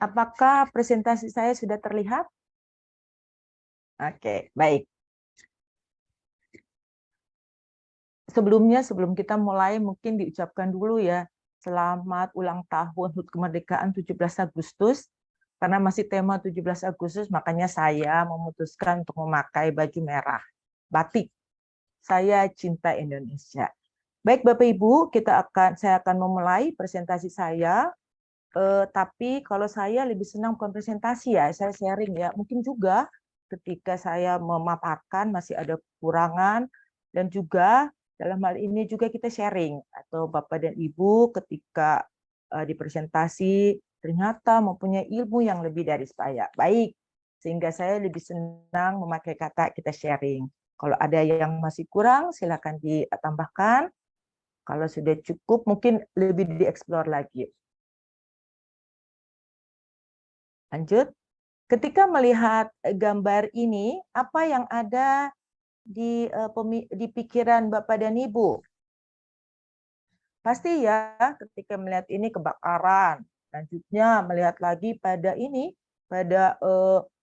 Apakah presentasi saya sudah terlihat? Oke, baik. Sebelum kita mulai, mungkin diucapkan dulu ya, selamat ulang tahun HUT Kemerdekaan 17 Agustus. Karena masih tema 17 Agustus, makanya saya memutuskan untuk memakai baju merah, batik. Saya cinta Indonesia. Baik Bapak Ibu, saya akan memulai presentasi saya. Tapi kalau saya lebih senang bukan presentasi ya, saya sharing ya. Mungkin juga ketika saya memaparkan masih ada kekurangan, dan juga dalam hal ini juga kita sharing, atau Bapak dan Ibu ketika di presentasi ternyata mempunyai ilmu yang lebih dari saya. Baik, sehingga saya lebih senang memakai kata kita sharing. Kalau ada yang masih kurang, silakan ditambahkan. Kalau sudah cukup, mungkin lebih dieksplor lagi. Lanjut. Ketika melihat gambar ini, apa yang ada di pikiran Bapak dan Ibu? Pasti ya, ketika melihat ini kebakaran. Selanjutnya melihat lagi pada ini, pada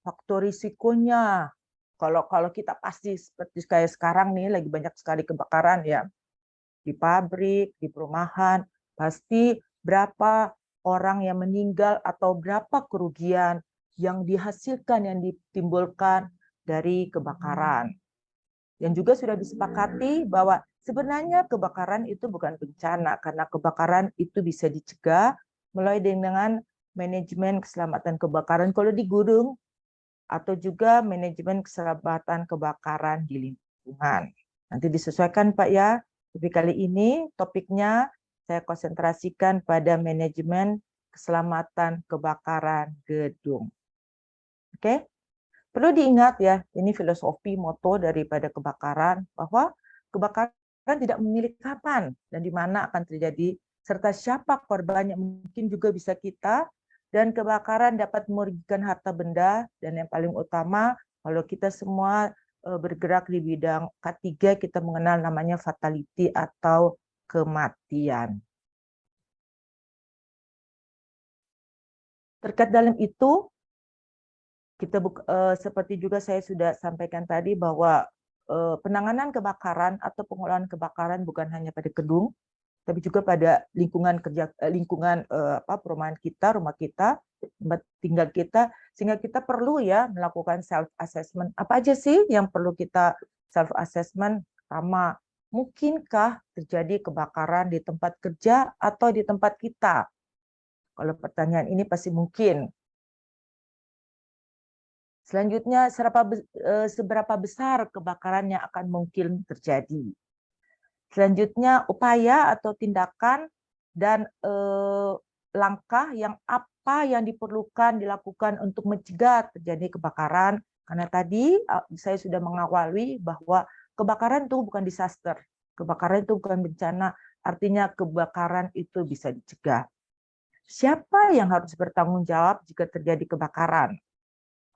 faktor risikonya. Kalau kita pasti seperti kayak sekarang nih, lagi banyak sekali kebakaran ya, di pabrik, di perumahan, pasti berapa orang yang meninggal atau berapa kerugian yang dihasilkan, yang ditimbulkan dari kebakaran. Yang juga sudah disepakati bahwa sebenarnya kebakaran itu bukan bencana, karena kebakaran itu bisa dicegah mulai dengan manajemen keselamatan kebakaran kalau di gunung, atau juga manajemen keselamatan kebakaran di lingkungan. Nanti disesuaikan Pak ya, tapi kali ini topiknya saya konsentrasikan pada manajemen keselamatan kebakaran gedung. Oke? Perlu diingat ya, ini filosofi moto daripada kebakaran, bahwa kebakaran tidak memilih kapan dan di mana akan terjadi, serta siapa korbannya mungkin juga bisa kita, dan kebakaran dapat merugikan harta benda, dan yang paling utama, kalau kita semua bergerak di bidang K3, kita mengenal namanya fatality atau kematian. Terkait dalam itu, kita seperti juga saya sudah sampaikan tadi bahwa penanganan kebakaran atau pengelolaan kebakaran bukan hanya pada gedung, tapi juga pada lingkungan perumahan kita, rumah kita, tempat tinggal kita, sehingga kita perlu ya melakukan self assessment. Apa aja sih yang perlu kita self assessment? Pertama, mungkinkah terjadi kebakaran di tempat kerja atau di tempat kita? Kalau pertanyaan ini pasti mungkin. Selanjutnya, seberapa besar kebakaran yang akan mungkin terjadi. Selanjutnya, upaya atau tindakan dan langkah apa yang diperlukan dilakukan untuk mencegah terjadi kebakaran. Karena tadi saya sudah mengawali bahwa kebakaran itu bukan disaster. Kebakaran itu bukan bencana, artinya kebakaran itu bisa dicegah. Siapa yang harus bertanggung jawab jika terjadi kebakaran?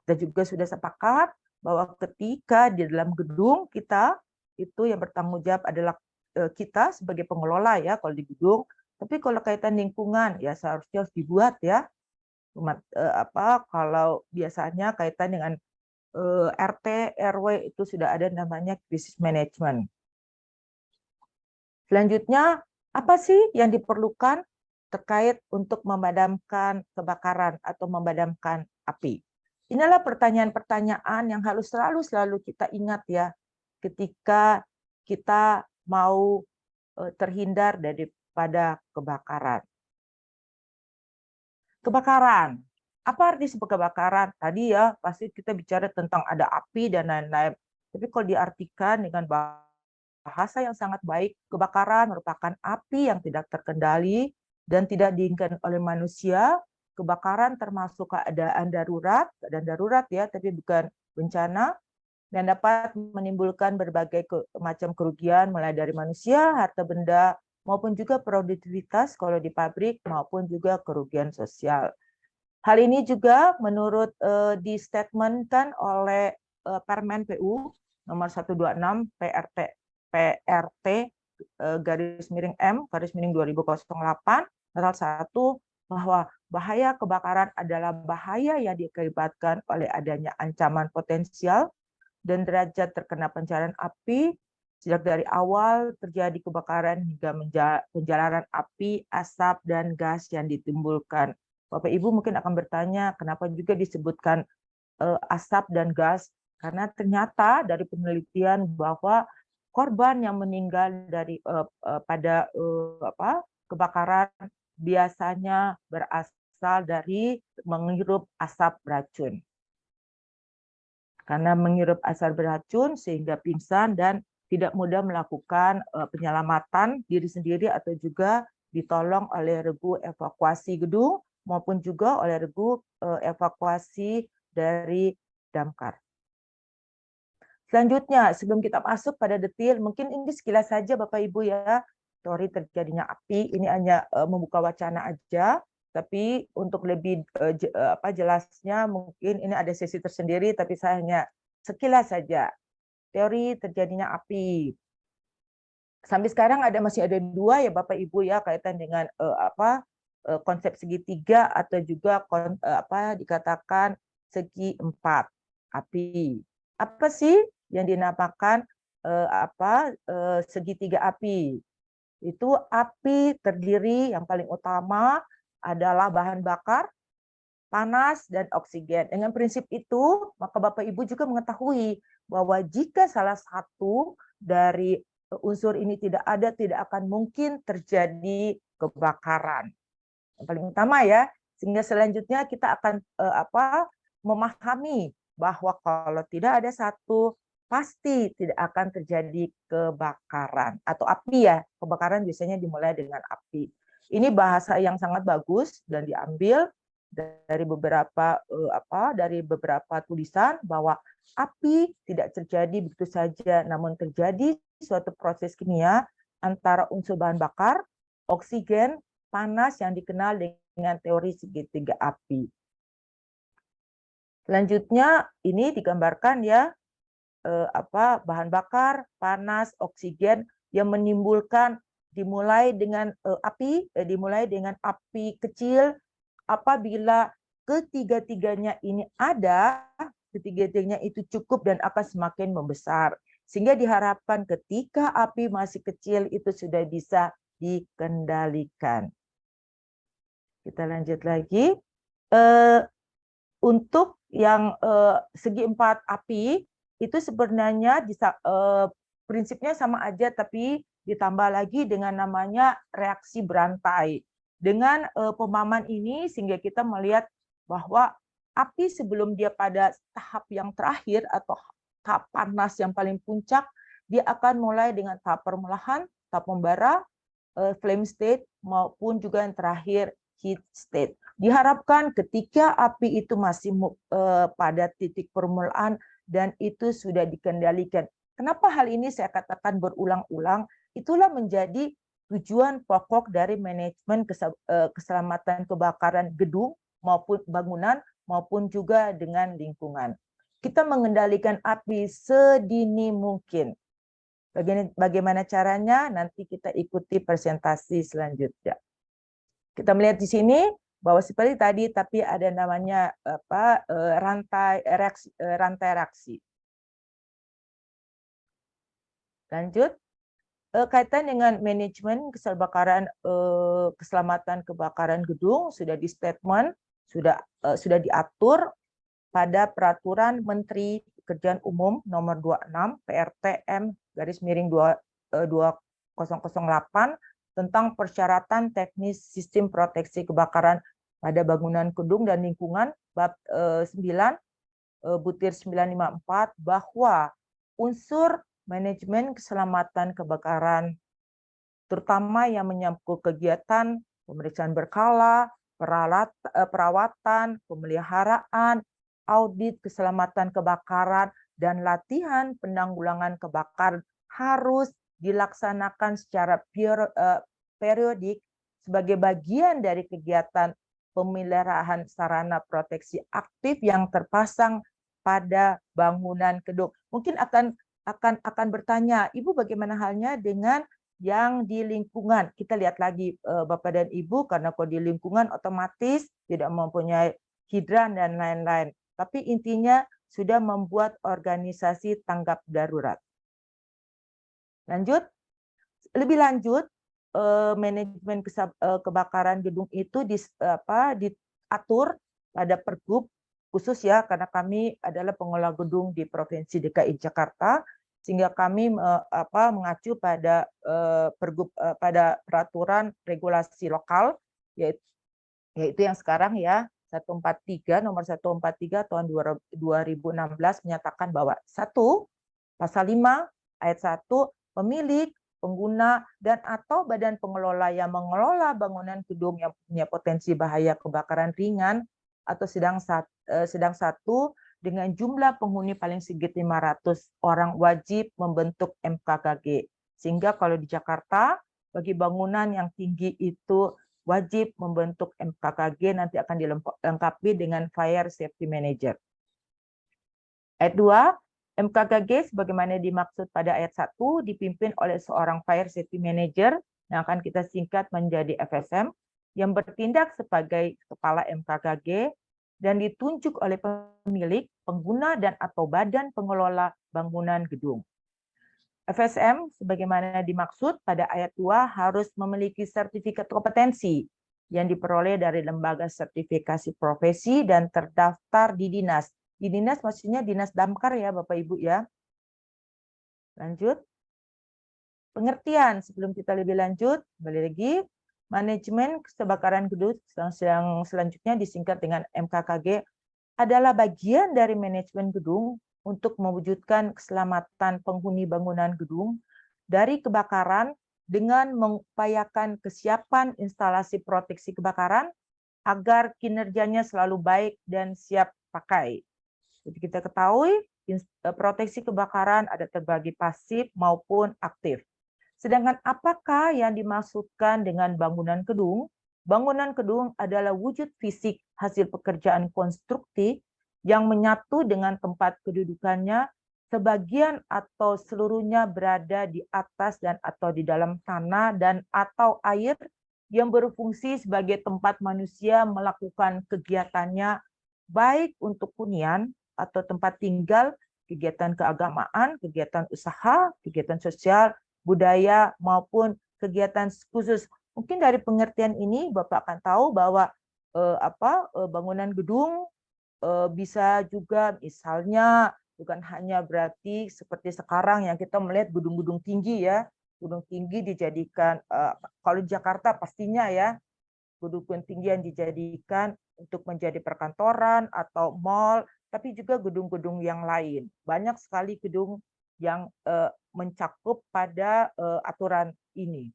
Kita juga sudah sepakat bahwa ketika di dalam gedung kita, itu yang bertanggung jawab adalah kita sebagai pengelola ya kalau di gedung. Tapi kalau kaitan lingkungan ya seharusnya harus dibuat ya. Kalau biasanya kaitan dengan RT, RW itu sudah ada namanya krisis management. Selanjutnya, apa sih yang diperlukan terkait untuk memadamkan kebakaran atau memadamkan api? Inilah pertanyaan-pertanyaan yang harus selalu kita ingat ya, ketika kita mau terhindar daripada kebakaran. Kebakaran. Apa arti kebakaran? Tadi ya, pasti kita bicara tentang ada api dan lain-lain. Tapi kalau diartikan dengan bahasa yang sangat baik, kebakaran merupakan api yang tidak terkendali dan tidak diinginkan oleh manusia. Kebakaran termasuk keadaan darurat ya, tapi bukan bencana, dan dapat menimbulkan berbagai macam kerugian mulai dari manusia, harta benda, maupun juga produktivitas kalau di pabrik, maupun juga kerugian sosial. Hal ini juga menurut distatementkan oleh Permen PU nomor 126 PRT garis miring M garis miring 2008 pasal 1 bahwa bahaya kebakaran adalah bahaya yang diakibatkan oleh adanya ancaman potensial dan derajat terkena pencarian api sejak dari awal terjadi kebakaran hingga penjalaran api, asap, dan gas yang ditimbulkan. Bapak Ibu mungkin akan bertanya, kenapa juga disebutkan asap dan gas? Karena ternyata dari penelitian bahwa korban yang meninggal dari pada kebakaran biasanya berasal dari menghirup asap beracun. Karena menghirup asap beracun sehingga pingsan dan tidak mudah melakukan penyelamatan diri sendiri atau juga ditolong oleh regu evakuasi gedung maupun juga oleh regu evakuasi dari damkar. Selanjutnya, sebelum kita masuk pada detail, mungkin ini sekilas saja Bapak Ibu ya, teori terjadinya api, ini hanya membuka wacana aja, tapi untuk lebih jelasnya mungkin ini ada sesi tersendiri, tapi saya hanya sekilas saja. Teori terjadinya api. Sampai sekarang masih ada dua ya Bapak Ibu ya, kaitan dengan konsep segitiga atau juga dikatakan segi empat api. Apa sih yang dinamakan segitiga api? Itu api terdiri yang paling utama adalah bahan bakar, panas, dan oksigen. Dengan prinsip itu, maka Bapak Ibu juga mengetahui bahwa jika salah satu dari unsur ini tidak ada, tidak akan mungkin terjadi kebakaran. Yang paling utama ya, sehingga selanjutnya kita akan memahami bahwa kalau tidak ada satu, pasti tidak akan terjadi kebakaran atau api ya. Kebakaran biasanya dimulai dengan api. Ini bahasa yang sangat bagus dan diambil dari beberapa tulisan bahwa api tidak terjadi begitu saja, namun terjadi suatu proses kimia antara unsur bahan bakar, oksigen, panas yang dikenal dengan teori segitiga api. Selanjutnya ini digambarkan ya bahan bakar, panas, oksigen yang menimbulkan dimulai dengan api kecil. Apabila ketiga-tiganya ini ada, ketiga-tiganya itu cukup dan akan semakin membesar. Sehingga diharapkan ketika api masih kecil itu sudah bisa dikendalikan. Kita lanjut lagi. Untuk yang segi empat api, itu sebenarnya prinsipnya sama aja, tapi ditambah lagi dengan namanya reaksi berantai. Dengan pemahaman ini sehingga kita melihat bahwa api sebelum dia pada tahap yang terakhir atau tahap panas yang paling puncak, dia akan mulai dengan tahap permulaan, tahap membara, flame state, maupun juga yang terakhir heat state. Diharapkan ketika api itu masih pada titik permulaan dan itu sudah dikendalikan. Kenapa hal ini saya katakan berulang-ulang? Itulah menjadi tujuan pokok dari manajemen keselamatan kebakaran gedung maupun bangunan maupun juga dengan lingkungan. Kita mengendalikan api sedini mungkin. Bagaimana caranya? Nanti kita ikuti presentasi selanjutnya. Kita melihat di sini bahwa seperti tadi, tapi ada namanya rantai reaksi. Lanjut. Kaitan dengan manajemen keselamatan kebakaran gedung sudah di statement, sudah diatur pada Peraturan Menteri Pekerjaan Umum Nomor 26 PRTM/2008 tentang persyaratan teknis sistem proteksi kebakaran pada bangunan gedung dan lingkungan bab 9 butir 954 bahwa unsur manajemen keselamatan kebakaran terutama yang menyangkut kegiatan pemeriksaan berkala, perawatan, pemeliharaan, audit keselamatan kebakaran, dan latihan penanggulangan kebakaran harus dilaksanakan secara periodik sebagai bagian dari kegiatan pemeliharaan sarana proteksi aktif yang terpasang pada bangunan gedung. Mungkin akan bertanya, Ibu bagaimana halnya dengan yang di lingkungan. Kita lihat lagi Bapak dan Ibu, karena kalau di lingkungan otomatis tidak mempunyai hidran dan lain-lain. Tapi intinya sudah membuat organisasi tanggap darurat. Lanjut, lebih lanjut, manajemen kebakaran gedung itu diatur pada Pergub khusus ya, karena kami adalah pengelola gedung di Provinsi DKI Jakarta, sehingga kami mengacu pada Pergub pada peraturan regulasi lokal, yaitu yang sekarang ya 143 nomor 143 tahun 2016 menyatakan bahwa pasal 5 ayat 1 pemilik, pengguna, dan atau badan pengelola yang mengelola bangunan gedung yang punya potensi bahaya kebakaran ringan atau sedang satu dengan jumlah penghuni paling sedikit 500 orang wajib membentuk MKKG. Sehingga kalau di Jakarta, bagi bangunan yang tinggi itu wajib membentuk MKKG, nanti akan dilengkapi dengan Fire Safety Manager. Ayat 2, MKKG sebagaimana dimaksud pada ayat 1 dipimpin oleh seorang Fire Safety Manager yang akan kita singkat menjadi FSM yang bertindak sebagai kepala MKKG dan ditunjuk oleh pemilik, pengguna, dan atau badan pengelola bangunan gedung. FSM sebagaimana dimaksud pada ayat 2 harus memiliki sertifikat kompetensi yang diperoleh dari lembaga sertifikasi profesi dan terdaftar di dinas. Di dinas maksudnya dinas damkar ya Bapak Ibu ya. Lanjut. Pengertian sebelum kita lebih lanjut, kembali lagi. Manajemen kebakaran gedung yang selanjutnya disingkat dengan MKKG adalah bagian dari manajemen gedung untuk mewujudkan keselamatan penghuni bangunan gedung dari kebakaran dengan mengupayakan kesiapan instalasi proteksi kebakaran agar kinerjanya selalu baik dan siap pakai. Jadi kita ketahui proteksi kebakaran ada terbagi pasif maupun aktif. Sedangkan apakah yang dimaksudkan dengan bangunan gedung? Bangunan gedung adalah wujud fisik hasil pekerjaan konstruksi yang menyatu dengan tempat kedudukannya, sebagian atau seluruhnya berada di atas dan atau di dalam tanah dan atau air yang berfungsi sebagai tempat manusia melakukan kegiatannya baik untuk hunian atau tempat tinggal, kegiatan keagamaan, kegiatan usaha, kegiatan sosial, budaya, maupun kegiatan khusus. Mungkin dari pengertian ini Bapak akan tahu bahwa bangunan gedung bisa juga misalnya bukan hanya berarti seperti sekarang yang kita melihat gedung-gedung tinggi ya, gedung tinggi dijadikan kalau di Jakarta pastinya ya gedung tinggi yang dijadikan untuk menjadi perkantoran atau mall, tapi juga gedung-gedung yang lain. Banyak sekali gedung yang mencakup pada aturan ini.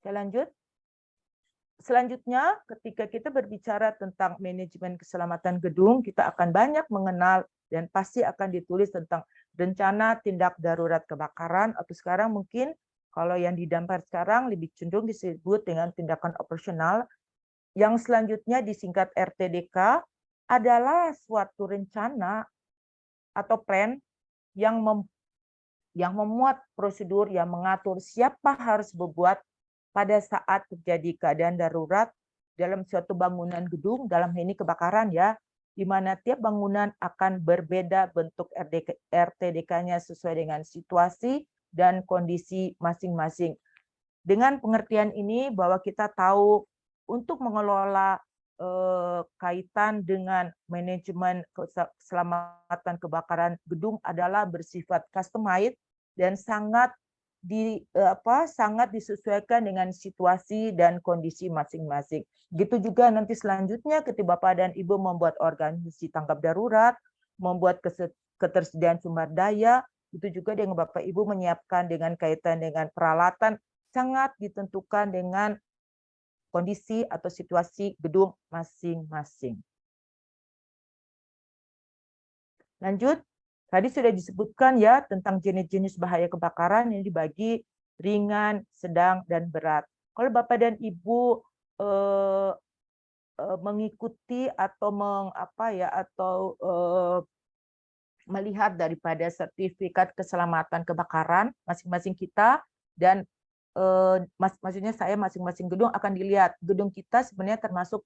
Saya lanjut. Selanjutnya, ketika kita berbicara tentang manajemen keselamatan gedung, kita akan banyak mengenal dan pasti akan ditulis tentang rencana tindak darurat kebakaran, atau sekarang mungkin kalau yang didamkar sekarang lebih cenderung disebut dengan tindakan operasional. Yang selanjutnya disingkat RTDK adalah suatu rencana atau plan yang memuat prosedur yang mengatur siapa harus berbuat pada saat terjadi keadaan darurat dalam suatu bangunan gedung, dalam ini kebakaran ya, di mana tiap bangunan akan berbeda bentuk RTDK-nya sesuai dengan situasi dan kondisi masing-masing. Dengan pengertian ini bahwa kita tahu untuk mengelola kaitan dengan manajemen keselamatan kebakaran gedung adalah bersifat customized dan sangat disesuaikan dengan situasi dan kondisi masing-masing. Begitu juga nanti selanjutnya ketika Bapak dan Ibu membuat organisasi tanggap darurat, membuat ketersediaan sumber daya, itu juga dengan Bapak Ibu menyiapkan dengan kaitan dengan peralatan sangat ditentukan dengan kondisi atau situasi gedung masing-masing. Lanjut. Tadi sudah disebutkan ya tentang jenis-jenis bahaya kebakaran yang dibagi ringan, sedang, dan berat. Kalau Bapak dan Ibu mengikuti atau melihat daripada sertifikat keselamatan kebakaran masing-masing kita, dan maksudnya saya masing-masing gedung akan dilihat gedung kita sebenarnya termasuk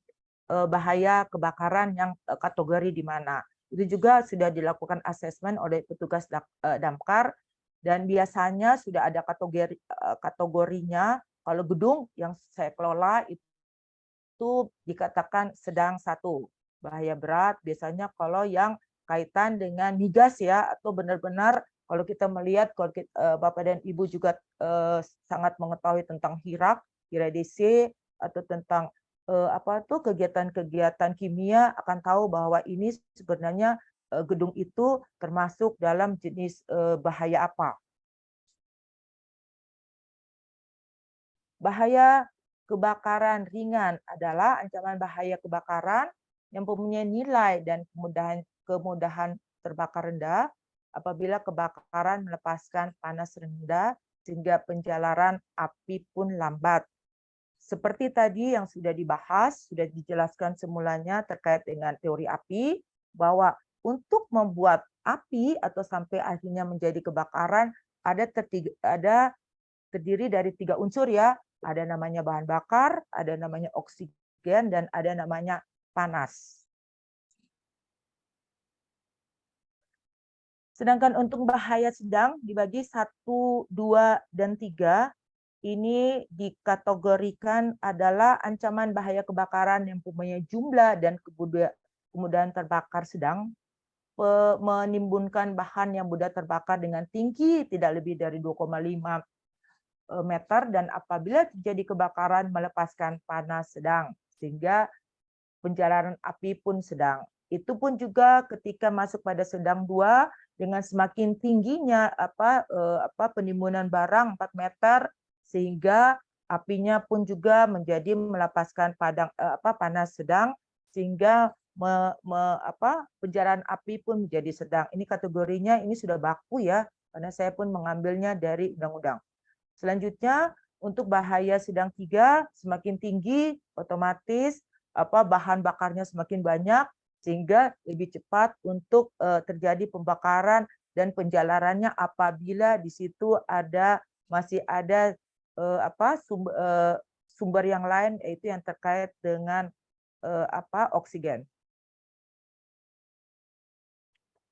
bahaya kebakaran yang kategori di mana. Itu juga sudah dilakukan asesmen oleh petugas damkar, dan biasanya sudah ada kategorinya. Kalau gedung yang saya kelola itu dikatakan sedang 1, bahaya berat biasanya kalau yang kaitan dengan migas ya, atau benar-benar kalau kita melihat, kalau Bapak dan Ibu juga sangat mengetahui tentang HIRAK, HIRADC, atau tentang apa tuh kegiatan-kegiatan kimia, akan tahu bahwa ini sebenarnya gedung itu termasuk dalam jenis bahaya apa. Bahaya kebakaran ringan adalah ancaman bahaya kebakaran yang mempunyai nilai dan kemudahan terbakar rendah apabila kebakaran melepaskan panas rendah sehingga penjalaran api pun lambat. Seperti tadi yang sudah dibahas, sudah dijelaskan semulanya terkait dengan teori api, bahwa untuk membuat api atau sampai akhirnya menjadi kebakaran ada terdiri dari 3 unsur ya. Ada namanya bahan bakar, ada namanya oksigen, dan ada namanya panas. Sedangkan untuk bahaya sedang dibagi 1, 2, dan 3, ini dikategorikan adalah ancaman bahaya kebakaran yang mempunyai jumlah dan kemudahan terbakar sedang, menimbulkan bahan yang mudah terbakar dengan tinggi tidak lebih dari 2,5 meter, dan apabila terjadi kebakaran melepaskan panas sedang sehingga penjalaran api pun sedang. Itu pun juga ketika masuk pada sedang 2, dengan semakin tingginya penimbunan barang 4 meter sehingga apinya pun juga menjadi melepaskan panas sedang sehingga penjalaran api pun menjadi sedang. Ini kategorinya ini sudah baku ya, karena saya pun mengambilnya dari undang-undang. Selanjutnya untuk bahaya sedang 3, semakin tinggi otomatis bahan bakarnya semakin banyak sehingga lebih cepat untuk terjadi pembakaran dan penjalarannya apabila di situ masih ada sumber yang lain, yaitu yang terkait dengan oksigen.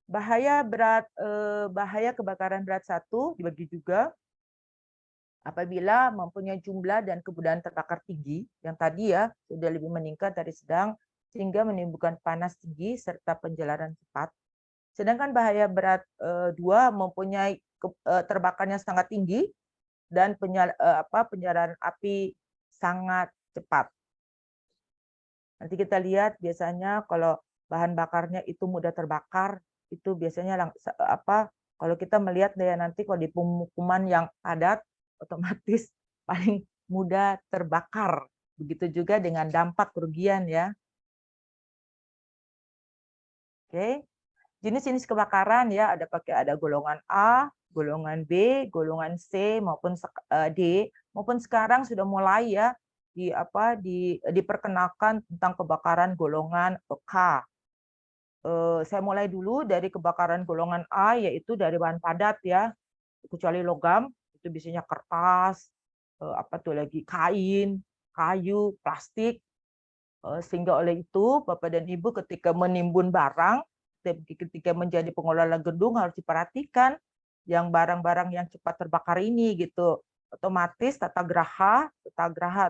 Bahaya kebakaran berat 1 dibagi juga apabila mempunyai jumlah dan kemudahan terbakar tinggi, yang tadi ya sudah lebih meningkat dari sedang, sehingga menimbulkan panas tinggi serta penjalaran cepat. Sedangkan bahaya berat 2 mempunyai terbakarnya sangat tinggi dan penjalaran api sangat cepat. Nanti kita lihat biasanya kalau bahan bakarnya itu mudah terbakar, itu biasanya kalau kita melihat nanti kalau di pemukiman yang padat, otomatis paling mudah terbakar. Begitu juga dengan dampak kerugian ya. Oke. Jenis-jenis kebakaran ya ada golongan A, golongan B, golongan C maupun D, maupun sekarang sudah mulai ya diperkenalkan tentang kebakaran golongan K. Saya mulai dulu dari kebakaran golongan A, yaitu dari bahan padat ya, kecuali logam, itu biasanya kertas, kain, kayu, plastik. Sehingga oleh itu Bapak dan Ibu ketika menimbun barang, ketika menjadi pengelola gedung harus diperhatikan yang barang-barang yang cepat terbakar ini gitu. Otomatis tata graha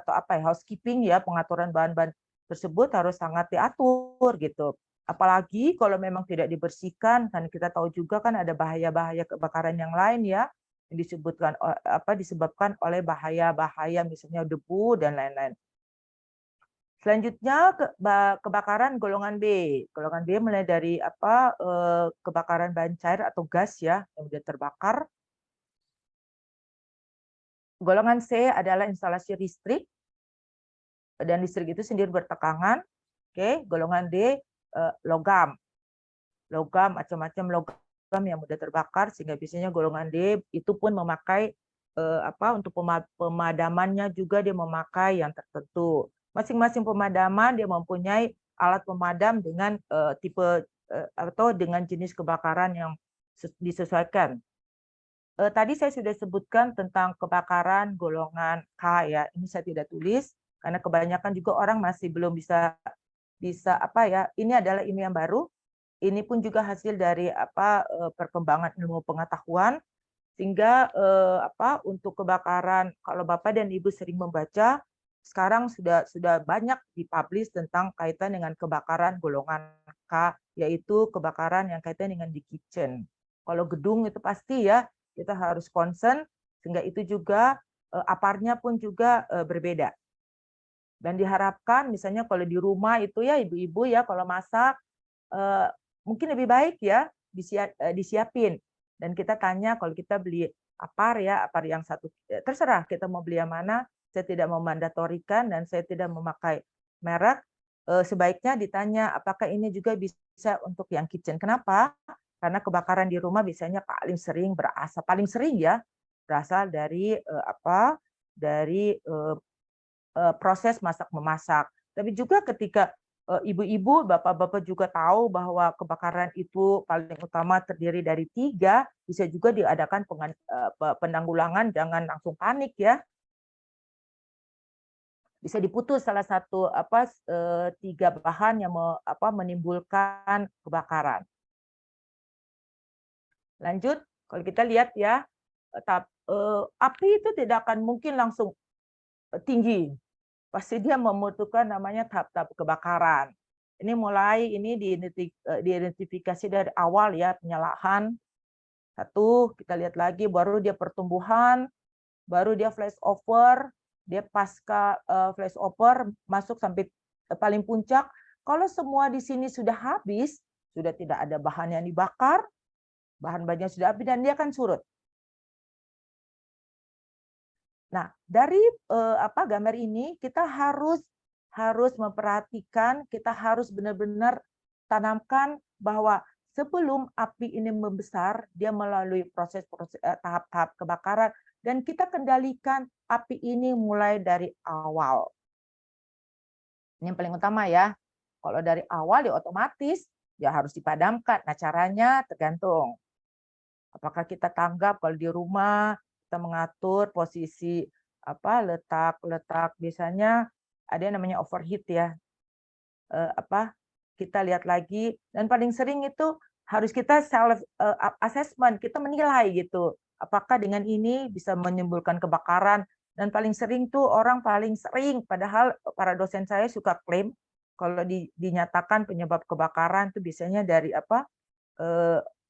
atau housekeeping ya, pengaturan bahan-bahan tersebut harus sangat diatur gitu. Apalagi kalau memang tidak dibersihkan, kan kita tahu juga kan ada bahaya-bahaya kebakaran yang lain ya, yang disebabkan oleh bahaya-bahaya misalnya debu dan lain-lain. Selanjutnya kebakaran golongan B. Golongan B mulai dari kebakaran bahan cair atau gas ya yang sudah terbakar. Golongan C adalah instalasi listrik, dan listrik itu sendiri bertekanan. Oke, golongan D logam. Logam, macam-macam logam yang mudah terbakar, sehingga biasanya golongan D itu pun memakai untuk pemadamannya juga dia memakai yang tertentu. Masing-masing pemadaman dia mempunyai alat pemadam dengan tipe atau dengan jenis kebakaran yang disesuaikan. Tadi saya sudah sebutkan tentang kebakaran golongan K ya. Ini saya tidak tulis karena kebanyakan juga orang masih belum bisa bisa apa ya. Ini adalah ilmu yang baru. Ini pun juga hasil dari perkembangan ilmu pengetahuan sehingga untuk kebakaran kalau Bapak dan Ibu sering membaca sekarang sudah banyak dipublish tentang kaitan dengan kebakaran golongan K yaitu kebakaran yang kaitan dengan di kitchen. Kalau gedung itu pasti ya kita harus concern sehingga itu juga aparnya pun juga berbeda. Dan diharapkan misalnya kalau di rumah itu ya ibu-ibu ya kalau masak mungkin lebih baik ya disiapin. Dan kita tanya kalau kita beli apar yang satu terserah kita mau beli yang mana, saya tidak memandatorikan dan saya tidak memakai merek. Sebaiknya ditanya apakah ini juga bisa untuk yang kitchen. Kenapa? Karena kebakaran di rumah biasanya paling sering berasal dari dari proses masak memasak. Tapi juga ketika ibu-ibu, bapak-bapak juga tahu bahwa kebakaran itu paling utama terdiri dari 3, bisa juga diadakan penanggulangan, jangan langsung panik ya. Bisa diputus salah satu 3 bahan yang menimbulkan kebakaran. Lanjut, kalau kita lihat ya, api itu tidak akan mungkin langsung tinggi. Pasti dia membutuhkan namanya tahap-tahap kebakaran. Ini mulai diidentifikasi dari awal ya penyalaan. Satu, kita lihat lagi baru dia pertumbuhan, baru dia flash over, dia pasca flash over masuk sampai paling puncak. Kalau semua di sini sudah habis, sudah tidak ada bahan yang dibakar, bahan-bahannya sudah habis dan dia akan surut. Nah, dari gambar ini kita harus memperhatikan, kita harus benar-benar tanamkan bahwa sebelum api ini membesar, dia melalui tahap-tahap kebakaran dan kita kendalikan api ini mulai dari awal. Ini yang paling utama ya. Kalau dari awal ya otomatis ya harus dipadamkan. Nah, caranya tergantung. Apakah kita tanggap kalau di rumah kita mengatur posisi letak biasanya ada yang namanya overheat ya. Kita lihat lagi dan paling sering itu harus kita self assessment, kita menilai gitu. Apakah dengan ini bisa menimbulkan kebakaran dan paling sering tuh orang paling sering padahal para dosen saya suka klaim kalau dinyatakan penyebab kebakaran itu biasanya dari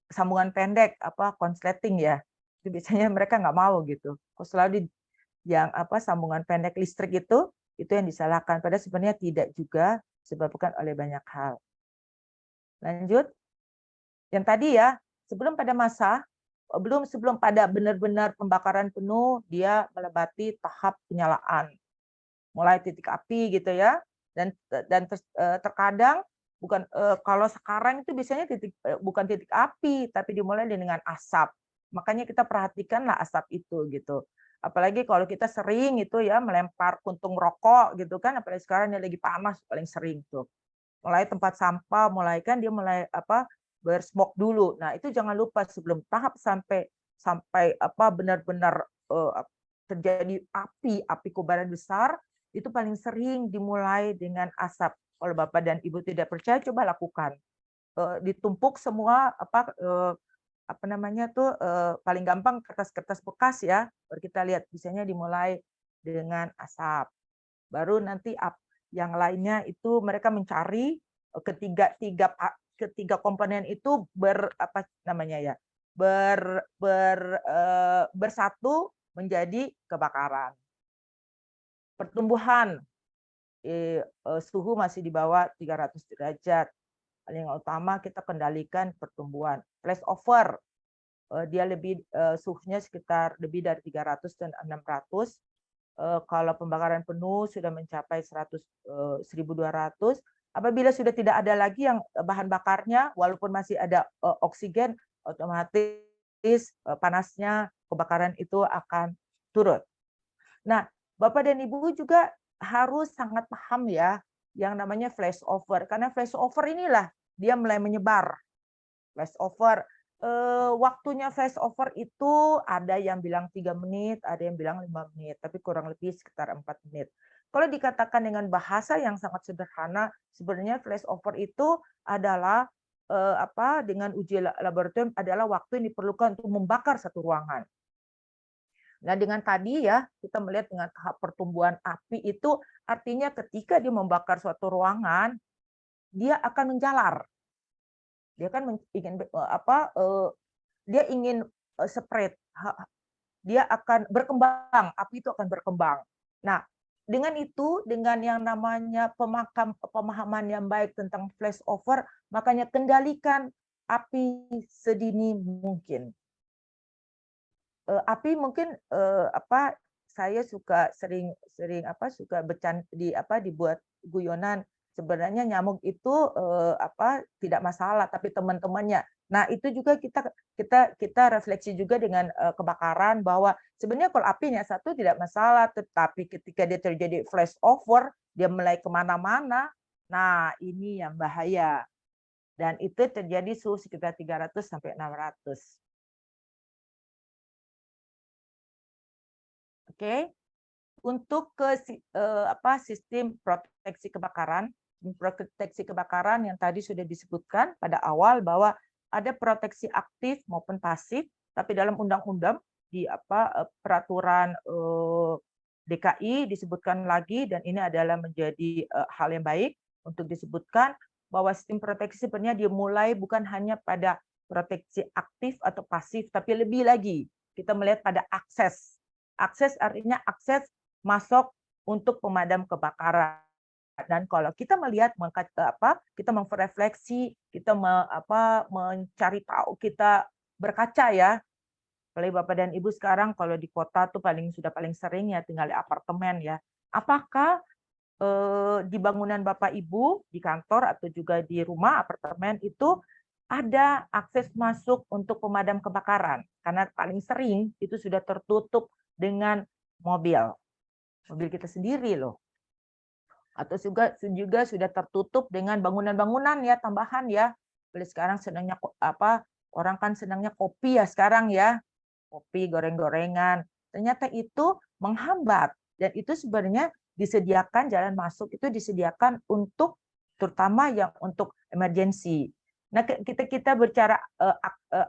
sambungan pendek konsleting ya. Itu biasanya mereka nggak mau gitu. Kok selalu yang sambungan pendek listrik itu yang disalahkan. Padahal sebenarnya tidak juga disebabkan oleh banyak hal. Lanjut. Yang tadi ya, sebelum pada benar-benar pembakaran penuh, dia melewati tahap penyalaan. Mulai titik api gitu ya. Dan terkadang kalau sekarang itu biasanya bukan titik api, tapi dimulai dengan asap. Makanya kita perhatikanlah asap itu gitu. Apalagi kalau kita sering itu ya melempar puntung rokok gitu kan, apalagi sekarang yang lagi panas paling sering tuh. Mulai tempat sampah, dia mulai bersmog dulu. Nah, itu jangan lupa sebelum tahap sampai benar-benar terjadi api kobaran besar, itu paling sering dimulai dengan asap. Kalau Bapak dan Ibu tidak percaya, coba lakukan. Ditumpuk semua paling gampang kertas-kertas bekas ya. Baru kita lihat biasanya dimulai dengan asap. Baru nanti yang lainnya itu mereka mencari ketiga komponen itu bersatu menjadi kebakaran. Pertumbuhan suhu masih di bawah 300 derajat. Paling utama kita kendalikan pertumbuhan. Flashover dia suhunya sekitar lebih dari 300 dan 600. Kalau pembakaran penuh sudah mencapai 1.200, apabila sudah tidak ada lagi yang bahan bakarnya, walaupun masih ada oksigen, otomatis panasnya kebakaran itu akan turun. Nah, Bapak dan Ibu juga harus sangat paham ya yang namanya flashover, karena flashover inilah dia mulai menyebar. Flashover, waktunya flashover itu ada yang bilang 3 menit, ada yang bilang 5 menit, tapi kurang lebih sekitar 4 menit. Kalau dikatakan dengan bahasa yang sangat sederhana, sebenarnya flashover itu adalah dengan uji laboratorium adalah waktu yang diperlukan untuk membakar satu ruangan. Nah, dengan tadi ya, kita melihat dengan tahap pertumbuhan api itu artinya ketika dia membakar suatu ruangan, dia akan menjalar. Dia kan ingin dia ingin spread, dia akan berkembang, api itu akan berkembang. Nah, dengan itu, dengan yang namanya pemahaman yang baik tentang flashover, makanya kendalikan api sedini mungkin. Api mungkin saya suka sering suka dibuat guyonan. Sebenarnya nyamuk itu tidak masalah, tapi teman-temannya. Nah, itu juga kita refleksi juga dengan kebakaran bahwa sebenarnya kalau apinya satu tidak masalah, tetapi ketika dia terjadi flashover, dia mulai kemana-mana. Nah, ini yang bahaya. Dan itu terjadi suhu sekitar 300 sampai 600. Oke. Untuk sistem proteksi kebakaran yang tadi sudah disebutkan pada awal bahwa ada proteksi aktif maupun pasif, tapi dalam undang-undang di peraturan DKI disebutkan lagi, dan ini adalah menjadi hal yang baik untuk disebutkan bahwa sistem proteksi sebenarnya dimulai bukan hanya pada proteksi aktif atau pasif, tapi lebih lagi kita melihat pada akses. Akses artinya akses masuk untuk pemadam kebakaran. Dan kalau kita melihat kita memrefleksi, kita mencari tahu, kita berkaca ya. Apalagi Bapak dan Ibu sekarang kalau di kota tuh sudah paling sering ya tinggal di apartemen ya. Apakah di bangunan Bapak Ibu, di kantor atau juga di rumah apartemen itu ada akses masuk untuk pemadam kebakaran? Karena paling sering itu sudah tertutup dengan mobil kita sendiri loh, atau juga sudah tertutup dengan bangunan-bangunan ya tambahan ya. Sekarang senangnya orang kan senangnya kopi ya sekarang ya, kopi goreng-gorengan, ternyata itu menghambat. Dan itu sebenarnya disediakan jalan masuk itu disediakan untuk terutama yang untuk emergensi. Nah, kita bicara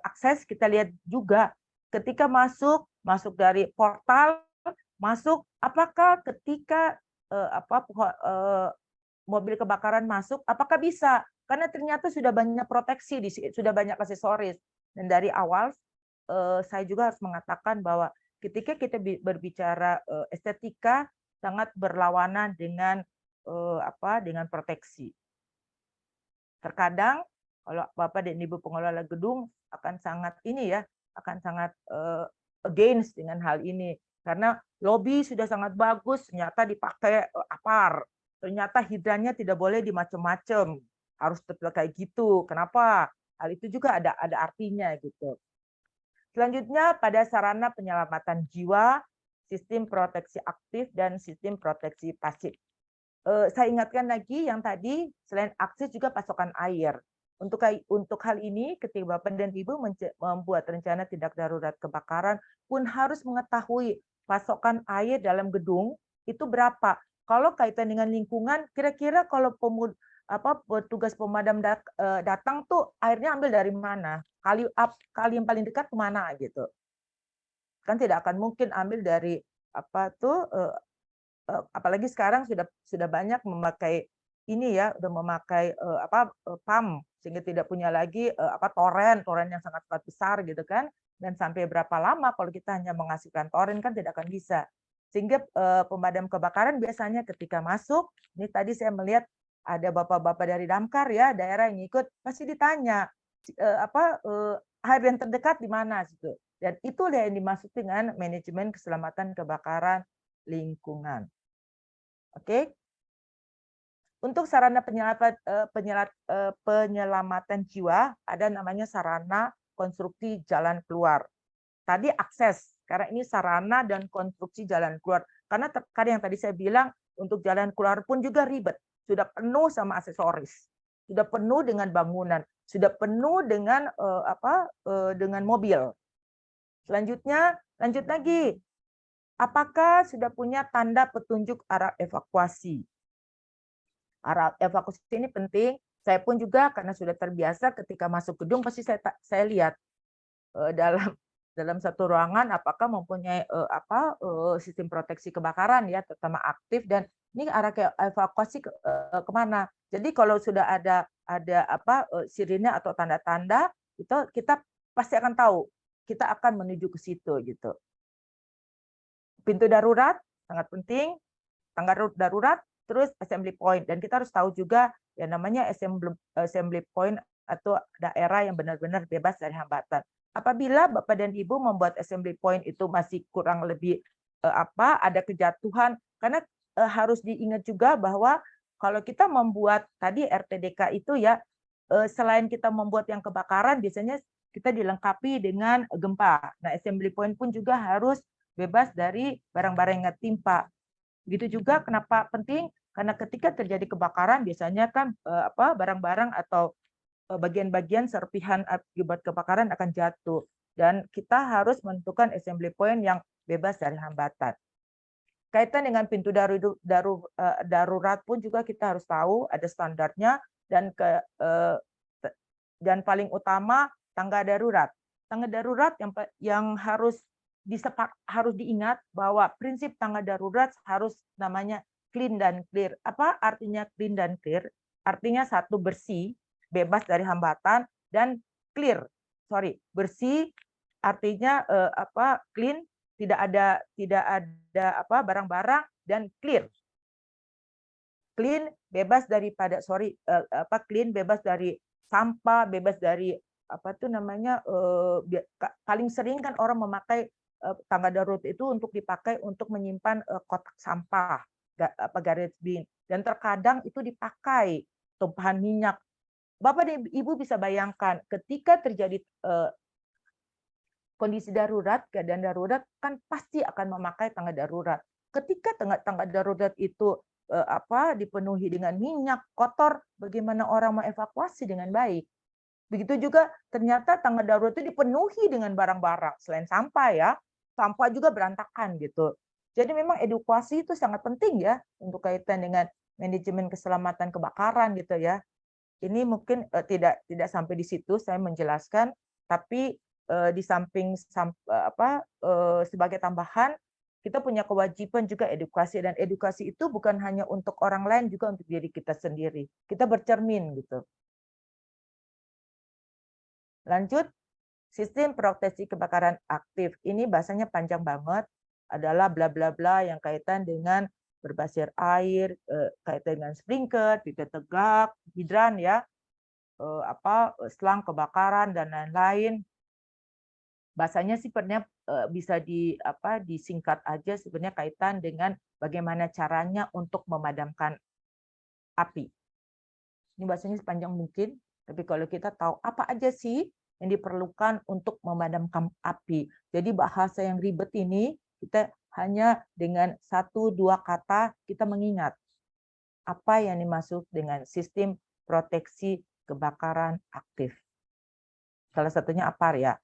akses, kita lihat juga ketika masuk dari portal masuk, apakah ketika mobil kebakaran masuk, apakah bisa? Karena ternyata sudah banyak proteksi, sudah banyak aksesoris. Dan dari awal saya juga harus mengatakan bahwa ketika kita berbicara estetika sangat berlawanan dengan proteksi. Terkadang kalau Bapak dan Ibu pengelola gedung akan sangat against dengan hal ini. Karena lobi sudah sangat bagus, ternyata dipakai apar. Ternyata hidrannya tidak boleh di macam-macam. Harus tetap kayak gitu. Kenapa? Hal itu juga ada artinya gitu. Selanjutnya pada sarana penyelamatan jiwa, sistem proteksi aktif dan sistem proteksi pasif. Saya ingatkan lagi yang tadi selain akses juga pasokan air. Untuk hal ini, ketika Bapak dan Ibu membuat rencana tindak darurat kebakaran pun harus mengetahui pasokan air dalam gedung itu berapa. Kalau kaitan dengan lingkungan, kira-kira kalau petugas pemadam datang tuh airnya ambil dari mana? Kali yang paling dekat kemana gitu? Kan tidak akan mungkin ambil dari apalagi sekarang sudah banyak memakai ini ya, udah memakai pump sehingga tidak punya lagi toren yang sangat besar gitu kan. Dan sampai berapa lama kalau kita hanya menghasilkan toren kan tidak akan bisa. Sehingga pemadam kebakaran biasanya ketika masuk, ini tadi saya melihat ada bapak-bapak dari Damkar ya, daerah yang ikut pasti ditanya air yang terdekat di mana gitu. Dan itulah yang dimaksud dengan manajemen keselamatan kebakaran lingkungan. Oke. Untuk sarana penyelamatan jiwa ada namanya sarana konstruksi jalan keluar. Tadi akses, karena ini sarana dan konstruksi jalan keluar. Karena yang tadi saya bilang untuk jalan keluar pun juga ribet, sudah penuh sama aksesoris. sudah penuh dengan bangunan, sudah penuh dengan dengan mobil. Selanjutnya, lanjut lagi. Apakah sudah punya tanda petunjuk arah evakuasi? Arah evakuasi ini penting. Saya pun juga karena sudah terbiasa ketika masuk gedung pasti saya lihat dalam satu ruangan apakah mempunyai sistem proteksi kebakaran ya, terutama aktif, dan ini arah evakuasi kemana. Jadi kalau sudah ada sirine atau tanda-tanda itu kita pasti akan tahu kita akan menuju ke situ gitu. Pintu darurat sangat penting, tangga darurat, terus assembly point, dan kita harus tahu juga yang namanya assembly point atau daerah yang benar-benar bebas dari hambatan. Apabila Bapak dan Ibu membuat assembly point itu masih kurang lebih ada kejatuhan, karena harus diingat juga bahwa kalau kita membuat tadi RTDK itu ya, selain kita membuat yang kebakaran, biasanya kita dilengkapi dengan gempa. Nah, assembly point pun juga harus bebas dari barang-barang yang timpa. Begitu juga kenapa penting? Karena ketika terjadi kebakaran biasanya kan barang-barang atau bagian-bagian serpihan akibat kebakaran akan jatuh, dan kita harus menentukan assembly point yang bebas dari hambatan. Kaitan dengan pintu darurat pun juga kita harus tahu ada standarnya, dan paling utama tangga darurat. Tangga darurat yang harus diingat bahwa prinsip tangga darurat harus namanya clean dan clear. Apa artinya clean dan clear? Artinya satu, bersih, bebas dari hambatan, dan clear. Bersih artinya clean, tidak ada barang-barang, dan clear. Clean bebas daripada clean bebas dari sampah, bebas dari paling sering kan orang memakai tangga darurat itu untuk dipakai untuk menyimpan kotak sampah, garbage bin, dan terkadang itu dipakai tumpahan minyak. Bapak dan Ibu bisa bayangkan ketika terjadi kondisi darurat, keadaan darurat, kan pasti akan memakai tangga darurat. Ketika tangga darurat itu dipenuhi dengan minyak kotor, bagaimana orang mengevakuasi dengan baik? Begitu juga ternyata tangga darurat itu dipenuhi dengan barang-barang, selain sampah ya, sampah juga berantakan gitu. Jadi memang edukasi itu sangat penting ya untuk kaitan dengan manajemen keselamatan kebakaran gitu ya. Ini mungkin tidak sampai di situ saya menjelaskan, tapi di samping sebagai tambahan kita punya kewajiban juga edukasi, dan edukasi itu bukan hanya untuk orang lain, juga untuk diri kita sendiri. Kita bercermin gitu. Lanjut, sistem proteksi kebakaran aktif. Ini bahasanya panjang banget, adalah bla bla bla yang kaitan dengan berbasis air, kaitan dengan sprinkler, pipet tegak, hidran ya, selang kebakaran dan lain-lain. Bahasanya sih sebenarnya bisa disingkat aja, sebenarnya kaitan dengan bagaimana caranya untuk memadamkan api. Ini bahasanya sepanjang mungkin, tapi kalau kita tahu apa aja sih yang diperlukan untuk memadamkan api. Jadi bahasa yang ribet ini kita hanya dengan 1-2 kata kita mengingat apa yang dimaksud dengan sistem proteksi kebakaran aktif. Salah satunya APAR ya.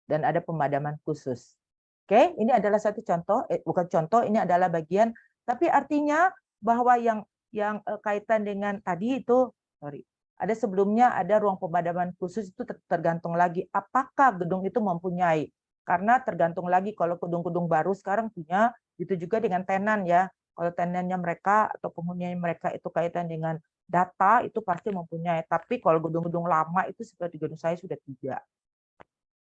Dan ada pemadaman khusus. Oke, ini adalah satu contoh, bukan contoh, ini adalah bagian, tapi artinya bahwa yang kaitan dengan tadi itu, ada sebelumnya ada ruang pemadaman khusus, itu tergantung lagi apakah gedung itu mempunyai, karena tergantung lagi kalau gedung-gedung baru sekarang punya, itu juga dengan tenan ya, kalau tenannya mereka atau penghuninya mereka itu kaitan dengan data, itu pasti mempunyai, tapi kalau gedung-gedung lama itu seperti gedung saya sudah tidak.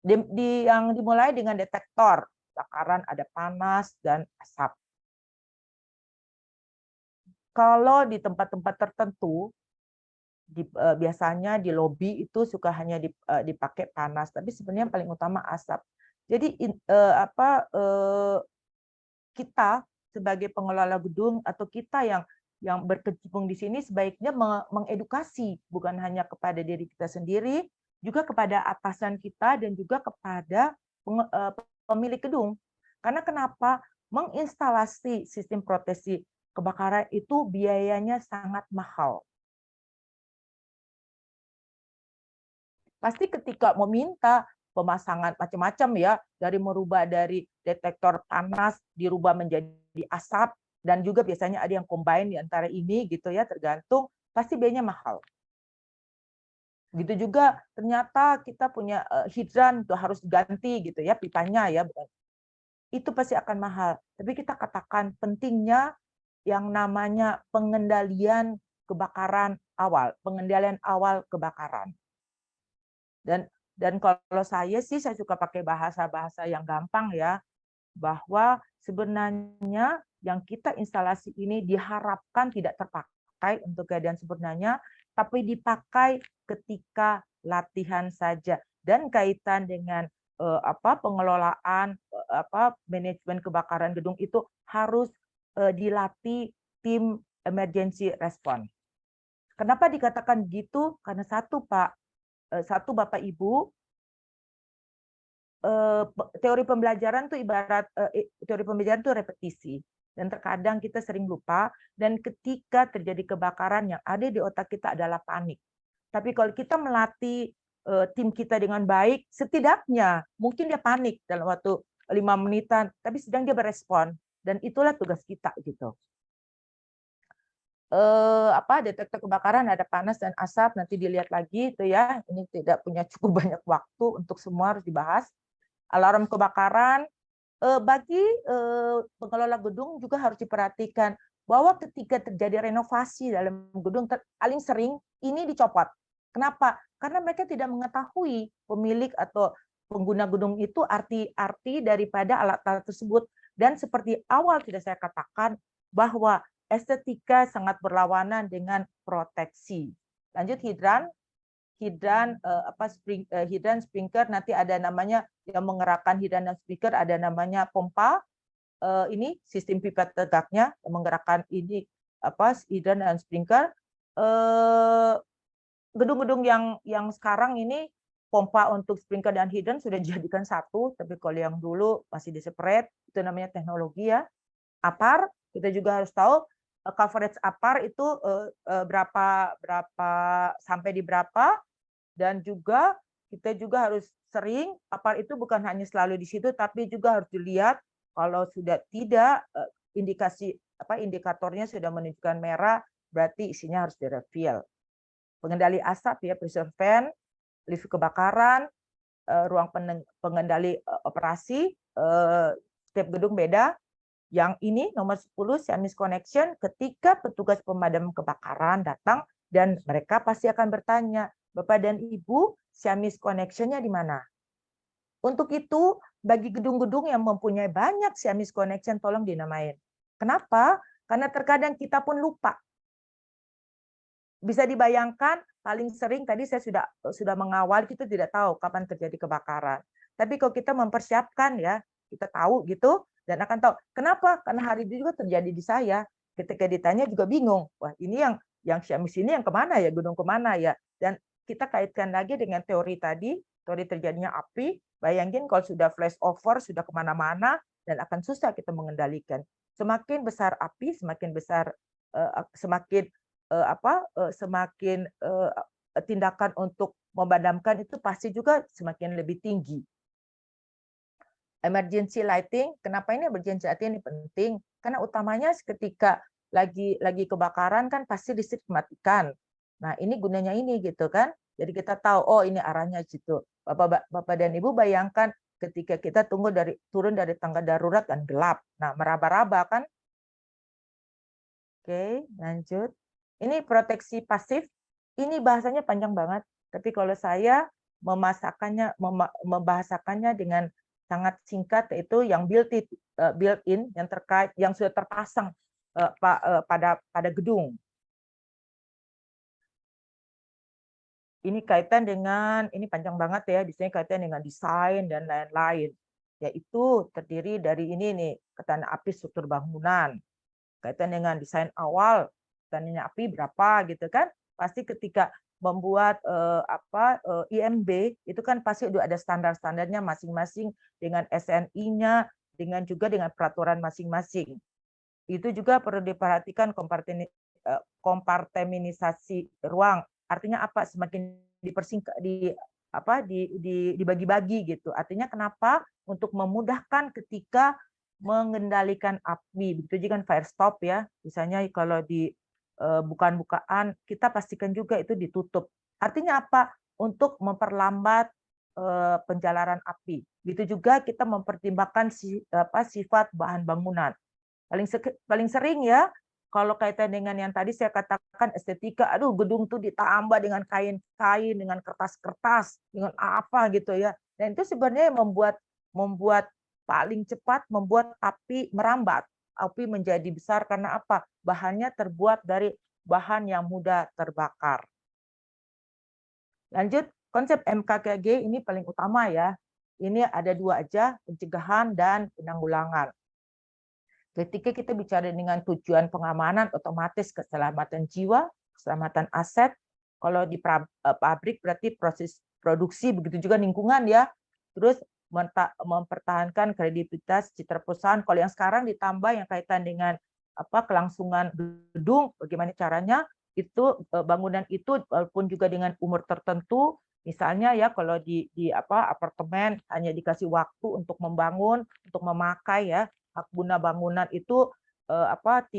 Yang dimulai dengan detektor kebakaran, ada panas dan asap. Kalau di tempat-tempat tertentu, biasanya di lobi itu suka hanya dipakai panas, tapi sebenarnya paling utama asap. Jadi kita sebagai pengelola gedung atau kita yang berkecimpung di sini sebaiknya mengedukasi bukan hanya kepada diri kita sendiri, juga kepada atasan kita dan juga kepada pemilik gedung. Karena kenapa? Menginstalasi sistem proteksi kebakaran itu biayanya sangat mahal. pasti ketika meminta pemasangan macam-macam ya, merubah dari detektor panas dirubah menjadi asap, dan juga biasanya ada yang combine di antara ini gitu ya, tergantung, pasti biayanya mahal. Gitu juga ternyata kita punya hidran tuh harus diganti gitu ya, pipanya ya, itu pasti akan mahal. Tapi kita katakan pentingnya yang namanya pengendalian kebakaran awal, pengendalian awal kebakaran. Dan kalau saya sih saya suka pakai bahasa-bahasa yang gampang ya, bahwa sebenarnya yang kita instalasi ini diharapkan tidak terpakai untuk keadaan sebenarnya, tapi dipakai ketika latihan saja, dan kaitan dengan pengelolaan manajemen kebakaran gedung itu harus dilatih tim emergency response. Kenapa dikatakan gitu? Karena satu Bapak Ibu, teori pembelajaran tuh ibarat teori pembelajaran tuh repetisi, dan terkadang kita sering lupa, dan ketika terjadi kebakaran yang ada di otak kita adalah panik. Tapi kalau kita melatih tim kita dengan baik, setidaknya mungkin dia panik dalam waktu 5 menitan, tapi sedang dia berespon, dan itulah tugas kita gitu. Detektor kebakaran ada panas dan asap, nanti dilihat lagi itu ya, ini tidak punya cukup banyak waktu untuk semua harus dibahas. Alarm kebakaran, bagi pengelola gedung juga harus diperhatikan bahwa ketika terjadi renovasi dalam gedung, paling sering ini dicopot. Kenapa? Karena mereka tidak mengetahui, pemilik atau pengguna gedung itu arti daripada alat-alat tersebut. Dan seperti awal tidak saya katakan, bahwa estetika sangat berlawanan dengan proteksi. Lanjut hidran. Hidran sprinkler, nanti ada namanya yang mengerakkan hidran dan sprinkler, ada namanya pompa. Ini sistem pipa tegaknya yang menggerakkan ini hidran dan sprinkler. Gedung-gedung yang sekarang ini pompa untuk sprinkler dan hidran sudah dijadikan satu, tapi kalau yang dulu masih di-separate, itu namanya teknologi ya. APAR, kita juga harus tahu coverage APAR itu berapa sampai di berapa, dan juga kita juga harus sering, APAR itu bukan hanya selalu di situ, tapi juga harus dilihat kalau sudah tidak indikatornya sudah menunjukkan merah, berarti isinya harus direfill. Pengendali asap ya, pressure fan, lift kebakaran, ruang pengendali operasi, setiap gedung beda. Yang ini nomor 10, Ciamis Connection, ketika petugas pemadam kebakaran datang, dan mereka pasti akan bertanya, Bapak dan Ibu, Ciamis Connection-nya di mana? Untuk itu, bagi gedung-gedung yang mempunyai banyak Ciamis Connection, tolong dinamain. Kenapa? Karena terkadang kita pun lupa. Bisa dibayangkan, paling sering tadi saya sudah mengawal, kita tidak tahu kapan terjadi kebakaran. Tapi kalau kita mempersiapkan ya, kita tahu gitu, dan akan tahu. Kenapa? Karena hari itu juga terjadi di saya. Ketika ditanya juga bingung. Wah, ini yang Ciamis ini yang kemana ya? Gedung kemana ya? Dan kita kaitkan lagi dengan teori tadi, teori terjadinya api. Bayangin kalau sudah flash over, sudah kemana-mana, dan akan susah kita mengendalikan. Semakin besar api, semakin besar semakin tindakan untuk memadamkan itu pasti juga semakin lebih tinggi. Emergency lighting, kenapa ini emergency lighting ini penting? Karena utamanya ketika lagi kebakaran kan pasti listrik dimatikan. Nah, ini gunanya ini gitu kan. Jadi kita tahu, oh ini arahnya situ. Bapak dan Ibu bayangkan ketika kita turun dari tangga darurat dan gelap. Nah, meraba-raba kan. Oke, lanjut. Ini proteksi pasif. Ini bahasanya panjang banget. Tapi kalau saya membahasakannya dengan sangat singkat, yaitu yang built-in yang terkait yang sudah terpasang pada gedung. Ini kaitan dengan, ini panjang banget ya, biasanya kaitan dengan desain dan lain-lain. Yaitu terdiri dari ini nih, ketahanan api struktur bangunan. Kaitan dengan desain awal, ketahanan api berapa gitu kan? Pasti ketika membuat IMB itu kan pasti udah ada standar-standarnya masing-masing dengan SNI-nya, dengan juga dengan peraturan masing-masing. Itu juga perlu diperhatikan kompartemenisasi ruang. Artinya apa? Semakin dipersingkat dibagi-bagi gitu. Artinya kenapa? Untuk memudahkan ketika mengendalikan api. Begitu juga kan fire stop ya. Misalnya kalau di bukaan-bukaan kita pastikan juga itu ditutup. Artinya apa? Untuk memperlambat penjalaran api. Begitu juga kita mempertimbangkan sifat bahan bangunan. Paling sering ya kalau kaitan dengan yang tadi saya katakan estetika, aduh gedung tuh ditambah dengan kain-kain, dengan kertas-kertas, dengan apa gitu ya. Dan itu sebenarnya membuat paling cepat membuat api merambat. Api menjadi besar karena apa? Bahannya terbuat dari bahan yang mudah terbakar. Lanjut, konsep MKKG ini paling utama ya. Ini ada dua aja, pencegahan dan penanggulangan. Ketika kita bicara dengan tujuan pengamanan, otomatis keselamatan jiwa, keselamatan aset. Kalau di pabrik berarti proses produksi, begitu juga lingkungan ya. Terus mempertahankan kredibilitas citra perusahaan. Kalau yang sekarang ditambah yang kaitan dengan kelangsungan gedung, bagaimana caranya itu bangunan itu walaupun juga dengan umur tertentu, misalnya ya kalau di apartemen hanya dikasih waktu untuk membangun, untuk memakai ya, hak guna bangunan itu 30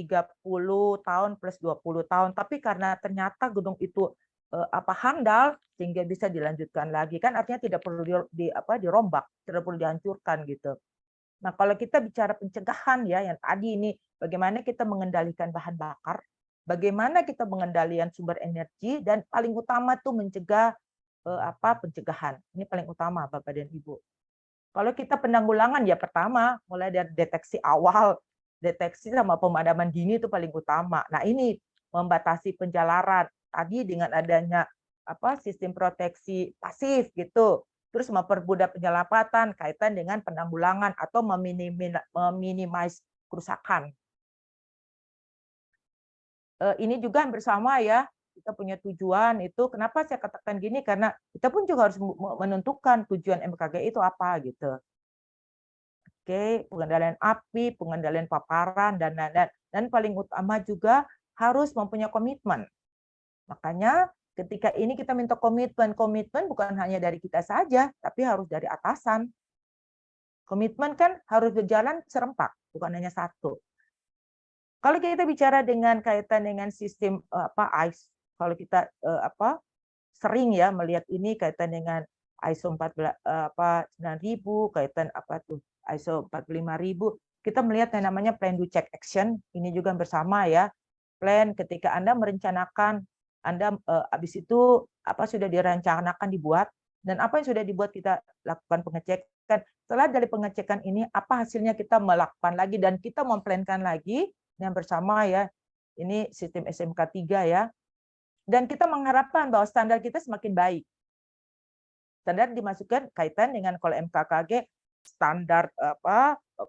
tahun plus 20 tahun. Tapi karena ternyata gedung itu handal sehingga bisa dilanjutkan lagi. Kan artinya tidak perlu dirombak, tidak perlu dihancurkan gitu. Nah, kalau kita bicara pencegahan ya yang tadi ini bagaimana kita mengendalikan bahan bakar, bagaimana kita mengendalikan sumber energi dan paling utama tuh mencegah pencegahan. Ini paling utama Bapak dan Ibu. Kalau kita penanggulangan ya pertama mulai dari deteksi awal, deteksi sama pemadaman dini itu paling utama. Nah ini membatasi penjalaran tadi dengan adanya sistem proteksi pasif gitu. Terus mempermudah penyelamatan kaitan dengan penanggulangan atau meminimais kerusakan. Ini juga hampir sama ya. Kita punya tujuan itu. Kenapa saya katakan gini? Karena kita pun juga harus menentukan tujuan MKG itu apa gitu. Oke, pengendalian api, pengendalian paparan dan lain-lain. Dan paling utama juga harus mempunyai komitmen. Makanya ketika ini kita minta komitmen bukan hanya dari kita saja, tapi harus dari atasan. Komitmen kan harus berjalan serempak, bukan hanya satu. Kalau kita bicara dengan kaitan dengan sistem ICE, kalau kita sering ya melihat ini kaitan dengan ISO 9000, kaitan ISO 45000, kita melihat yang namanya plan do check action, ini juga bersama ya. Plan ketika Anda merencanakan, Anda habis itu sudah direncanakan dibuat, dan apa yang sudah dibuat kita lakukan pengecekan. Setelah dari pengecekan ini, apa hasilnya kita melakukan lagi, dan kita memplankan lagi, yang bersama ya, ini sistem SMK 3 ya. Dan kita mengharapkan bahwa standar kita semakin baik. Standar dimasukkan kaitan dengan kalau MKKG, standar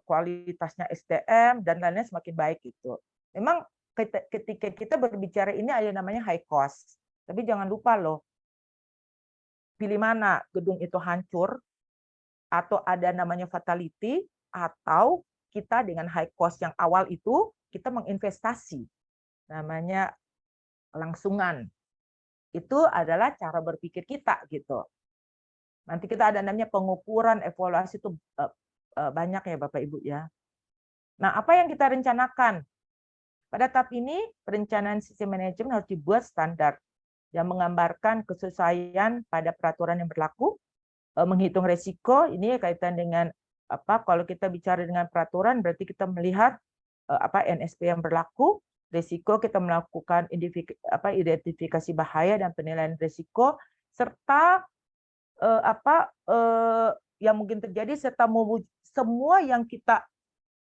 kualitasnya SDM, dan lainnya semakin baik itu. Memang ketika kita berbicara ini ada namanya high cost. Tapi jangan lupa loh, pilih mana gedung itu hancur, atau ada namanya fatality, atau kita dengan high cost yang awal itu, kita menginvestasi. Namanya kelangsungan. Itu adalah cara berpikir kita gitu. Nanti kita ada namanya pengukuran, evaluasi itu banyak ya Bapak Ibu ya. Nah, apa yang kita rencanakan? Pada tahap ini, perencanaan sistem manajemen harus dibuat standar yang menggambarkan kesesuaian pada peraturan yang berlaku, menghitung resiko, ini kaitan dengan kalau kita bicara dengan peraturan berarti kita melihat NSP yang berlaku, risiko kita melakukan identifikasi bahaya dan penilaian risiko, serta yang mungkin terjadi, serta semua yang kita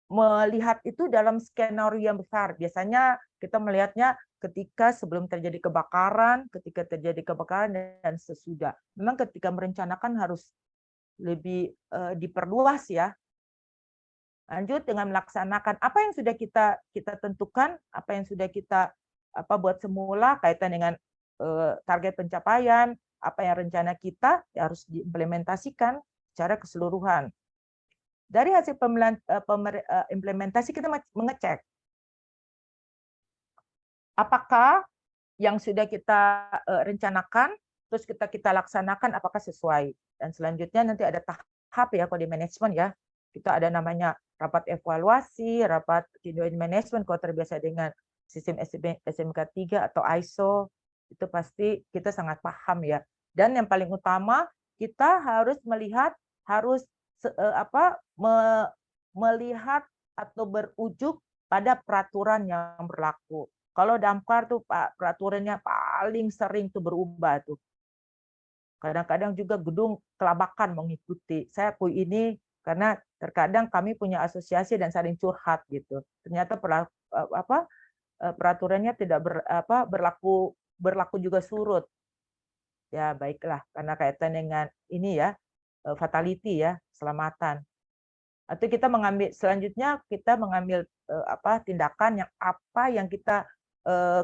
melihat itu dalam skenario yang besar. Biasanya kita melihatnya ketika sebelum terjadi kebakaran, ketika terjadi kebakaran, dan sesudah. Memang ketika merencanakan harus lebih diperluas ya. Lanjut dengan melaksanakan apa yang sudah kita tentukan, apa yang sudah kita buat semula kaitan dengan target pencapaian, apa yang rencana kita ya harus diimplementasikan secara keseluruhan. Dari hasil implementasi kita mengecek apakah yang sudah kita rencanakan terus kita laksanakan apakah sesuai. Dan selanjutnya nanti ada tahap ya kalau di manajemen ya. Kita ada namanya rapat evaluasi, rapat continuous management kalau terbiasa dengan sistem SMK 3 atau ISO, itu pasti kita sangat paham ya. Dan yang paling utama kita harus melihat melihat atau berujuk pada peraturan yang berlaku. Kalau Damkar tuh Pak, peraturannya paling sering tuh berubah tuh. Kadang-kadang juga gedung kelabakan mengikuti. Saya akui ini karena terkadang kami punya asosiasi dan saling curhat gitu. Ternyata peraturannya tidak berlaku juga surut. Ya baiklah, karena kaitan dengan ini ya, fatality ya, keselamatan. Atau kita selanjutnya kita mengambil tindakan yang kita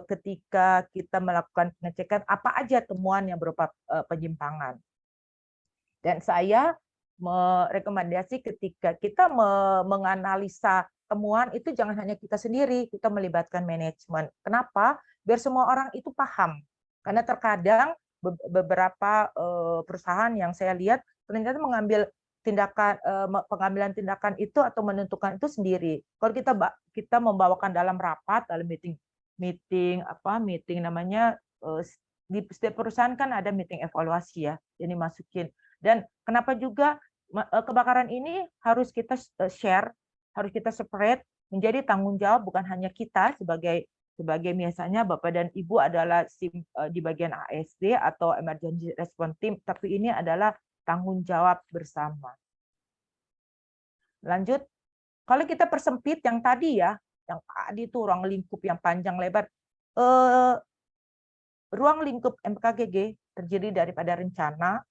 ketika kita melakukan pengecekan apa aja temuan yang berupa penyimpangan. Dan saya merekomendasi ketika kita menganalisa temuan itu jangan hanya kita sendiri, kita melibatkan manajemen. Kenapa? Biar semua orang itu paham. Karena terkadang beberapa perusahaan yang saya lihat ternyata mengambil pengambilan tindakan itu atau menentukan itu sendiri. Kalau kita membawakan dalam rapat, dalam meeting namanya di setiap perusahaan kan ada meeting evaluasi ya, jadi masukin. Dan kenapa juga kebakaran ini harus kita share, harus kita separate menjadi tanggung jawab bukan hanya kita sebagai biasanya Bapak dan Ibu adalah di bagian ASD atau Emergency Response Team, tapi ini adalah tanggung jawab bersama. Lanjut, kalau kita persempit yang tadi itu ruang lingkup yang panjang lebar, ruang lingkup MKGG terdiri daripada rencana,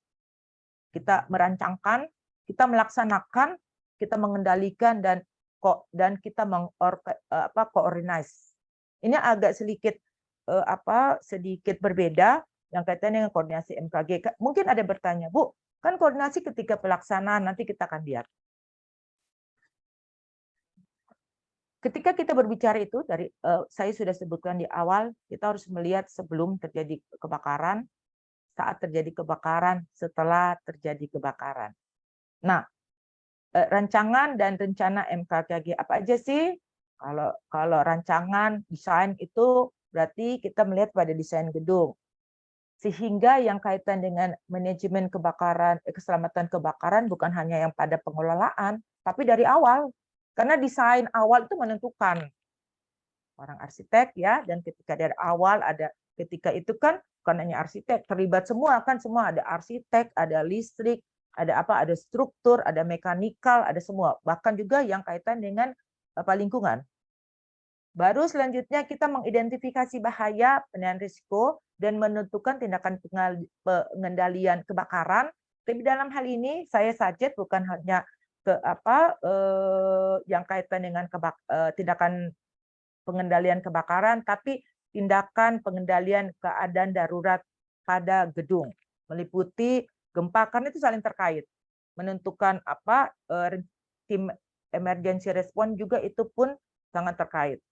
kita merancangkan, kita melaksanakan, kita mengendalikan dan kita koordinasi. Ini agak sedikit berbeda yang kaitannya dengan koordinasi MKG. Mungkin ada bertanya, Bu, kan koordinasi ketika pelaksanaan nanti kita akan lihat. Ketika kita berbicara itu saya sudah sebutkan di awal, kita harus melihat sebelum terjadi kebakaran, saat terjadi kebakaran, setelah terjadi kebakaran. Nah, rancangan dan rencana MKGG apa aja sih? Kalau rancangan desain itu berarti kita melihat pada desain gedung. Sehingga yang kaitan dengan manajemen kebakaran, keselamatan kebakaran bukan hanya yang pada pengelolaan, tapi dari awal. Karena desain awal itu menentukan orang arsitek ya, dan ketika dari awal ketika itu kan bukan hanya arsitek, terlibat semua kan, semua ada arsitek, ada listrik, ada struktur, ada mekanikal, ada semua, bahkan juga yang kaitan dengan lingkungan. Baru selanjutnya kita mengidentifikasi bahaya, penilaian risiko, dan menentukan tindakan pengendalian kebakaran. Tapi dalam hal ini saya suggest bukan hanya yang kaitan dengan tindakan pengendalian kebakaran, tapi tindakan pengendalian keadaan darurat pada gedung, meliputi gempa, karena itu saling terkait. Menentukan tim emergency response juga itu pun sangat terkait.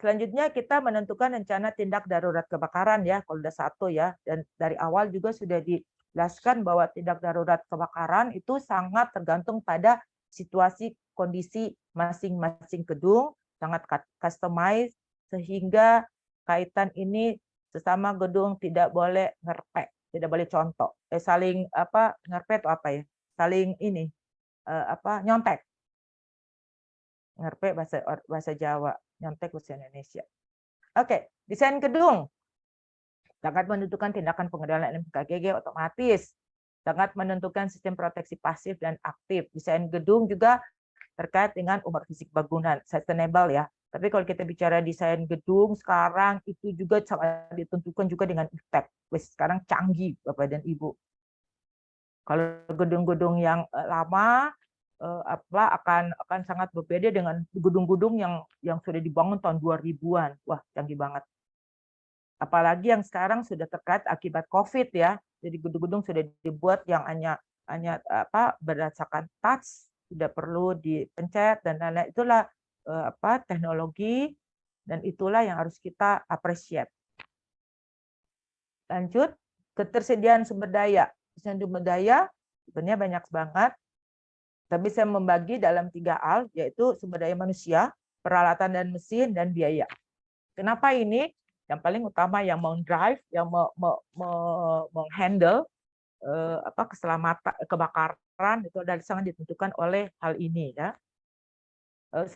Selanjutnya kita menentukan rencana tindak darurat kebakaran ya, kalau udah satu ya, dan dari awal juga sudah jelaskan bahwa tindak darurat kebakaran itu sangat tergantung pada situasi kondisi masing-masing gedung, sangat customize, sehingga kaitan ini sesama gedung tidak boleh ngerpek, tidak boleh contoh, saling ngerpek atau saling nyontek. Ngerpek bahasa Jawa, nyontek bahasa Indonesia. Oke, desain gedung sangat menentukan tindakan pengendalian MKGG otomatis, sangat menentukan sistem proteksi pasif dan aktif. Desain gedung juga terkait dengan umur fisik bangunan, sustainable ya. Tapi kalau kita bicara desain gedung sekarang itu juga sangat ditentukan juga dengan ITEK. Sekarang canggih Bapak dan Ibu. Kalau gedung-gedung yang lama akan sangat berbeda dengan gedung-gedung yang sudah dibangun tahun 2000-an. Wah, canggih banget. Apalagi yang sekarang sudah terkait akibat COVID ya. Jadi gedung-gedung sudah dibuat yang hanya berdasarkan touch, tidak perlu dipencet dan lain-lain. Itulah teknologi dan itulah yang harus kita appreciate. Lanjut, ketersediaan sumber daya. Sumber daya sebenarnya banyak banget, tapi saya membagi dalam 3 hal, yaitu sumber daya manusia, peralatan dan mesin, dan biaya. Kenapa ini? Yang paling utama yang drive, yang menghandle keselamatan kebakaran itu adalah sangat ditentukan oleh hal ini ya.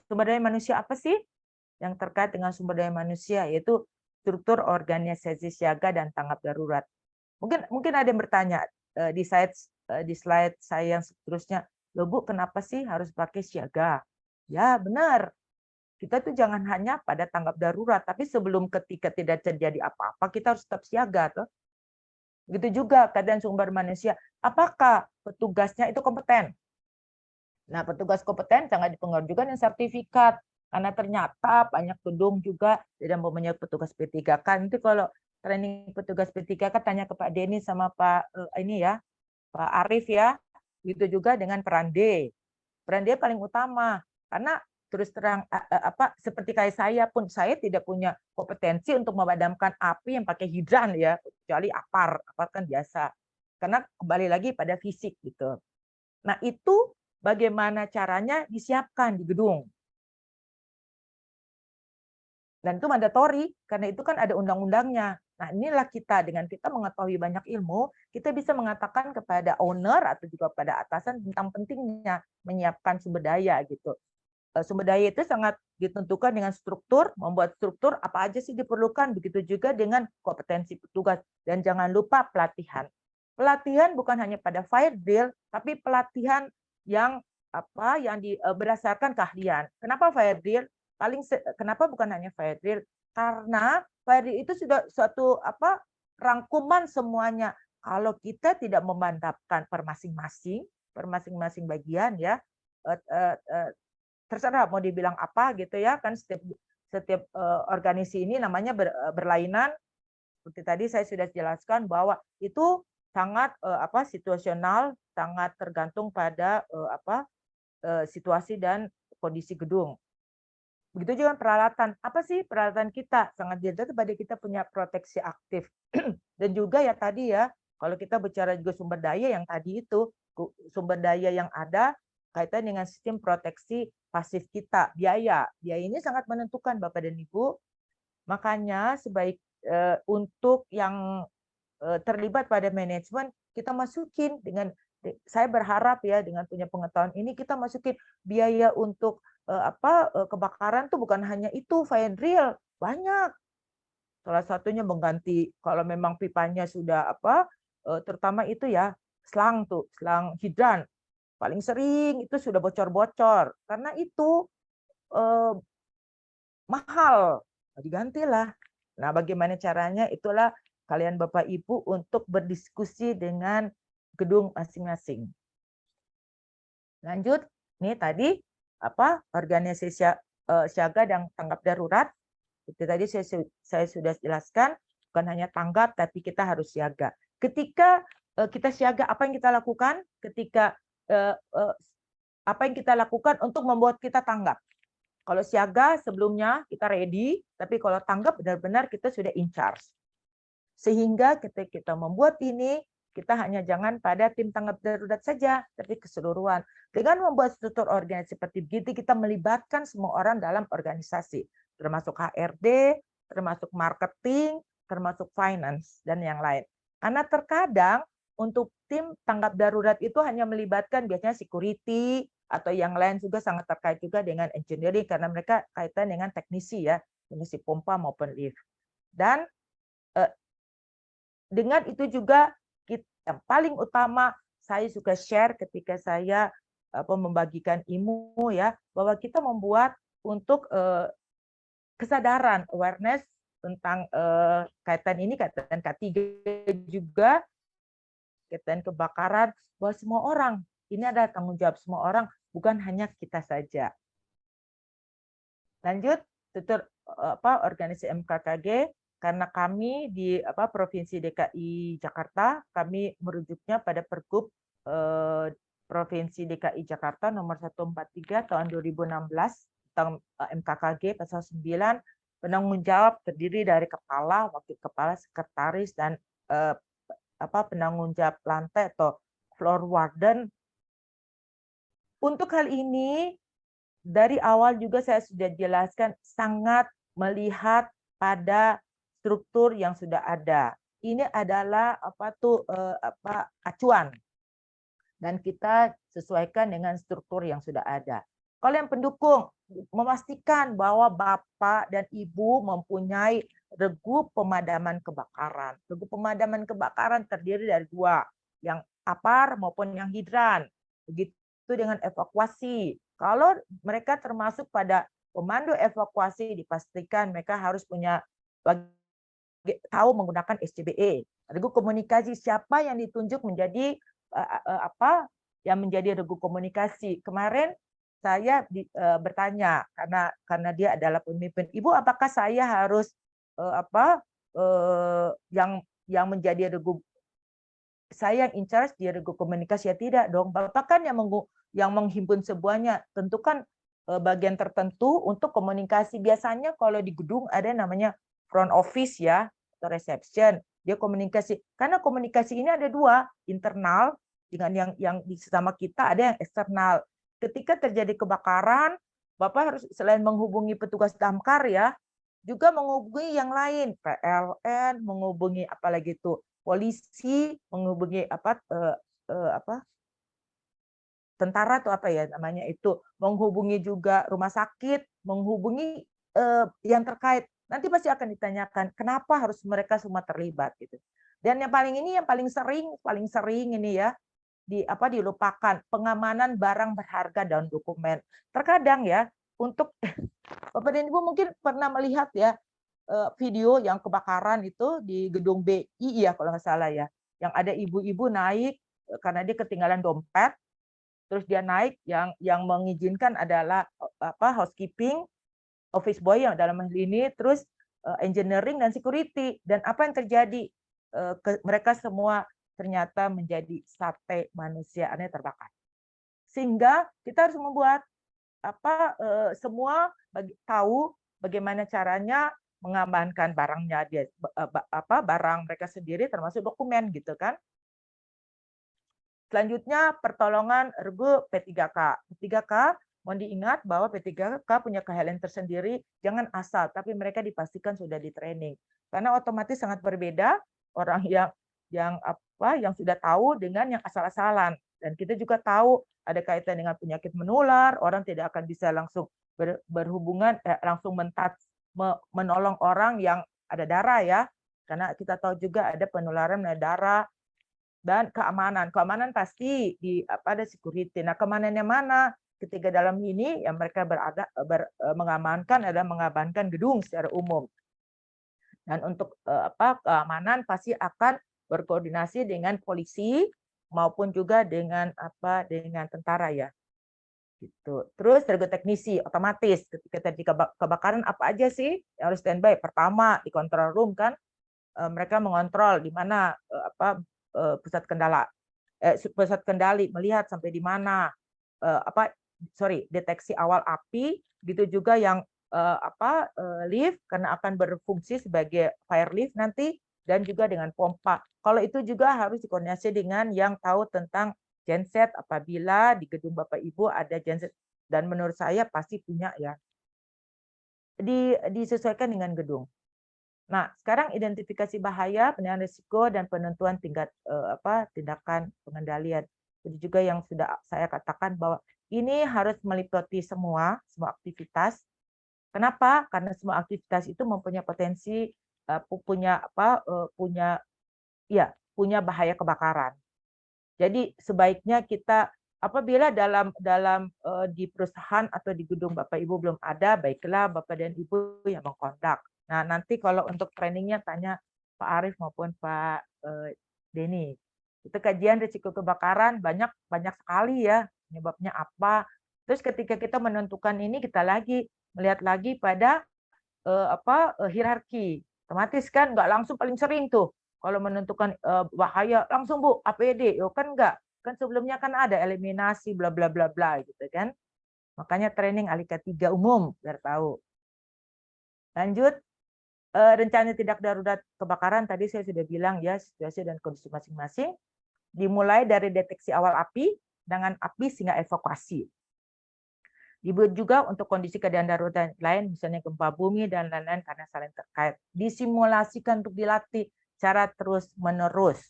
Sumber daya manusia apa sih? Yang terkait dengan sumber daya manusia yaitu struktur organisasi siaga dan tanggap darurat. Mungkin ada yang bertanya di slide saya yang seterusnya, loh Bu, kenapa sih harus pakai siaga? Ya benar, kita tuh jangan hanya pada tanggap darurat, tapi sebelum ketika tidak terjadi apa-apa, kita harus tetap siaga. Tuh. Begitu juga keadaan sumber manusia, apakah petugasnya itu kompeten? Nah, petugas kompeten sangat dipengaruhi juga dengan sertifikat. Karena ternyata banyak gedung juga tidak mempunyai petugas P3K. Nanti kalau training petugas P3K tanya ke Pak Denny sama Pak Pak Arif ya. Gitu juga dengan peran D. Peran D paling utama karena terus terang seperti kayak saya tidak punya kompetensi untuk memadamkan api yang pakai hidran ya, kecuali apar kan biasa. Karena kembali lagi pada fisik gitu. Nah, itu bagaimana caranya disiapkan di gedung. Dan itu mandatori, karena itu kan ada undang-undangnya. Nah, inilah kita, dengan kita mengetahui banyak ilmu, kita bisa mengatakan kepada owner atau juga pada atasan tentang pentingnya menyiapkan sumber daya gitu. Sumber daya itu sangat ditentukan dengan struktur, membuat struktur apa aja sih diperlukan, begitu juga dengan kompetensi petugas. Dan jangan lupa pelatihan. Pelatihan bukan hanya pada fire drill, tapi pelatihan yang berdasarkan keahlian. Kenapa fire drill? Kenapa bukan hanya fire drill? Karena fire drill itu sudah suatu rangkuman semuanya. Kalau kita tidak memantapkan per masing-masing bagian ya, terserah mau dibilang apa gitu ya, kan setiap organisasi ini namanya berlainan. Seperti tadi saya sudah jelaskan bahwa itu sangat situasional, sangat tergantung pada situasi dan kondisi gedung. Begitu juga peralatan. Apa sih peralatan kita? Sangat dilihat pada kita punya proteksi aktif. Dan juga ya tadi ya, kalau kita bicara juga sumber daya yang tadi itu, sumber daya yang ada kaitan dengan sistem proteksi pasif kita, biaya. Biaya ini sangat menentukan Bapak dan Ibu. Makanya untuk yang terlibat pada manajemen, kita masukin saya berharap ya dengan punya pengetahuan ini kita masukin biaya untuk kebakaran tuh bukan hanya itu fire drill, banyak. Salah satunya mengganti kalau memang pipanya sudah terutama itu ya selang hidran paling sering itu sudah bocor-bocor karena itu mahal, digantilah. Nah, bagaimana caranya? Itulah kalian Bapak Ibu untuk berdiskusi dengan gedung masing-masing. Lanjut, nih tadi organisasi siaga dan tanggap darurat. Itu tadi saya sudah jelaskan, bukan hanya tanggap tapi kita harus siaga. Ketika kita siaga, apa yang kita lakukan? Ketika apa yang kita lakukan untuk membuat kita tanggap? Kalau siaga sebelumnya kita ready, tapi kalau tanggap benar-benar kita sudah in charge. Sehingga ketika kita membuat ini, kita hanya jangan pada tim tanggap darurat saja, tapi keseluruhan. Dengan membuat struktur organisasi seperti begitu, kita melibatkan semua orang dalam organisasi, termasuk HRD, termasuk marketing, termasuk finance, dan yang lain. Karena terkadang untuk tim tanggap darurat itu hanya melibatkan biasanya security, atau yang lain juga sangat terkait juga dengan engineering, karena mereka kaitan dengan teknisi ya, teknisi pompa maupun lift. Dan dengan itu juga yang paling utama saya juga share ketika saya membagikan ilmu ya, bahwa kita membuat untuk kesadaran awareness tentang kaitan ini, kaitan K3 juga, kaitan kebakaran, bahwa semua orang ini adalah tanggung jawab semua orang, bukan hanya kita saja. Lanjut, tutur organisasi MKKG. Karena kami di Provinsi DKI Jakarta, kami merujuknya pada Pergub Provinsi DKI Jakarta nomor 143 tahun 2016 tentang MKKG pasal 9, penanggung jawab terdiri dari kepala, wakil kepala, sekretaris, dan penanggung jawab lantai atau floor warden. Untuk hal ini dari awal juga saya sudah jelaskan, sangat melihat pada struktur yang sudah ada. Ini adalah acuan, dan kita sesuaikan dengan struktur yang sudah ada. Kalau yang pendukung, memastikan bahwa Bapak dan Ibu mempunyai regu pemadaman kebakaran. Regu pemadaman kebakaran terdiri dari dua, yang APAR maupun yang hidran. Begitu dengan evakuasi. Kalau mereka termasuk pada pemandu evakuasi, dipastikan mereka harus punya tahu menggunakan SCBA. Regu komunikasi, siapa yang ditunjuk menjadi yang menjadi regu komunikasi. Kemarin saya bertanya karena dia adalah pemimpin, Ibu, apakah saya harus yang menjadi regu, saya yang in charge di regu komunikasi? Ya tidak dong, Bapak kan yang menghimpun semuanya. Tentukan bagian tertentu untuk komunikasi. Biasanya kalau di gedung ada namanya front office ya, atau reception. Dia komunikasi. Karena komunikasi ini ada dua, internal dengan yang sesama kita, ada yang eksternal. Ketika terjadi kebakaran, Bapak harus selain menghubungi petugas damkar ya, juga menghubungi yang lain, PLN, menghubungi apalagi itu polisi, menghubungi tentara atau apa ya namanya itu, menghubungi juga rumah sakit, menghubungi yang terkait. Nanti pasti akan ditanyakan kenapa harus mereka semua terlibat gitu. Dan yang paling sering ini ya dilupakan, pengamanan barang berharga dan dokumen. Terkadang ya, untuk Bapak dan Ibu mungkin pernah melihat ya video yang kebakaran itu di gedung BI ya kalau nggak salah ya, yang ada ibu-ibu naik karena dia ketinggalan dompet, terus dia naik, yang mengizinkan adalah housekeeping, office boy yang dalam hal ini, terus engineering dan security. Dan apa yang terjadi? Mereka semua ternyata menjadi sate manusiaannya terbakar. Sehingga kita harus membuat semua tahu bagaimana caranya mengamankan barangnya dia, barang mereka sendiri termasuk dokumen gitu kan. Selanjutnya pertolongan regu P3K. P3K mohon diingat bahwa P3K punya keahlian tersendiri, jangan asal, tapi mereka dipastikan sudah di training. Karena otomatis sangat berbeda orang yang sudah tahu dengan yang asal-asalan. Dan kita juga tahu ada kaitan dengan penyakit menular, orang tidak akan bisa langsung berhubungan, langsung menolong orang yang ada darah ya. Karena kita tahu juga ada penularan darah. Dan keamanan pasti ada security. Nah, keamanannya mana? Ketika dalam ini yang mereka mengamankan adalah mengamankan gedung secara umum. Dan untuk keamanan pasti akan berkoordinasi dengan polisi maupun juga dengan tentara ya. Gitu. Terus regu teknisi otomatis ketika terjadi kebakaran apa aja sih yang harus standby? Pertama di control room kan, mereka mengontrol di mana pusat kendali, melihat sampai di mana deteksi awal api, gitu juga yang lift karena akan berfungsi sebagai fire lift nanti, dan juga dengan pompa. Kalau itu juga harus dikoordinasi dengan yang tahu tentang genset apabila di gedung Bapak Ibu ada genset, dan menurut saya pasti punya ya. Disesuaikan dengan gedung. Nah, sekarang identifikasi bahaya, penilaian risiko, dan penentuan tingkat tindakan pengendalian. Itu juga yang sudah saya katakan bahwa ini harus meliputi semua aktivitas. Kenapa? Karena semua aktivitas itu mempunyai potensi punya bahaya kebakaran. Jadi sebaiknya kita apabila di perusahaan atau di gedung Bapak Ibu belum ada, baiklah Bapak dan Ibu yang mengkontak. Nah, nanti kalau untuk trainingnya tanya Pak Arief maupun Pak Denny. Itu kajian risiko kebakaran banyak sekali ya, penyebabnya apa. Terus ketika kita menentukan ini, kita melihat lagi pada hierarki. Otomatis kan nggak langsung paling sering tuh kalau menentukan bahaya langsung Bu APD, yo kan enggak. Kan sebelumnya kan ada eliminasi bla bla bla bla gitu kan. Makanya training Alika 3 umum biar tahu. Lanjut, rencana tindak darurat kebakaran tadi saya sudah bilang ya, situasi dan kondisi masing-masing. Dimulai dari deteksi awal api dengan api sehingga evakuasi. Dibuat juga untuk kondisi keadaan darurat lain, misalnya gempa bumi dan lain-lain karena saling terkait. Disimulasikan untuk dilatih cara terus-menerus.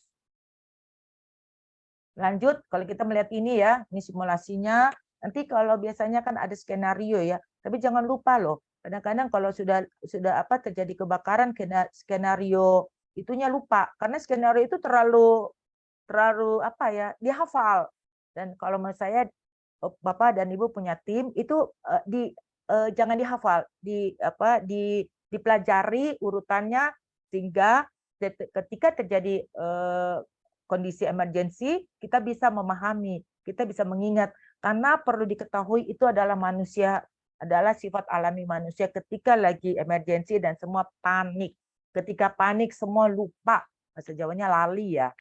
Lanjut, kalau kita melihat ini ya, ini simulasinya. Nanti kalau biasanya kan ada skenario ya, tapi jangan lupa loh. Kadang-kadang kalau sudah terjadi kebakaran, skenario itunya lupa karena skenario itu terlalu dihafal. Dan kalau menurut saya Bapak dan Ibu punya tim itu jangan dihafal, dipelajari urutannya sehingga ketika terjadi kondisi emergensi kita bisa memahami, kita bisa mengingat karena perlu diketahui itu adalah sifat alami manusia ketika lagi emergensi dan semua panik. Ketika panik semua lupa, bahasa Jawanya lali ya.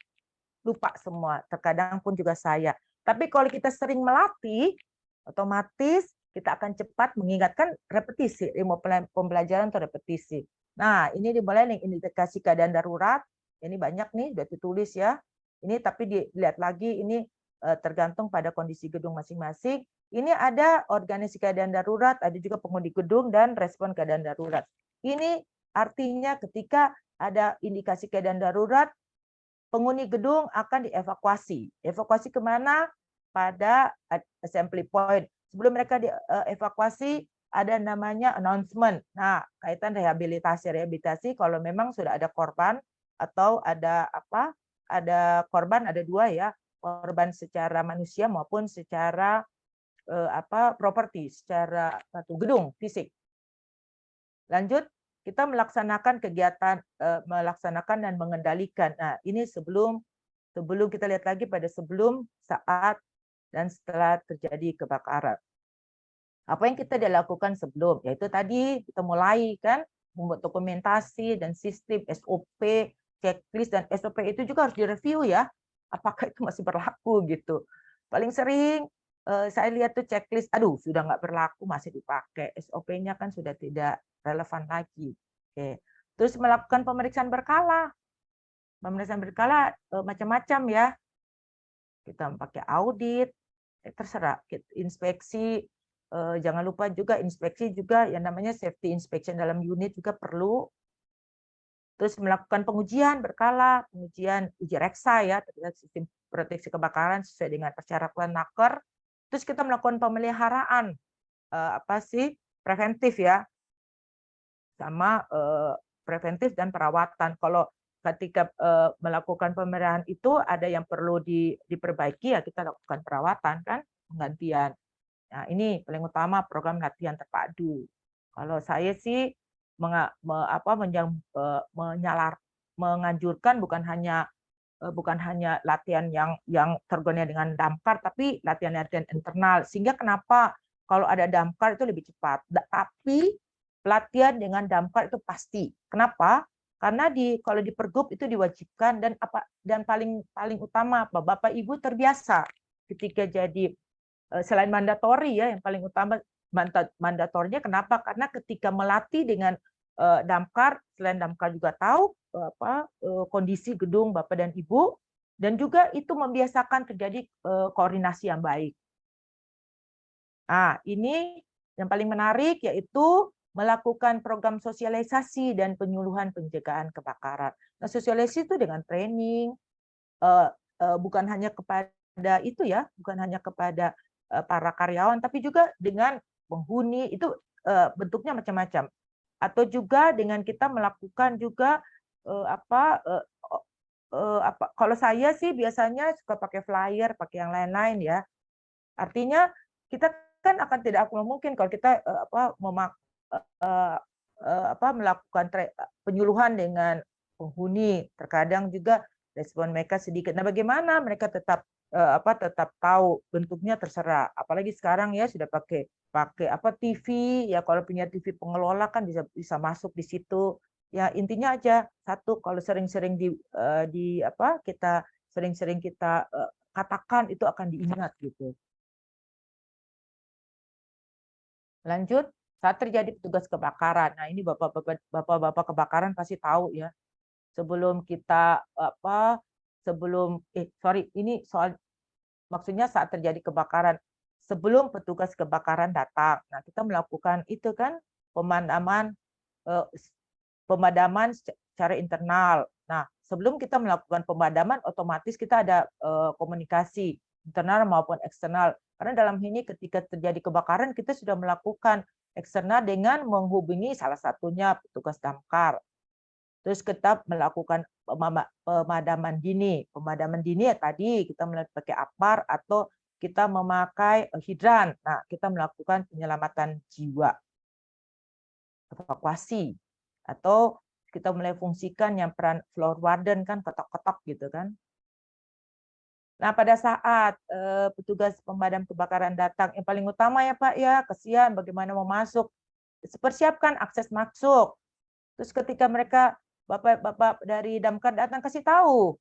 Lupa semua, terkadang pun juga saya. Tapi kalau kita sering melatih, otomatis kita akan cepat mengingatkan repetisi, ilmu pembelajaran atau repetisi. Nah, ini dimulai nih, indikasi keadaan darurat. Ini banyak nih, sudah ditulis ya. Ini tapi dilihat lagi, ini tergantung pada kondisi gedung masing-masing. Ini ada organisasi keadaan darurat, ada juga penghuni gedung dan respon keadaan darurat. Ini artinya ketika ada indikasi keadaan darurat, penghuni gedung akan dievakuasi. Evakuasi kemana? Pada assembly point. Sebelum mereka dievakuasi, ada namanya announcement. Nah, kaitan rehabilitasi kalau memang sudah ada korban atau ada korban ada dua ya, korban secara manusia maupun secara properti, secara gedung fisik. Lanjut, kita melaksanakan kegiatan, melaksanakan dan mengendalikan. Nah, ini sebelum kita lihat lagi pada sebelum, saat, dan setelah terjadi kebakaran. Apa yang kita dilakukan sebelum? Yaitu tadi kita mulai kan membuat dokumentasi dan sistem SOP, checklist dan SOP itu juga harus direview ya. Apakah itu masih berlaku gitu. Paling sering saya lihat tuh checklist, aduh sudah nggak berlaku masih dipakai. SOP-nya kan sudah tidak relevan lagi. Oke. Terus melakukan pemeriksaan berkala. Pemeriksaan berkala macam-macam ya. Kita pakai audit, terserah. Inspeksi, jangan lupa juga inspeksi juga yang namanya safety inspection dalam unit juga perlu. Terus melakukan pengujian berkala, pengujian uji reksa ya terhadap sistem proteksi kebakaran sesuai dengan persyaratan Naker. Terus kita melakukan pemeliharaan preventif ya, sama preventif dan perawatan. Kalau ketika melakukan pemeliharaan itu ada yang perlu diperbaiki ya kita lakukan perawatan kan, penggantian. Nah, ini paling utama program latihan terpadu. Kalau saya sih menganjurkan bukan hanya latihan yang tergonya dengan damkar, tapi latihan-latihan internal. Sehingga kenapa kalau ada damkar itu lebih cepat. Tapi pelatihan dengan damkar itu pasti. Kenapa? Karena kalau di Pergub itu diwajibkan dan paling utama apa? Bapak Ibu terbiasa ketika jadi selain mandatori ya yang paling utama mandatorinya kenapa? Karena ketika melatih dengan damkar, selain damkar juga tahu kondisi gedung Bapak dan Ibu dan juga itu membiasakan terjadi koordinasi yang baik. Nah, ini yang paling menarik yaitu melakukan program sosialisasi dan penyuluhan pencegahan kebakaran. Nah, sosialisasi itu dengan training, bukan hanya kepada itu ya, bukan hanya kepada para karyawan, tapi juga dengan penghuni itu bentuknya macam-macam. Atau juga dengan kita melakukan juga kalau saya sih biasanya suka pakai flyer, pakai yang lain-lain ya. Artinya kita kan akan tidak mungkin kalau kita melakukan penyuluhan dengan penghuni, terkadang juga respon mereka sedikit. Nah, bagaimana mereka tetap tahu bentuknya terserah. Apalagi sekarang ya sudah pakai TV ya, kalau punya TV pengelola kan bisa masuk di situ. Ya intinya aja satu, kalau sering-sering kita katakan itu akan diingat gitu. Lanjut, Saat terjadi petugas kebakaran, nah ini bapak-bapak kebakaran pasti tahu ya. Sebelum kita ini soal maksudnya saat terjadi kebakaran, sebelum petugas kebakaran datang. Nah, kita melakukan itu kan pemadaman eh, pemadaman secara internal. Nah, sebelum kita melakukan pemadaman, otomatis kita ada komunikasi internal maupun eksternal. Karena dalam ini ketika terjadi kebakaran, kita sudah melakukan eksternal dengan menghubungi salah satunya petugas damkar. Terus kita melakukan pemadaman dini. Pemadaman dini ya tadi kita pakai APAR atau kita memakai hidran. Nah, kita melakukan penyelamatan jiwa, evakuasi, atau kita mulai fungsikan yang peran floor warden kan ketok-ketok gitu kan. Nah, pada saat petugas pemadam kebakaran datang, yang paling utama ya Pak ya, kesian bagaimana mau masuk, persiapkan akses masuk. Terus ketika mereka bapak-bapak dari damkar datang kasih tahu,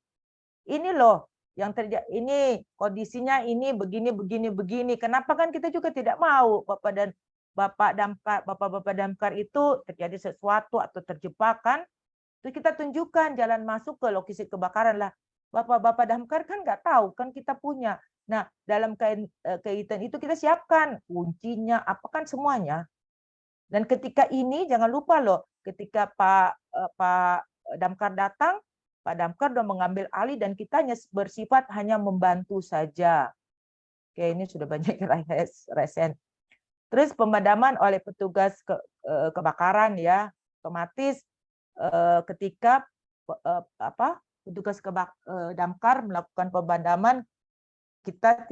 ini loh yang terjadi, ini kondisinya ini begini. Kenapa kan kita juga tidak mau bapak-bapak damkar itu terjadi sesuatu atau terjebak kan? Terus kita tunjukkan jalan masuk ke lokasi kebakaran lah. Bapak-bapak damkar kan nggak tahu kan kita punya. Nah, dalam kaitan itu kita siapkan kuncinya, apa kan semuanya. Dan ketika ini jangan lupa loh, ketika Pak Damkar datang, Pak Damkar sudah mengambil alih dan kita hanya bersifat hanya membantu saja. Oke, ini sudah banyak resen. Terus pemadaman oleh petugas kebakaran ya, otomatis ketika petugas damkar melakukan pemadaman, kita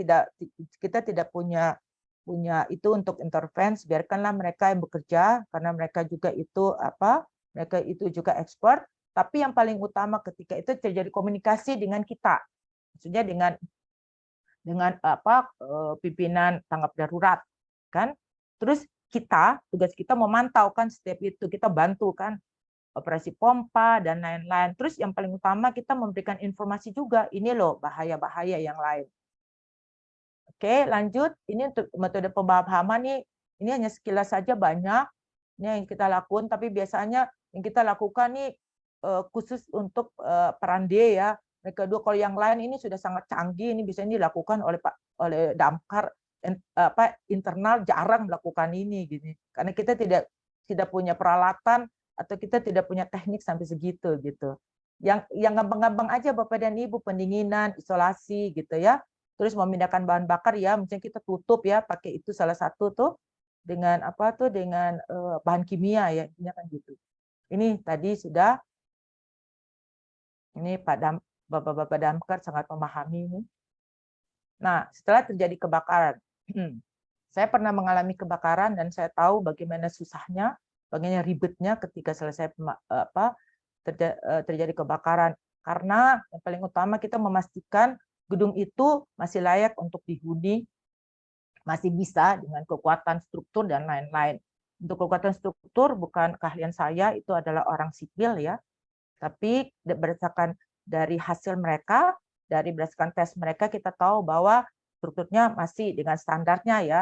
tidak punya itu untuk intervensi, biarkanlah mereka yang bekerja karena mereka itu juga expert. Tapi yang paling utama ketika itu terjadi komunikasi dengan kita, maksudnya dengan pimpinan tanggap darurat kan. Terus tugas kita memantau kan setiap itu, kita bantu kan operasi pompa dan lain-lain. Terus yang paling utama kita memberikan informasi juga, ini loh bahaya-bahaya yang lain. Oke, lanjut. Ini untuk metode pemahaman nih, ini hanya sekilas saja banyak ini yang kita lakukan, tapi biasanya yang kita lakukan nih khusus untuk peran D ya. Mereka dua, kalau yang lain ini sudah sangat canggih, ini bisa dilakukan oleh damkar internal jarang melakukan ini gini. Karena kita tidak punya peralatan atau kita tidak punya teknik sampai segitu gitu. Yang gampang-gampang aja Bapak dan Ibu, pendinginan, isolasi gitu ya. Terus memindahkan bahan bakar ya, misalnya kita tutup ya, pakai itu salah satu tuh dengan dengan bahan kimia ya, intinya kan gitu. Ini tadi sudah, ini Bapak-bapak damkar sangat memahami ini. Nah, setelah terjadi kebakaran, saya pernah mengalami kebakaran dan saya tahu bagaimana susahnya, bagaimana ribetnya ketika selesai terjadi kebakaran. Karena yang paling utama kita memastikan gedung itu masih layak untuk dihuni, masih bisa dengan kekuatan struktur dan lain-lain. Untuk kekuatan struktur bukan keahlian saya, itu adalah orang sipil ya. Tapi berdasarkan dari hasil mereka, berdasarkan tes mereka, kita tahu bahwa strukturnya masih dengan standarnya ya.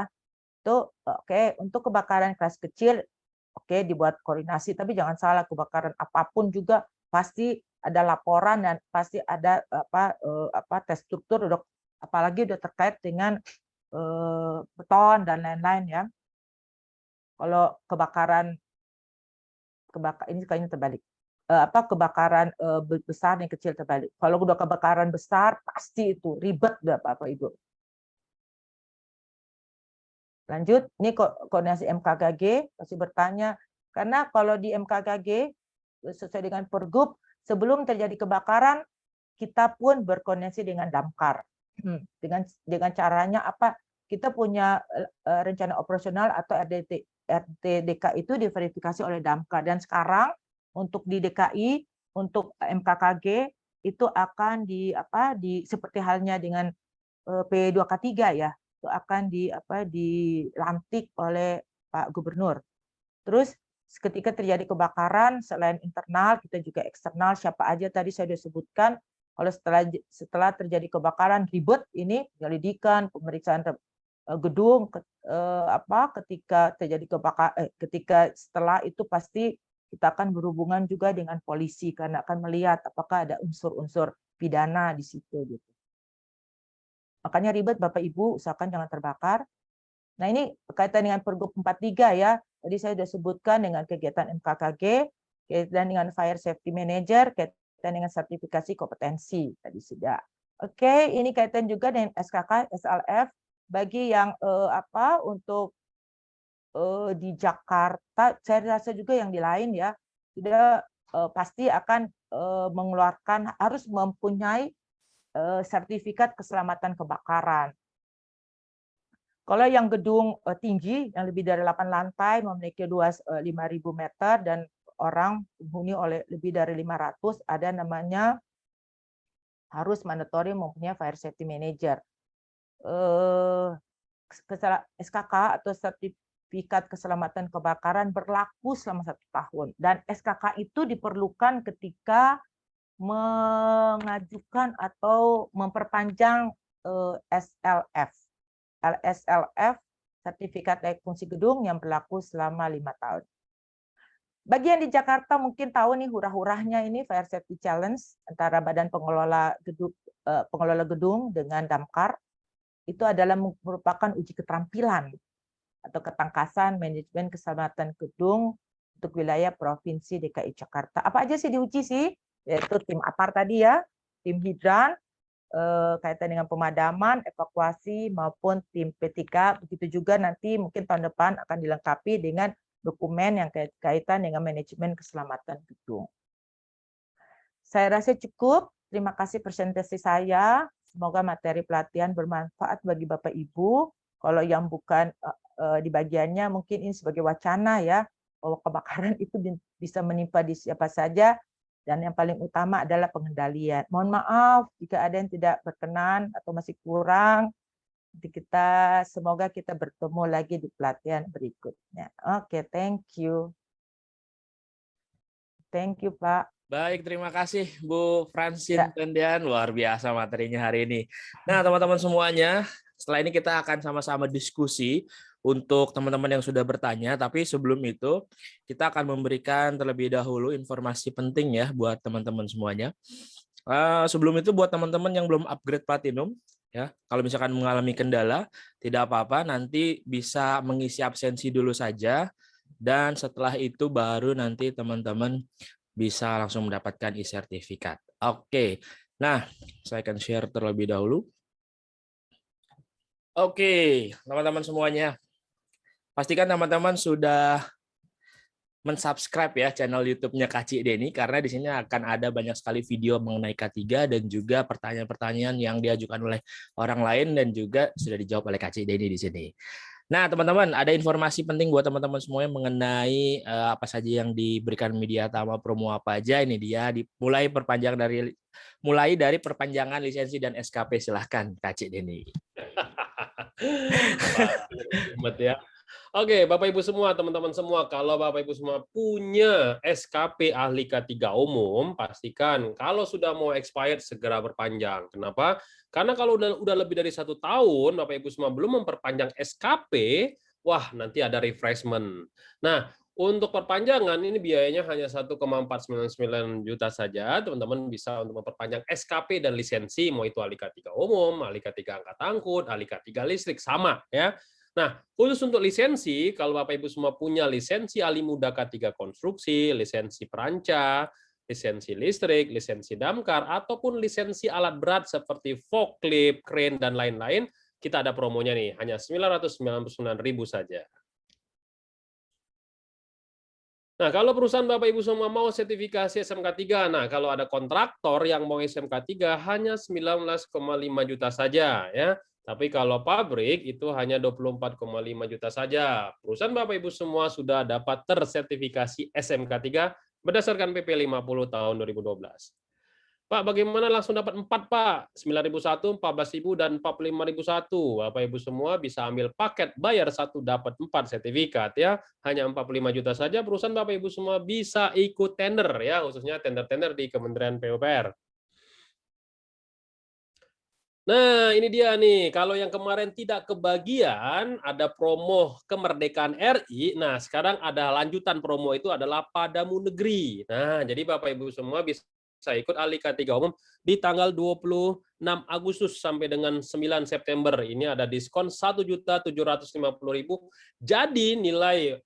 Itu oke. Untuk kebakaran kelas kecil, oke, dibuat koordinasi, tapi jangan salah, kebakaran apapun juga pasti ada laporan dan pasti ada tes struktur, apalagi udah terkait dengan beton dan lain-lain ya. Kalau kebakaran ini kayaknya terbalik. Kebakaran besar yang kecil terbalik. Kalau udah kebakaran besar pasti itu ribet udah Bapak Ibu. Lanjut, ini koordinasi MKKG, masih bertanya, karena kalau di MKKG sesuai dengan Pergub, sebelum terjadi kebakaran, kita pun berkoordinasi dengan damkar. Dengan caranya apa? Kita punya rencana operasional atau RTDK itu diverifikasi oleh damkar. Dan sekarang untuk di DKI, untuk MKKG itu akan seperti halnya dengan P2K3 ya, itu akan dilantik oleh Pak Gubernur. Terus ketika terjadi kebakaran, selain internal, kita juga eksternal. Siapa aja tadi saya sudah sebutkan. Kalau setelah terjadi kebakaran ribet, ini penyelidikan, pemeriksaan gedung ketika terjadi kebakaran, ketika setelah itu pasti kita akan berhubungan juga dengan polisi karena akan melihat apakah ada unsur-unsur pidana di situ gitu. Makanya ribet Bapak Ibu, usahakan jangan terbakar. Nah, ini berkaitan dengan Pergub 43 ya. Tadi saya sudah sebutkan dengan kegiatan MKKG, kaitan dengan Fire Safety Manager, kaitan dengan sertifikasi kompetensi tadi sudah. Oke, ini kaitan juga dengan SKK, SLF bagi yang untuk di Jakarta, saya rasa juga yang di lain ya, sudah pasti akan mengeluarkan harus mempunyai sertifikat keselamatan kebakaran. Kalau yang gedung tinggi yang lebih dari 8 lantai memiliki luas 5.000 meter dan orang dihuni oleh lebih dari 500, ada namanya harus mandatory mempunyai fire safety manager. SKK atau sertifikat keselamatan kebakaran berlaku selama 1 tahun dan SKK itu diperlukan ketika mengajukan atau memperpanjang SLF. SLF, sertifikat layak fungsi gedung yang berlaku selama 5 tahun. Bagi yang di Jakarta mungkin tahu nih hurah-hurahnya ini Fire Safety Challenge antara Badan Pengelola Gedung dengan Damkar. Itu adalah merupakan uji keterampilan atau ketangkasan manajemen keselamatan gedung untuk wilayah Provinsi DKI Jakarta. Apa aja sih diuji sih? Yaitu tim APAR tadi ya, tim hidran, kaitan dengan pemadaman, evakuasi, maupun tim P3. Begitu juga nanti mungkin tahun depan akan dilengkapi dengan dokumen yang kaitan dengan manajemen keselamatan gedung. Saya rasa cukup. Terima kasih presentasi saya. Semoga materi pelatihan bermanfaat bagi Bapak Ibu. Kalau yang bukan di bagiannya mungkin ini sebagai wacana ya, bahwa kebakaran itu bisa menimpa di siapa saja. Dan yang paling utama adalah pengendalian. Mohon maaf jika ada yang tidak berkenan atau masih kurang. Semoga kita bertemu lagi di pelatihan berikutnya. Oke, thank you. Thank you, Pak. Baik, terima kasih Bu Francine Tendian. Luar biasa materinya hari ini. Nah, teman-teman semuanya, setelah ini kita akan sama-sama diskusi untuk teman-teman yang sudah bertanya, tapi sebelum itu kita akan memberikan terlebih dahulu informasi penting ya buat teman-teman semuanya. Sebelum itu buat teman-teman yang belum upgrade Platinum, ya, kalau misalkan mengalami kendala, tidak apa-apa, nanti bisa mengisi absensi dulu saja, dan setelah itu baru nanti teman-teman bisa langsung mendapatkan e-sertifikat. Oke, nah saya akan share terlebih dahulu. Oke, teman-teman semuanya, pastikan teman-teman sudah mensubscribe ya channel YouTube-nya Kak Cik Deni, karena di sini akan ada banyak sekali video mengenai K3 dan juga pertanyaan-pertanyaan yang diajukan oleh orang lain dan juga sudah dijawab oleh Kak Cik Deni di sini. Nah, teman-teman, ada informasi penting buat teman-teman semuanya mengenai apa saja yang diberikan media Tama Promo apa aja. Ini dia, mulai dari perpanjangan lisensi dan SKP. Silahkan, Kak Cik Deni. Ya. Oke, Bapak Ibu semua, teman-teman semua, kalau Bapak Ibu semua punya SKP ahli K3 umum, pastikan kalau sudah mau expired segera berpanjang. Kenapa? Karena kalau udah lebih dari 1 tahun, Bapak Ibu semua belum memperpanjang SKP, wah nanti ada refreshment. Nah, untuk perpanjangan ini biayanya hanya 1,499 juta saja. Teman-teman bisa untuk memperpanjang SKP dan lisensi, mau itu ahli K3 umum, ahli K3 angkat angkut, ahli K3 listrik, sama ya. Nah, khusus untuk lisensi, kalau Bapak Ibu semua punya lisensi ahli muda K3 konstruksi, lisensi peranca, lisensi listrik, lisensi damkar, ataupun lisensi alat berat seperti forklift, crane, dan lain-lain, kita ada promonya nih, hanya 999.000 saja. Nah, kalau perusahaan Bapak Ibu semua mau sertifikasi SMK 3, nah kalau ada kontraktor yang mau SMK 3 hanya 19,5 juta saja ya. Tapi kalau pabrik itu hanya 24,5 juta saja. Perusahaan Bapak Ibu semua sudah dapat tersertifikasi SMK 3 berdasarkan PP 50 tahun 2012. Pak, bagaimana langsung dapat 4, Pak? 9.001, 14.000, dan 45.001. Bapak Ibu semua bisa ambil paket bayar 1 dapat 4 sertifikat ya. Hanya 45 juta saja perusahaan Bapak Ibu semua bisa ikut tender ya, khususnya tender-tender di Kementerian PUPR. Nah, ini dia nih. Kalau yang kemarin tidak kebagian, ada promo kemerdekaan RI. Nah, sekarang ada lanjutan promo itu adalah Padamu Negeri. Nah, jadi Bapak Ibu semua bisa ikut Alika 3 Umum di tanggal 26 Agustus sampai dengan 9 September. Ini ada diskon 1.750.000. Jadi nilai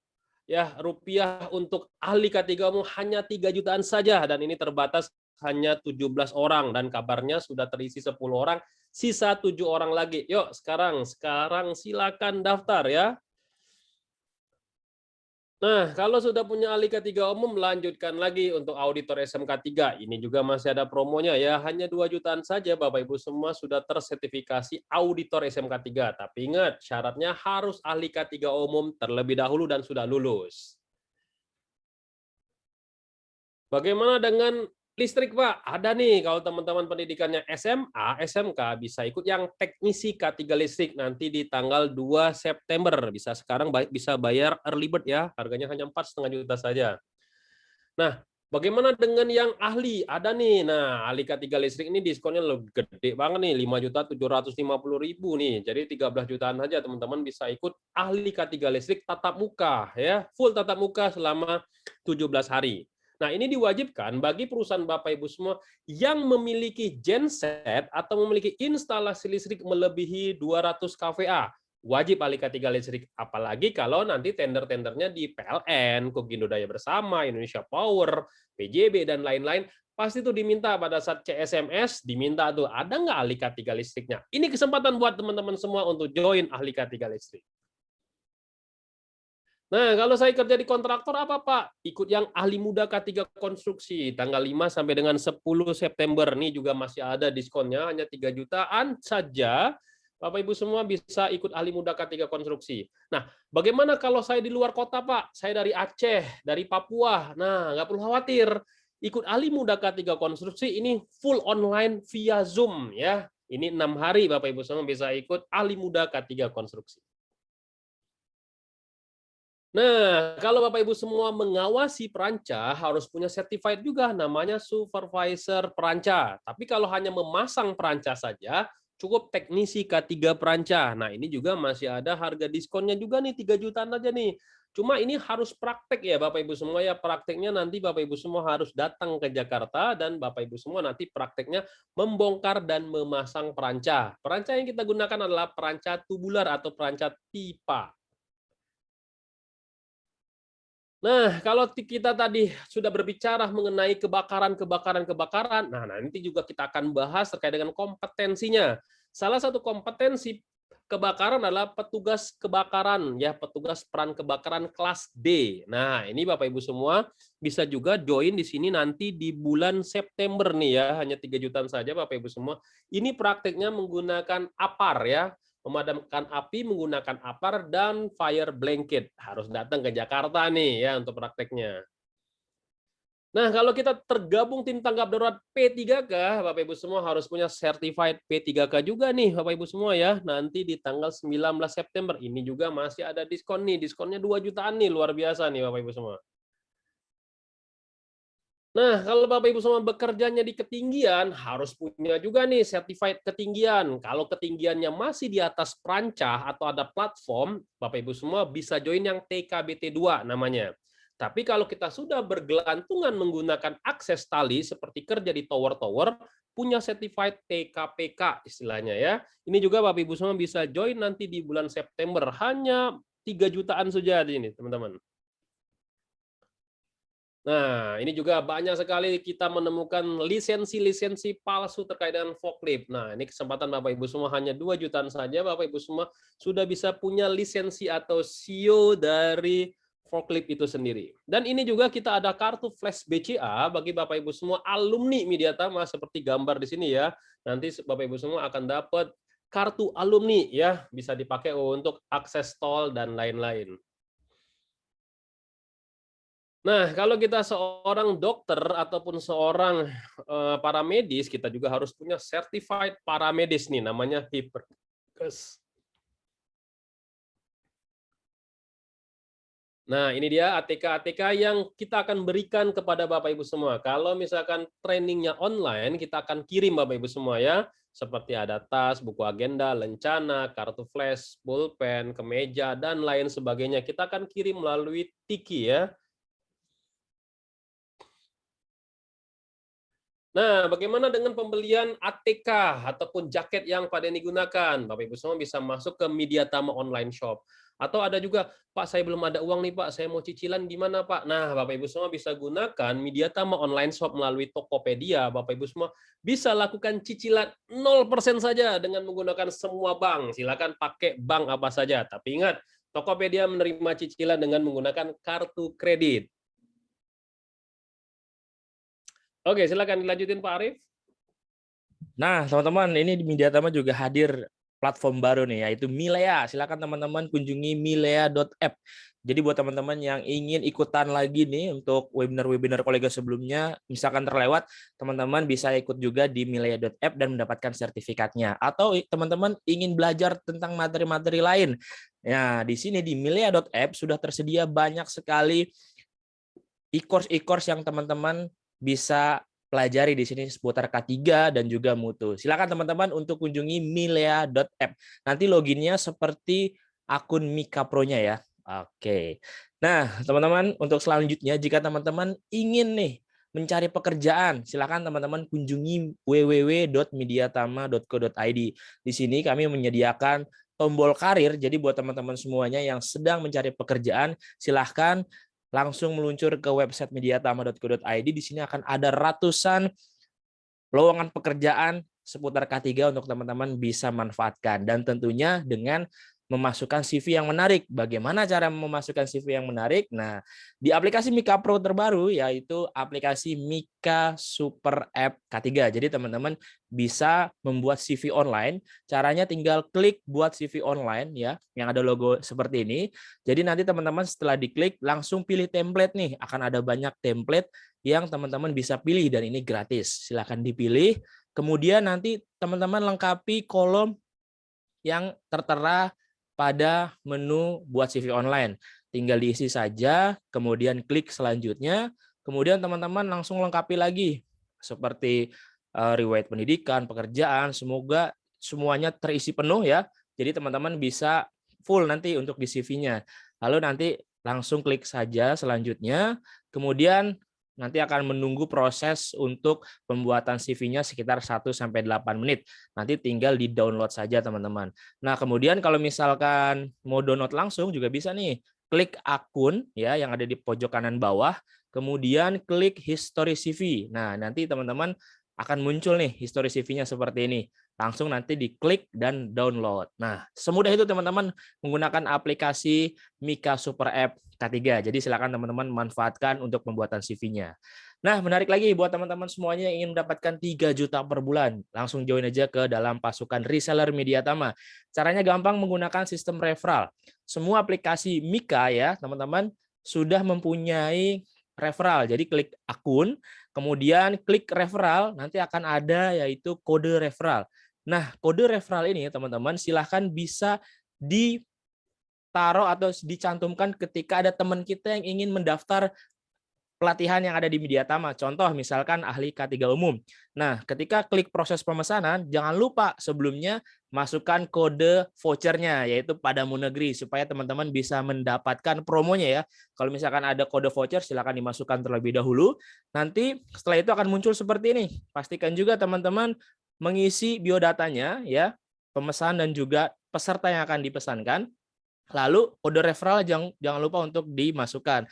ya rupiah untuk Alika 3 Umum hanya 3 jutaan saja, dan ini terbatas hanya 17 orang, dan kabarnya sudah terisi 10 orang, sisa 7 orang lagi. Yuk, sekarang silakan daftar ya. Nah, kalau sudah punya Alika 3 Umum, lanjutkan lagi untuk auditor SMK 3. Ini juga masih ada promonya ya, hanya 2 jutaan saja Bapak Ibu semua sudah tersertifikasi auditor SMK 3. Tapi ingat, syaratnya harus Alika 3 Umum terlebih dahulu dan sudah lulus. Bagaimana dengan listrik, Pak? Ada nih, kalau teman-teman pendidikannya SMA, SMK, bisa ikut yang teknisi K3 listrik nanti di tanggal 2 September. Bisa sekarang bisa bayar early bird ya, harganya hanya 4,5 juta saja. Nah, bagaimana dengan yang ahli? Ada nih, nah ahli K3 listrik ini diskonnya lebih gede banget nih, 5.750.000 nih. Jadi 13 jutaan saja teman-teman bisa ikut ahli K3 listrik tatap muka ya, full tatap muka selama 17 hari. Nah, ini diwajibkan bagi perusahaan Bapak Ibu semua yang memiliki genset atau memiliki instalasi listrik melebihi 200 kVA. Wajib Alika 3 listrik. Apalagi kalau nanti tender-tendernya di PLN, Kogindo Daya Bersama, Indonesia Power, PJB, dan lain-lain. Pasti itu diminta pada saat CSMS, diminta tuh, ada nggak Alika 3 listriknya? Ini kesempatan buat teman-teman semua untuk join Alika 3 listrik. Nah, kalau saya kerja di kontraktor apa, Pak? Ikut yang ahli muda K3 konstruksi, tanggal 5 sampai dengan 10 September. Nih juga masih ada diskonnya, hanya 3 jutaan saja. Bapak Ibu semua bisa ikut ahli muda K3 konstruksi. Nah, bagaimana kalau saya di luar kota, Pak? Saya dari Aceh, dari Papua. Nah, nggak perlu khawatir. Ikut ahli muda K3 konstruksi ini full online via Zoom ya. Ini 6 hari Bapak Ibu semua bisa ikut ahli muda K3 konstruksi. Nah, kalau Bapak Ibu semua mengawasi peranca harus punya certified juga, namanya supervisor peranca. Tapi kalau hanya memasang peranca saja, cukup teknisi K3 peranca. Nah, ini juga masih ada harga diskonnya juga nih, 3 jutaan aja nih. Cuma ini harus praktek ya Bapak Ibu semua ya. Prakteknya nanti Bapak Ibu semua harus datang ke Jakarta dan Bapak Ibu semua nanti prakteknya membongkar dan memasang peranca. Peranca yang kita gunakan adalah peranca tubular atau peranca pipa. Nah, kalau kita tadi sudah berbicara mengenai kebakaran, nah nanti juga kita akan bahas terkait dengan kompetensinya. Salah satu kompetensi kebakaran adalah petugas kebakaran, ya petugas peran kebakaran kelas D. Nah, ini Bapak Ibu semua bisa juga join di sini nanti di bulan September nih ya, hanya 3 jutaan saja Bapak Ibu semua. Ini prakteknya menggunakan APAR ya. Memadamkan api menggunakan APAR dan fire blanket. Harus datang ke Jakarta nih ya untuk prakteknya. Nah, kalau kita tergabung tim tanggap darurat P3K, Bapak Ibu semua harus punya certified P3K juga nih Bapak Ibu semua ya. Nanti di tanggal 19 September ini juga masih ada diskon nih. Diskonnya 2 jutaan nih, luar biasa nih Bapak Ibu semua. Nah, kalau Bapak Ibu semua bekerjanya di ketinggian, harus punya juga nih certified ketinggian. Kalau ketinggiannya masih di atas peranca atau ada platform, Bapak Ibu semua bisa join yang TKBT2 namanya. Tapi kalau kita sudah bergelantungan menggunakan akses tali seperti kerja di tower-tower, punya certified TKPK istilahnya ya. Ini juga Bapak Ibu semua bisa join nanti di bulan September. Hanya 3 jutaan saja ini, teman-teman. Nah, ini juga banyak sekali kita menemukan lisensi-lisensi palsu terkait dengan forklift. Nah, ini kesempatan Bapak Ibu semua hanya 2 jutaan saja. Bapak Ibu semua sudah bisa punya lisensi atau SIO dari forklift itu sendiri. Dan ini juga kita ada kartu flash BCA bagi Bapak Ibu semua alumni Mediatama seperti gambar di sini ya. Nanti Bapak Ibu semua akan dapat kartu alumni ya, bisa dipakai untuk akses tol dan lain-lain. Nah, kalau kita seorang dokter ataupun seorang paramedis, kita juga harus punya certified paramedis nih, namanya HIPRKes. Nah, ini dia ATK-ATK yang kita akan berikan kepada Bapak Ibu semua. Kalau misalkan trainingnya online, kita akan kirim Bapak Ibu semua ya. seperti ada tas, buku agenda, lencana, kartu flash, pulpen, kemeja, dan lain sebagainya. Kita akan kirim melalui Tiki ya. Nah, bagaimana dengan pembelian ATK ataupun jaket yang Pak Denny gunakan? Bapak Ibu semua bisa masuk ke Mediatama Online Shop. Atau ada juga, Pak saya belum ada uang nih Pak, saya mau cicilan gimana Pak? Nah, Bapak Ibu semua bisa gunakan Mediatama Online Shop melalui Tokopedia. Bapak Ibu semua bisa lakukan cicilan 0% saja dengan menggunakan semua bank. Silakan pakai bank apa saja. Tapi ingat, Tokopedia menerima cicilan dengan menggunakan kartu kredit. Oke, silakan dilanjutin Pak Arief. Nah, teman-teman, ini di Mediatama juga hadir platform baru nih, yaitu Milea. Silakan teman-teman kunjungi milea.app. Jadi buat teman-teman yang ingin ikutan lagi nih untuk webinar-webinar kolega sebelumnya, misalkan terlewat, teman-teman bisa ikut juga di milea.app dan mendapatkan sertifikatnya. Atau teman-teman ingin belajar tentang materi-materi lain. Nah, di sini di milea.app sudah tersedia banyak sekali e-course yang teman-teman bisa pelajari di sini seputar K3 dan juga mutu. Silakan teman-teman untuk kunjungi milea.app. Nanti loginnya seperti akun Mika Pro-nya ya. Oke. Nah, teman-teman, untuk selanjutnya jika teman-teman ingin nih mencari pekerjaan, silakan teman-teman kunjungi www.mediatama.co.id. Di sini kami menyediakan tombol karir. Jadi buat teman-teman semuanya yang sedang mencari pekerjaan, silahkan langsung meluncur ke website mediatama.co.id. Di sini akan ada ratusan lowongan pekerjaan seputar K3 untuk teman-teman bisa manfaatkan. Dan tentunya dengan memasukkan CV yang menarik. Bagaimana cara memasukkan CV yang menarik? Nah, di aplikasi Mika Pro terbaru, yaitu aplikasi Mika Super App K3. Jadi teman-teman bisa membuat CV online. Caranya tinggal klik buat CV online ya, yang ada logo seperti ini. Jadi nanti teman-teman setelah diklik langsung pilih template nih. Akan ada banyak template yang teman-teman bisa pilih dan ini gratis. Silahkan dipilih. Kemudian nanti teman-teman lengkapi kolom yang tertera pada menu buat CV online. Tinggal diisi saja, kemudian klik selanjutnya, kemudian teman-teman langsung lengkapi lagi seperti riwayat pendidikan, pekerjaan, semoga semuanya terisi penuh ya. Jadi teman-teman bisa full nanti untuk di CV-nya. Lalu nanti langsung klik saja selanjutnya, kemudian nanti akan menunggu proses untuk pembuatan CV-nya sekitar 1-8 menit. Nanti tinggal di-download saja teman-teman. Nah, kemudian kalau misalkan mau download langsung juga bisa nih. Klik akun ya yang ada di pojok kanan bawah, kemudian klik history CV. Nah, nanti teman-teman akan muncul nih history CV-nya seperti ini. Langsung nanti diklik dan download. Nah, semudah itu teman-teman menggunakan aplikasi Mika Super App K3. Jadi silakan teman-teman manfaatkan untuk pembuatan CV-nya. Nah, menarik lagi buat teman-teman semuanya yang ingin mendapatkan 3 juta per bulan. Langsung join aja ke dalam pasukan reseller Mediatama. Caranya gampang menggunakan sistem referral. Semua aplikasi Mika ya, teman-teman sudah mempunyai referral. Jadi klik akun, kemudian klik referral, nanti akan ada yaitu kode referral. Nah, kode referral ini teman-teman silahkan bisa ditaruh atau dicantumkan ketika ada teman kita yang ingin mendaftar pelatihan yang ada di Mediatama. Contoh misalkan ahli K3 umum. Nah, ketika klik proses pemesanan, jangan lupa sebelumnya masukkan kode vouchernya, yaitu Padamu Negeri, supaya teman-teman bisa mendapatkan promonya ya. Kalau misalkan ada kode voucher, silakan dimasukkan terlebih dahulu. Nanti setelah itu akan muncul seperti ini. Pastikan juga teman-teman mengisi biodatanya ya, pemesan dan juga peserta yang akan dipesankan. Lalu kode referral jangan lupa untuk dimasukkan.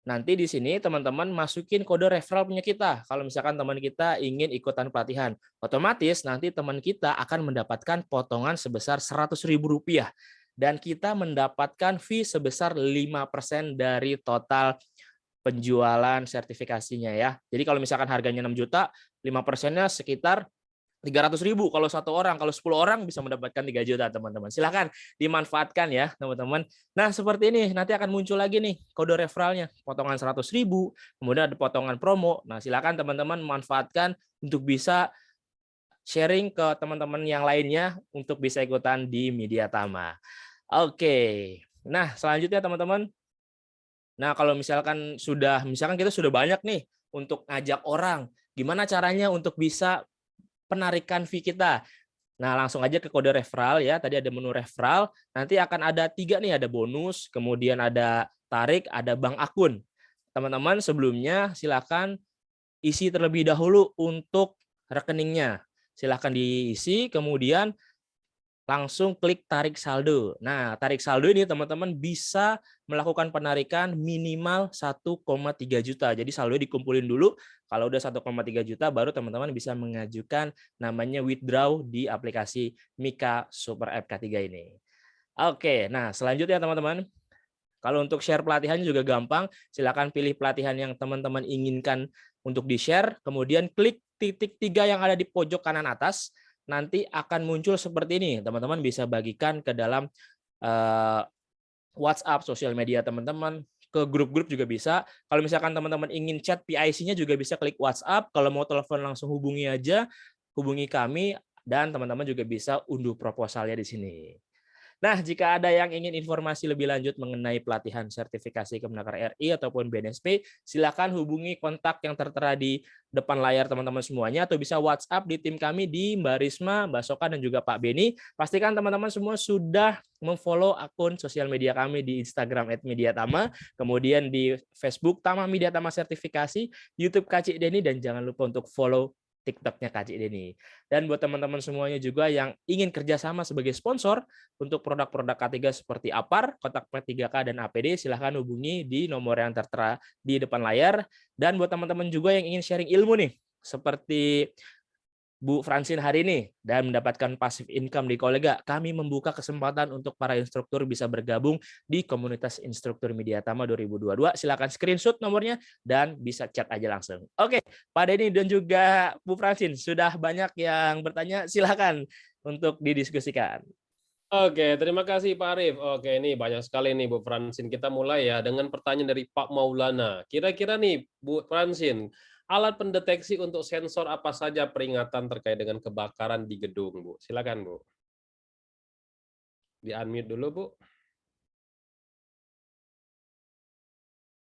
Nanti di sini teman-teman masukin kode referral punya kita. Kalau misalkan teman kita ingin ikutan pelatihan, otomatis nanti teman kita akan mendapatkan potongan sebesar Rp100.000 dan kita mendapatkan fee sebesar 5% dari total penjualan sertifikasinya ya. Jadi kalau misalkan harganya 6 juta, 5%-nya sekitar 300.000 kalau 1 orang, kalau 10 orang bisa mendapatkan 3 juta teman-teman. Silahkan dimanfaatkan ya teman-teman. Nah seperti ini nanti akan muncul lagi nih kode referralnya, potongan 100.000, kemudian ada potongan promo. Nah silakan teman-teman manfaatkan untuk bisa sharing ke teman-teman yang lainnya untuk bisa ikutan di Mediatama. Oke, nah selanjutnya teman-teman. Nah kalau misalkan kita sudah banyak nih untuk ngajak orang, gimana caranya untuk bisa penarikan fee kita. Nah, langsung aja ke kode referral ya. Tadi ada menu referral, nanti akan ada 3 nih, ada bonus, kemudian ada tarik, ada bank akun. Teman-teman sebelumnya silakan isi terlebih dahulu untuk rekeningnya. Silakan diisi, kemudian langsung klik tarik saldo. Nah, tarik saldo ini teman-teman bisa melakukan penarikan minimal 1,3 juta. Jadi saldo dikumpulin dulu. Kalau udah 1,3 juta baru teman-teman bisa mengajukan namanya withdraw di aplikasi Mika Super App K3 ini. Oke, nah selanjutnya teman-teman, kalau untuk share pelatihannya juga gampang. Silakan pilih pelatihan yang teman-teman inginkan untuk di-share, kemudian klik titik 3 yang ada di pojok kanan atas. Nanti akan muncul seperti ini. Teman-teman bisa bagikan ke dalam WhatsApp, sosial media teman-teman, ke grup-grup juga bisa. Kalau misalkan teman-teman ingin chat PIC-nya juga bisa klik WhatsApp. Kalau mau telepon langsung hubungi aja, hubungi kami, dan teman-teman juga bisa unduh proposalnya di sini. Nah, jika ada yang ingin informasi lebih lanjut mengenai pelatihan sertifikasi Kemenaker RI ataupun BNSP, silakan hubungi kontak yang tertera di depan layar teman-teman semuanya, atau bisa WhatsApp di tim kami di Mbak Risma, Mbak Soka, dan juga Pak Beni. Pastikan teman-teman semua sudah memfollow akun sosial media kami di Instagram @mediatama, kemudian di Facebook Tama Media Tama Sertifikasi, YouTube Kak Cik Deni, dan jangan lupa untuk follow TikTok-nya Kak Cik Deni. Dan buat teman-teman semuanya juga yang ingin kerjasama sebagai sponsor untuk produk-produk K3 seperti APAR, kotak P3K, dan APD, silahkan hubungi di nomor yang tertera di depan layar. Dan buat teman-teman juga yang ingin sharing ilmu nih, seperti Bu Francine hari ini, dan mendapatkan passive income di kolega, kami membuka kesempatan untuk para instruktur bisa bergabung di komunitas instruktur Mediatama 2022. Silakan screenshot nomornya dan bisa chat aja langsung. Oke, Pak Denny dan juga Bu Francine, sudah banyak yang bertanya, silakan untuk didiskusikan. Oke, terima kasih Pak Arif. Oke, ini banyak sekali nih Bu Francine. Kita mulai ya dengan pertanyaan dari Pak Maulana. Kira-kira nih Bu Francine, alat pendeteksi untuk sensor apa saja peringatan terkait dengan kebakaran di gedung, Bu? Silakan, Bu. Di-unmute dulu, Bu.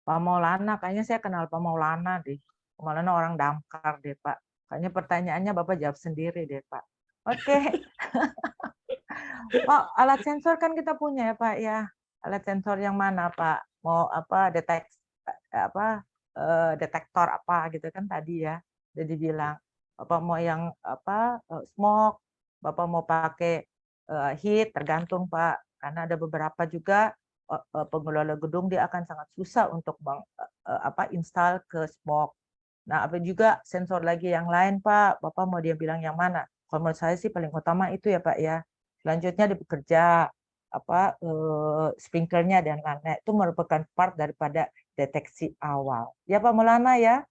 Pak Maulana, kayaknya saya kenal Pak Maulana deh. Pak Maulana orang Damkar deh, Pak. Kayaknya pertanyaannya Bapak jawab sendiri deh, Pak. Oke. Pak, alat sensor kan kita punya ya, Pak ya. Alat sensor yang mana, Pak? Mau apa detektor apa gitu kan tadi ya. Jadi bilang Bapak mau yang apa smoke, Bapak mau pakai heat, tergantung Pak. Karena ada beberapa juga pengelola gedung dia akan sangat susah untuk install ke smoke. Nah, apa juga sensor lagi yang lain, Pak? Bapak mau dia bilang yang mana? Kalau menurut saya sih paling utama itu ya, Pak ya. Selanjutnya di bekerja sprinklernya dan lain-lain itu merupakan part daripada deteksi awal. Ya Pak Maulana ya.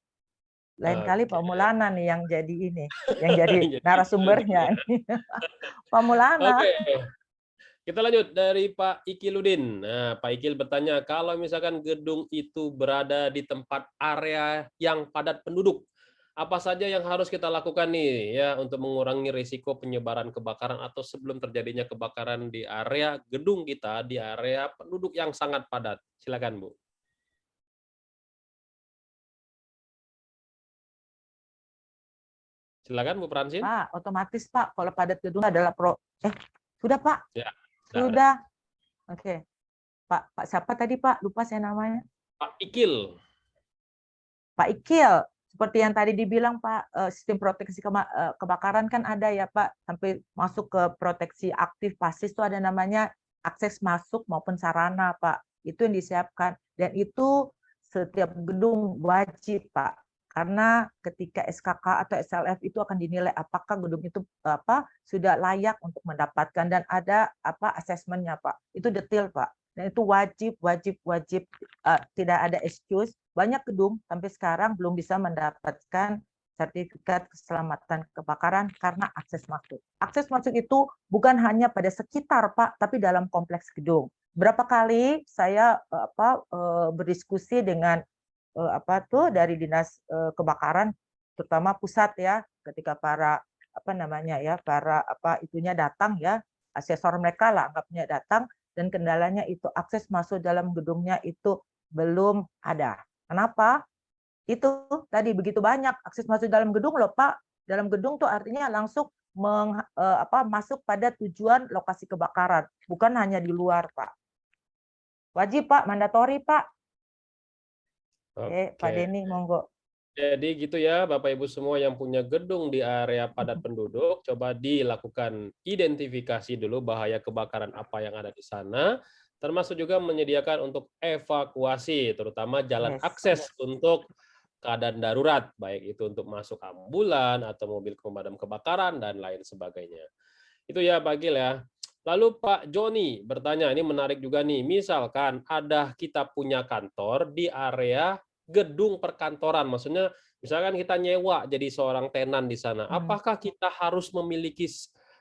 Lain kali Pak Maulana nih yang jadi ini, yang jadi narasumbernya. Pak Maulana. Oke. Kita lanjut dari Pak Ikiludin. Nah, Pak Ikil bertanya, kalau misalkan gedung itu berada di tempat area yang padat penduduk, apa saja yang harus kita lakukan nih ya untuk mengurangi risiko penyebaran kebakaran atau sebelum terjadinya kebakaran di area gedung kita di area penduduk yang sangat padat? Silakan, Bu. Silakan, Bu Francine. Pak, otomatis Pak kalau padat gedung adalah sudah Pak. Ya, sudah. Oke. Pak siapa tadi Pak? Lupa saya namanya. Pak Ikil. Pak Ikil. Seperti yang tadi dibilang Pak, sistem proteksi kebakaran kan ada ya Pak, sampai masuk ke proteksi aktif pasif itu ada namanya akses masuk maupun sarana Pak. Itu yang disiapkan dan itu setiap gedung wajib Pak. Karena ketika SKK atau SLF itu akan dinilai apakah gedung itu sudah layak untuk mendapatkan dan ada asesmennya Pak. Itu detail Pak. Dan itu wajib tidak ada excuse. Banyak gedung sampai sekarang belum bisa mendapatkan sertifikat keselamatan kebakaran karena akses masuk. Akses masuk itu bukan hanya pada sekitar Pak, tapi dalam kompleks gedung. Berapa kali saya berdiskusi dengan dari dinas kebakaran, terutama pusat ya, ketika para itunya datang ya, asesor mereka lah anggapnya datang, dan kendalanya itu akses masuk dalam gedungnya itu belum ada. Kenapa? Itu tadi begitu banyak akses masuk dalam gedung loh Pak, dalam gedung tuh artinya langsung masuk pada tujuan lokasi kebakaran, bukan hanya di luar, Pak. Wajib, Pak, mandatori, Pak. Pak Oke. Denny, monggo. Jadi gitu ya, Bapak Ibu semua yang punya gedung di area padat penduduk, coba dilakukan identifikasi dulu bahaya kebakaran apa yang ada di sana, termasuk juga menyediakan untuk evakuasi, terutama jalan Yes. akses untuk keadaan darurat, baik itu untuk masuk ambulan atau mobil pemadam kebakaran dan lain sebagainya. Itu ya Pak Gil ya. Lalu Pak Joni bertanya, ini menarik juga nih, misalkan kita punya kantor di area gedung perkantoran, maksudnya misalkan kita nyewa jadi seorang tenan di sana, apakah kita harus memiliki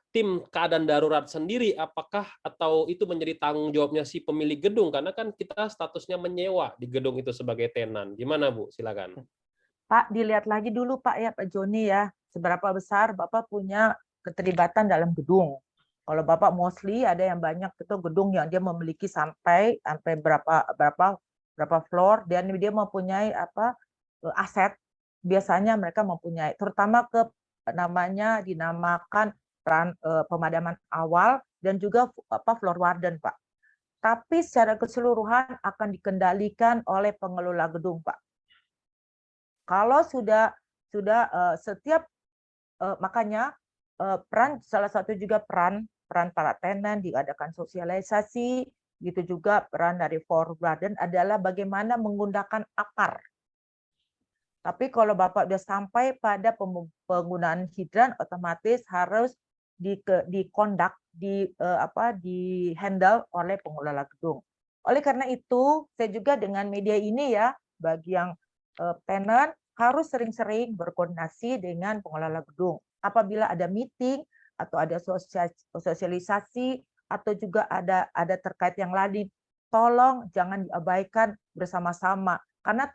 tim keadaan darurat sendiri, apakah atau itu menjadi tanggung jawabnya si pemilik gedung, karena kan kita statusnya menyewa di gedung itu sebagai tenan. Gimana Bu? Silakan. Pak, dilihat lagi dulu Pak ya, Pak Joni ya, seberapa besar Bapak punya keterlibatan dalam gedung. Kalau Bapak mostly ada yang banyak itu gedung yang dia memiliki sampai berapa floor, dan dia mempunyai aset, biasanya mereka mempunyai, terutama dinamakan pemadaman awal dan juga floor warden, Pak. Tapi secara keseluruhan akan dikendalikan oleh pengelola gedung, Pak. Kalau sudah setiap makanya salah satu juga peran para tenan diadakan sosialisasi, gitu juga peran dari floor warden adalah bagaimana menggunakan akar. Tapi kalau Bapak sudah sampai pada penggunaan hidran, otomatis harus dikondak, di-handle oleh pengelola gedung. Oleh karena itu, saya juga dengan media ini ya, bagi yang tenan harus sering-sering berkoordinasi dengan pengelola gedung. Apabila ada meeting atau ada sosialisasi atau juga ada terkait yang lain, tolong jangan diabaikan bersama-sama. Karena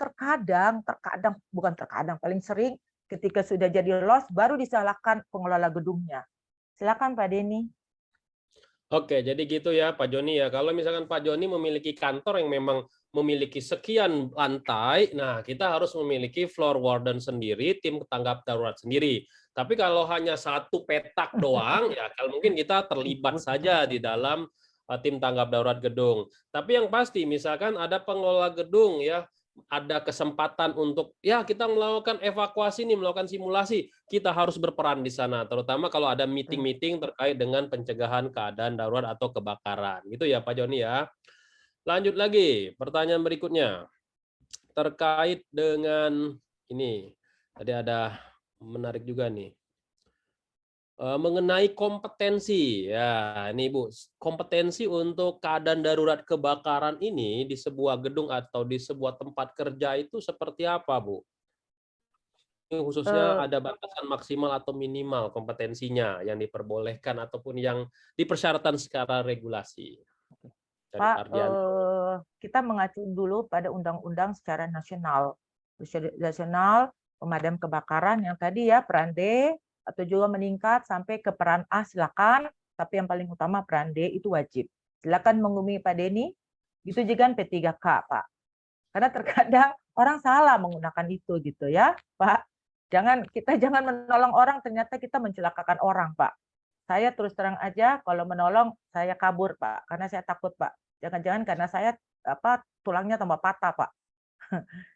paling sering ketika sudah jadi loss baru disalahkan pengelola gedungnya. Silakan Pak Denny. Oke, jadi gitu ya Pak Joni ya. Kalau misalkan Pak Joni memiliki kantor yang memang memiliki sekian lantai, nah kita harus memiliki floor warden sendiri, tim tanggap darurat sendiri. Tapi kalau hanya satu petak doang, ya kalau mungkin kita terlibat saja di dalam tim tanggap darurat gedung. Tapi yang pasti, misalkan ada pengelola gedung ya, ada kesempatan untuk ya kita melakukan evakuasi nih, melakukan simulasi, kita harus berperan di sana, terutama kalau ada meeting-meeting terkait dengan pencegahan keadaan darurat atau kebakaran. Gitu ya Pak Joni ya. Lanjut lagi, pertanyaan berikutnya. Terkait dengan ini, tadi ada menarik juga nih. Mengenai kompetensi, ya ini Bu, kompetensi untuk keadaan darurat kebakaran ini di sebuah gedung atau di sebuah tempat kerja itu seperti apa Bu? Ini khususnya ada batasan maksimal atau minimal kompetensinya yang diperbolehkan ataupun yang dipersyaratkan secara regulasi. Pak, kita mengacu dulu pada undang-undang secara nasional pemadam kebakaran yang tadi ya, peran D atau juga meningkat sampai ke peran A, silakan. Tapi yang paling utama peran D itu wajib. Silakan menghubungi Pak Denny. Itu juga P3K, Pak. Karena terkadang orang salah menggunakan itu gitu ya, Pak. Kita jangan menolong orang, ternyata kita mencelakakan orang, Pak. Saya terus terang aja kalau menolong saya kabur, Pak, karena saya takut, Pak. Jangan-jangan karena saya tulangnya tambah patah, Pak.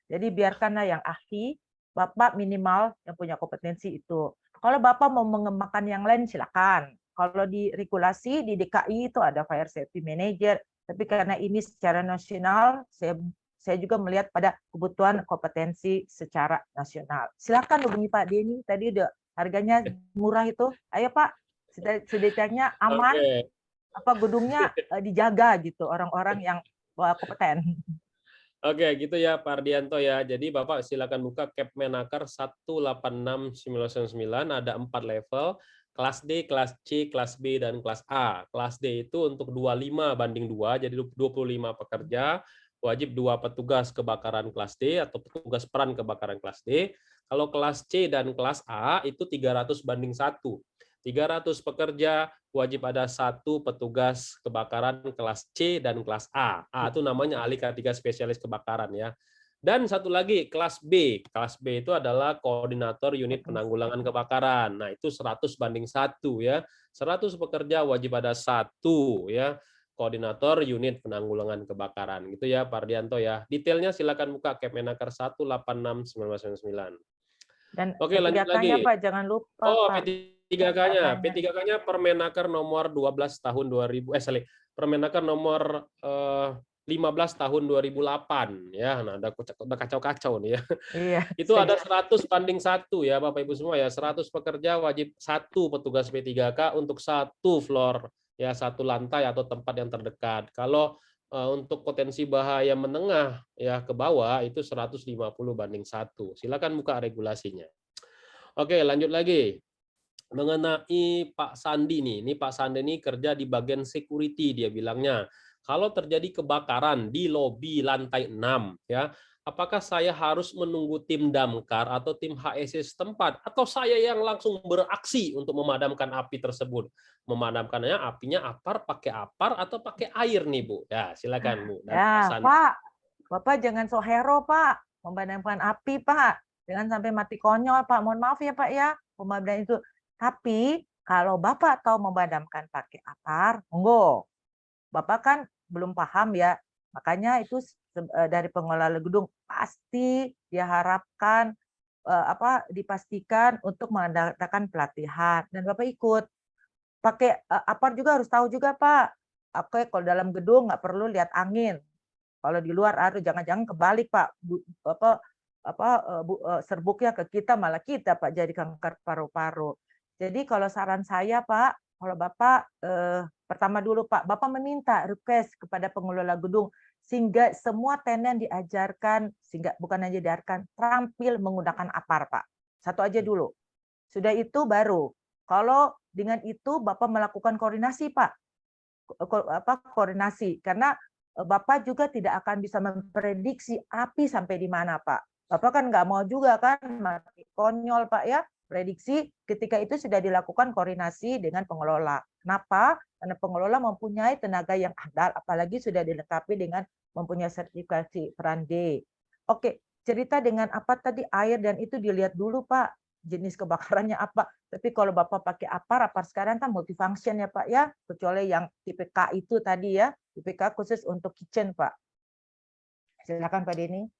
Jadi biarkanlah yang ahli, Bapak minimal yang punya kompetensi itu. Kalau Bapak mau mengembangkan yang lain, silakan. Kalau di regulasi di DKI itu ada fire safety manager, tapi karena ini secara nasional, saya juga melihat pada kebutuhan kompetensi secara nasional. Silakan hubungi Pak Denny. Tadi udah harganya murah itu. Ayo Pak, sedikitnya aman. Gedungnya dijaga gitu, orang-orang yang kompeten. Oke, gitu ya Pak Ardianto ya. Jadi Bapak silakan buka Kepmenaker 186999, ada 4 level, kelas D, kelas C, kelas B, dan kelas A. Kelas D itu untuk 25/2, jadi 25 pekerja, wajib 2 petugas kebakaran kelas D atau petugas peran kebakaran kelas D. Kalau kelas C dan kelas A itu 300/1. 300 pekerja, wajib ada 1 petugas kebakaran kelas C dan kelas A. A itu namanya ahli K3 spesialis kebakaran ya. Dan satu lagi kelas B. Kelas B itu adalah koordinator unit penanggulangan kebakaran. Nah, itu 100:1 ya. 100 pekerja wajib ada 1 ya koordinator unit penanggulangan kebakaran. Gitu ya, Pak Ardianto ya. Detailnya silakan buka Kemenaker 186/1999. Dan Oke, lanjut P3K-nya lagi. Pak, jangan lupa Oh, Pak. P3K-nya. P3K-nya. P3K-nya Permenaker nomor 12 tahun 2000 Permenaker nomor 15 tahun 2008 ya. Nah, udah kacau-kacau nih ya. Iya. Itu ada 100:1 ya Bapak Ibu semua ya. 100 pekerja wajib 1 petugas P3K untuk 1 floor ya, 1 lantai atau tempat yang terdekat. Kalau untuk potensi bahaya menengah ya ke bawah itu 150:1. Silakan buka regulasinya. Oke, lanjut lagi. Mengenai Pak Sandi nih. Ini Pak Sandi ini kerja di bagian security, dia bilangnya. Kalau terjadi kebakaran di lobi lantai 6 ya, apakah saya harus menunggu tim damkar atau tim HSE setempat atau saya yang langsung beraksi untuk memadamkan api tersebut? Memadamkannya apinya pakai apar atau pakai air nih, Bu? Ya, silakan, Bu. Dan Pak Ya, Sandi. Pak. Bapak jangan so hero, Pak. Memadamkan api, Pak. Jangan sampai mati konyol, Pak. Mohon maaf ya, Pak ya. Pemadam itu. Tapi kalau Bapak tahu memadamkan pakai apar, monggo. Bapak kan belum paham ya. Makanya itu dari pengelola gedung pasti diharapkan dipastikan untuk mengadakan pelatihan dan Bapak ikut. Pakai apar juga harus tahu juga, Pak. Oke, kalau dalam gedung nggak perlu lihat angin. Kalau di luar harus jangan-jangan kebalik, Pak. Serbuknya ke kita malah kita, Pak, jadi kanker paru-paru. Jadi kalau saran saya, Pak, kalau Bapak pertama dulu, Pak, Bapak meminta request kepada pengelola gedung sehingga semua tenan diajarkan, sehingga bukan hanya diajarkan, terampil menggunakan apar, Pak. Satu aja dulu. Sudah itu baru. Kalau dengan itu Bapak melakukan koordinasi, Pak. Koordinasi karena Bapak juga tidak akan bisa memprediksi api sampai di mana, Pak. Bapak kan nggak mau juga kan mati konyol, Pak ya. Prediksi ketika itu sudah dilakukan koordinasi dengan pengelola. Kenapa? Karena pengelola mempunyai tenaga yang andal, apalagi sudah dilengkapi dengan mempunyai sertifikasi peran D. Oke, cerita dengan apa tadi air dan itu dilihat dulu, Pak. Jenis kebakarannya apa. Tapi kalau Bapak pakai apar sekarang kan multifunction ya Pak ya, kecuali yang tipe K itu tadi ya, tipe K khusus untuk kitchen Pak. Silakan Pak Denny.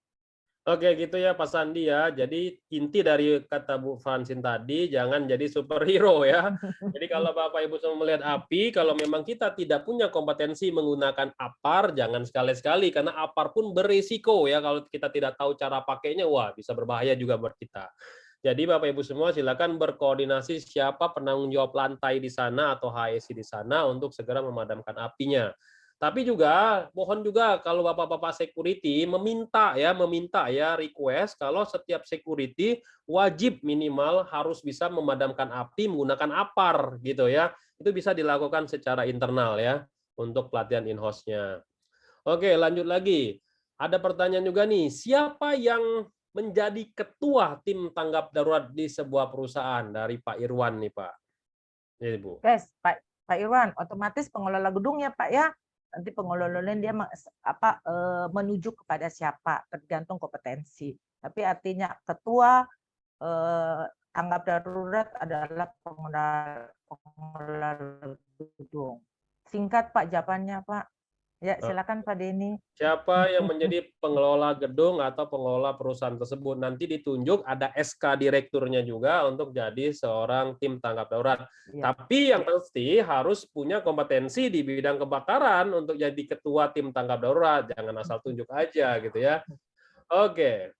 Oke, gitu ya Pak Sandi ya. Jadi inti dari kata Bu Francine tadi, jangan jadi superhero ya. Jadi kalau Bapak Ibu semua melihat api, kalau memang kita tidak punya kompetensi menggunakan apar, jangan sekali-sekali karena apar pun berisiko ya. Kalau kita tidak tahu cara pakainya, wah bisa berbahaya juga buat kita. Jadi Bapak Ibu semua silakan berkoordinasi siapa penanggung jawab lantai di sana atau HSI di sana untuk segera memadamkan apinya. Tapi juga mohon juga kalau Bapak-bapak security meminta ya request kalau setiap security wajib minimal harus bisa memadamkan api menggunakan apar gitu ya. Itu bisa dilakukan secara internal ya untuk pelatihan in-house-nya. Oke, lanjut lagi. Ada pertanyaan juga nih, siapa yang menjadi ketua tim tanggap darurat di sebuah perusahaan? Dari Pak Irwan nih, Pak. Ini, Bu. Yes, Pak Irwan, otomatis pengelola gedungnya Pak ya. Nanti pengelolanya dia menuju kepada siapa, tergantung kompetensi. Tapi artinya ketua tanggap darurat adalah pengelola gedung. Singkat Pak jawabannya Pak. Ya, silakan Pak Denny. Siapa yang menjadi pengelola gedung atau pengelola perusahaan tersebut nanti ditunjuk ada SK direkturnya juga untuk jadi seorang tim tanggap darurat. Ya. Tapi yang pasti harus punya kompetensi di bidang kebakaran untuk jadi ketua tim tanggap darurat. Jangan asal tunjuk aja gitu ya. Oke.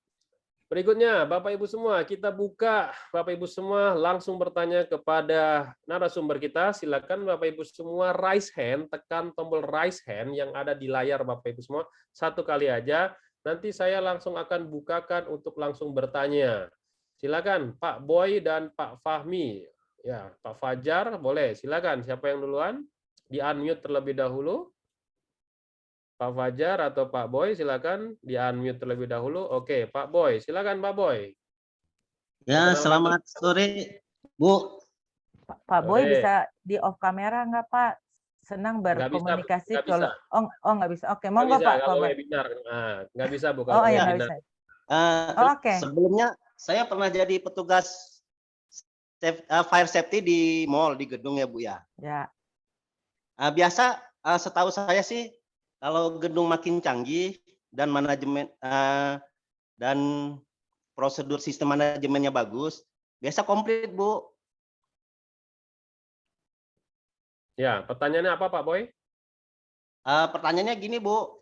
Berikutnya, Bapak Ibu semua, kita buka Bapak Ibu semua langsung bertanya kepada narasumber kita. Silakan Bapak Ibu semua raise hand, tekan tombol raise hand yang ada di layar Bapak Ibu semua. Satu kali aja, nanti saya langsung akan bukakan untuk langsung bertanya. Silakan Pak Boy dan Pak Fahmi. Ya, Pak Fajar boleh, silakan. Siapa yang duluan? Di-unmute terlebih dahulu. Pak Fajar atau Pak Boy, silakan di-unmute terlebih dahulu. Oke, Pak Boy, silakan Pak Boy. Ya, selamat sore, Bu. Pak Boy bisa di off kamera nggak Pak? senang Nggak bisa, berkomunikasi nggak bisa. kalau nggak bisa. Oke, Nggak monggo bisa Pak. kalau Pak. webinar. Nah, nggak bisa Bu Oh kalau ya nggak webinar. bisa. Eh, Oh, oke. Sebelumnya saya pernah jadi petugas fire safety di mall di gedung ya Bu ya. Ya. Biasa setahu saya sih kalau gedung makin canggih dan manajemen dan prosedur sistem manajemennya bagus, biasa komplit Bu. Ya, pertanyaannya apa Pak Boy? Pertanyaannya gini Bu.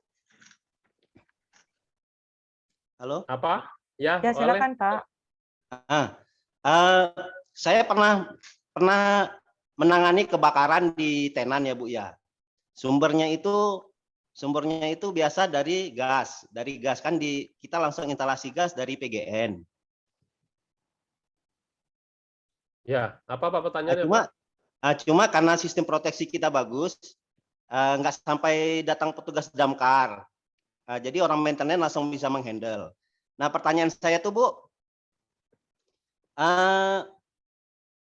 Halo. Apa? Ya, Ya oleh. silakan Pak. Saya pernah menangani kebakaran di tenan ya Bu ya. Sumbernya itu biasa dari gas kan kita langsung instalasi gas dari PGN. Ya, apa Pak pertanyaannya Pak? Cuma karena sistem proteksi kita bagus, nggak sampai datang petugas damkar. Jadi orang maintenance langsung bisa menghandle. Nah pertanyaan saya tuh Bu,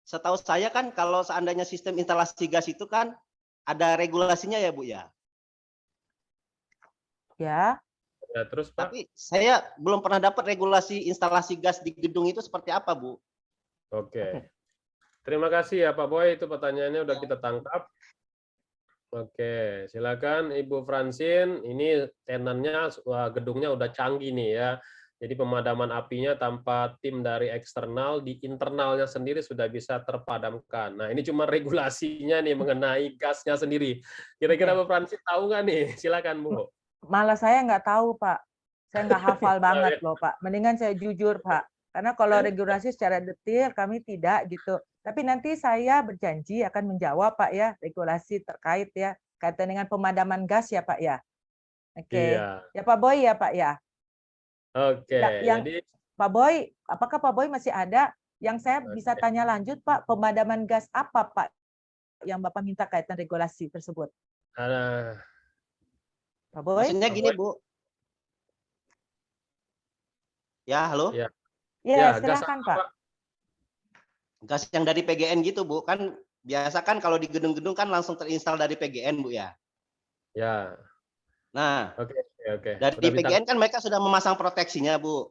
setahu saya kan kalau seandainya sistem instalasi gas itu kan ada regulasinya ya Bu ya. Ya. Ya, terus Pak. Tapi saya belum pernah dapat regulasi instalasi gas di gedung itu seperti apa Bu. Oke. Terima kasih ya Pak Boy, itu pertanyaannya udah kita tangkap. Oke, silakan Ibu Francine. Ini tenannya, gedungnya udah canggih nih ya. Jadi pemadaman apinya tanpa tim dari eksternal, di internalnya sendiri sudah bisa terpadamkan. Nah, ini cuma regulasinya nih mengenai gasnya sendiri. Kira-kira Bu Francine tahu nggak nih? Silakan Bu. Malah saya nggak tahu Pak. Saya nggak hafal banget loh Pak. Mendingan saya jujur Pak. Karena kalau regulasi secara detail kami tidak gitu. Tapi nanti saya berjanji akan menjawab Pak ya, regulasi terkait ya, kaitan dengan pemadaman gas ya Pak ya. Oke. Iya. Ya Pak Boy ya Pak ya. Oke, Jadi Pak Boy, apakah Pak Boy masih ada yang saya bisa tanya lanjut Pak, pemadaman gas apa Pak yang Bapak minta kaitan regulasi tersebut? Pak Boy? Maksudnya gini Bu. Ya, halo? Ya, Ya, gas silakan apa, Pak. Gas yang dari PGN gitu Bu, kan biasa kan kalau di gedung-gedung kan langsung terinstal dari PGN Bu ya. Ya. Nah, Oke. dari Udah PGN kan mereka sudah memasang proteksinya Bu.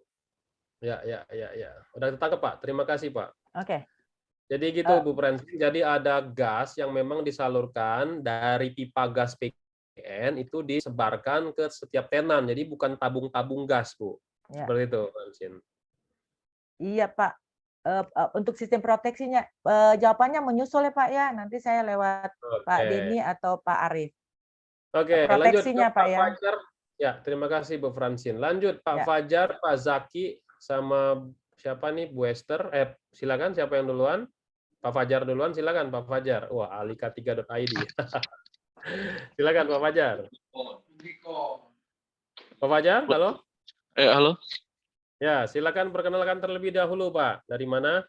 Ya. Udah ditangkap Pak. Terima kasih Pak. Oke. Jadi gitu Bu Francine. Jadi ada gas yang memang disalurkan dari pipa gas PGN itu disebarkan ke setiap tenan. Jadi bukan tabung-tabung gas Bu. Ya. Seperti itu Francine. Iya Pak. Untuk sistem proteksinya, jawabannya menyusul ya Pak ya. Nanti saya lewat Pak Denny atau Pak Arief. Oke, proteksinya lanjut Pak Pak ya. Fajar. Ya, terima kasih Bu Francine. Lanjut Pak Fajar, Pak Zaki, sama siapa nih Bu Esther? Silakan siapa yang duluan? Pak Fajar duluan, silakan Pak Fajar. Wah, alika3.id. Silakan Pak Fajar. Pak Fajar, halo? Halo. Ya, silakan perkenalkan terlebih dahulu Pak. Dari mana?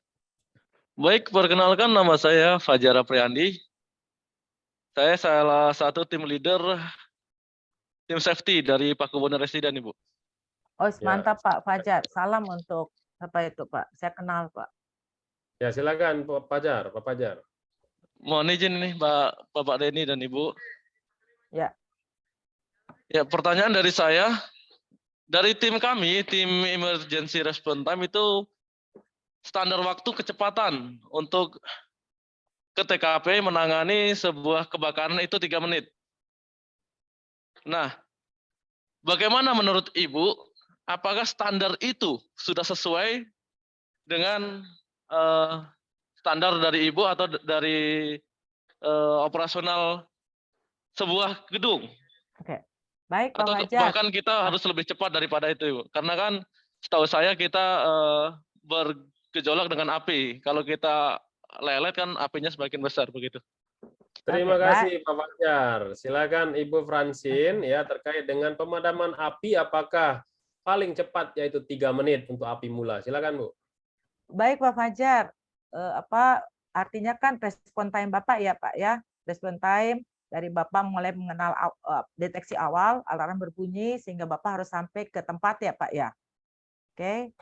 Baik, perkenalkan nama saya Fajar Apriandi. Saya salah satu tim leader tim safety dari Pakubono Residen, Ibu. Oh, mantap Pak Fajar. Salam untuk apa itu Pak? Saya kenal Pak. Ya, silakan Pak Fajar, Pak Fajar. Mohon izin nih Bapak Denny dan Ibu. Ya. Ya, pertanyaan dari saya, dari tim kami, tim emergency response time itu standar waktu kecepatan untuk ke TKP menangani sebuah kebakaran itu 3 menit. Nah, bagaimana menurut Ibu, apakah standar itu sudah sesuai dengan standar dari Ibu atau dari operasional sebuah gedung? Oke. Baik, Pak Atau Fajar. bahkan kita harus lebih cepat daripada itu, Ibu. Karena kan setahu saya kita bergejolak dengan api. Kalau kita lelet kan apinya semakin besar begitu. Terima kasih Pak Fajar. Silakan Ibu Francine ya terkait dengan pemadaman api apakah paling cepat yaitu 3 menit untuk api mula. Silakan Bu. Baik Pak Fajar. Artinya kan respon time Bapak ya Pak ya. Respon time dari Bapak mulai mengenal deteksi awal, alarm berbunyi sehingga Bapak harus sampai ke tempat ya Pak ya. Oke.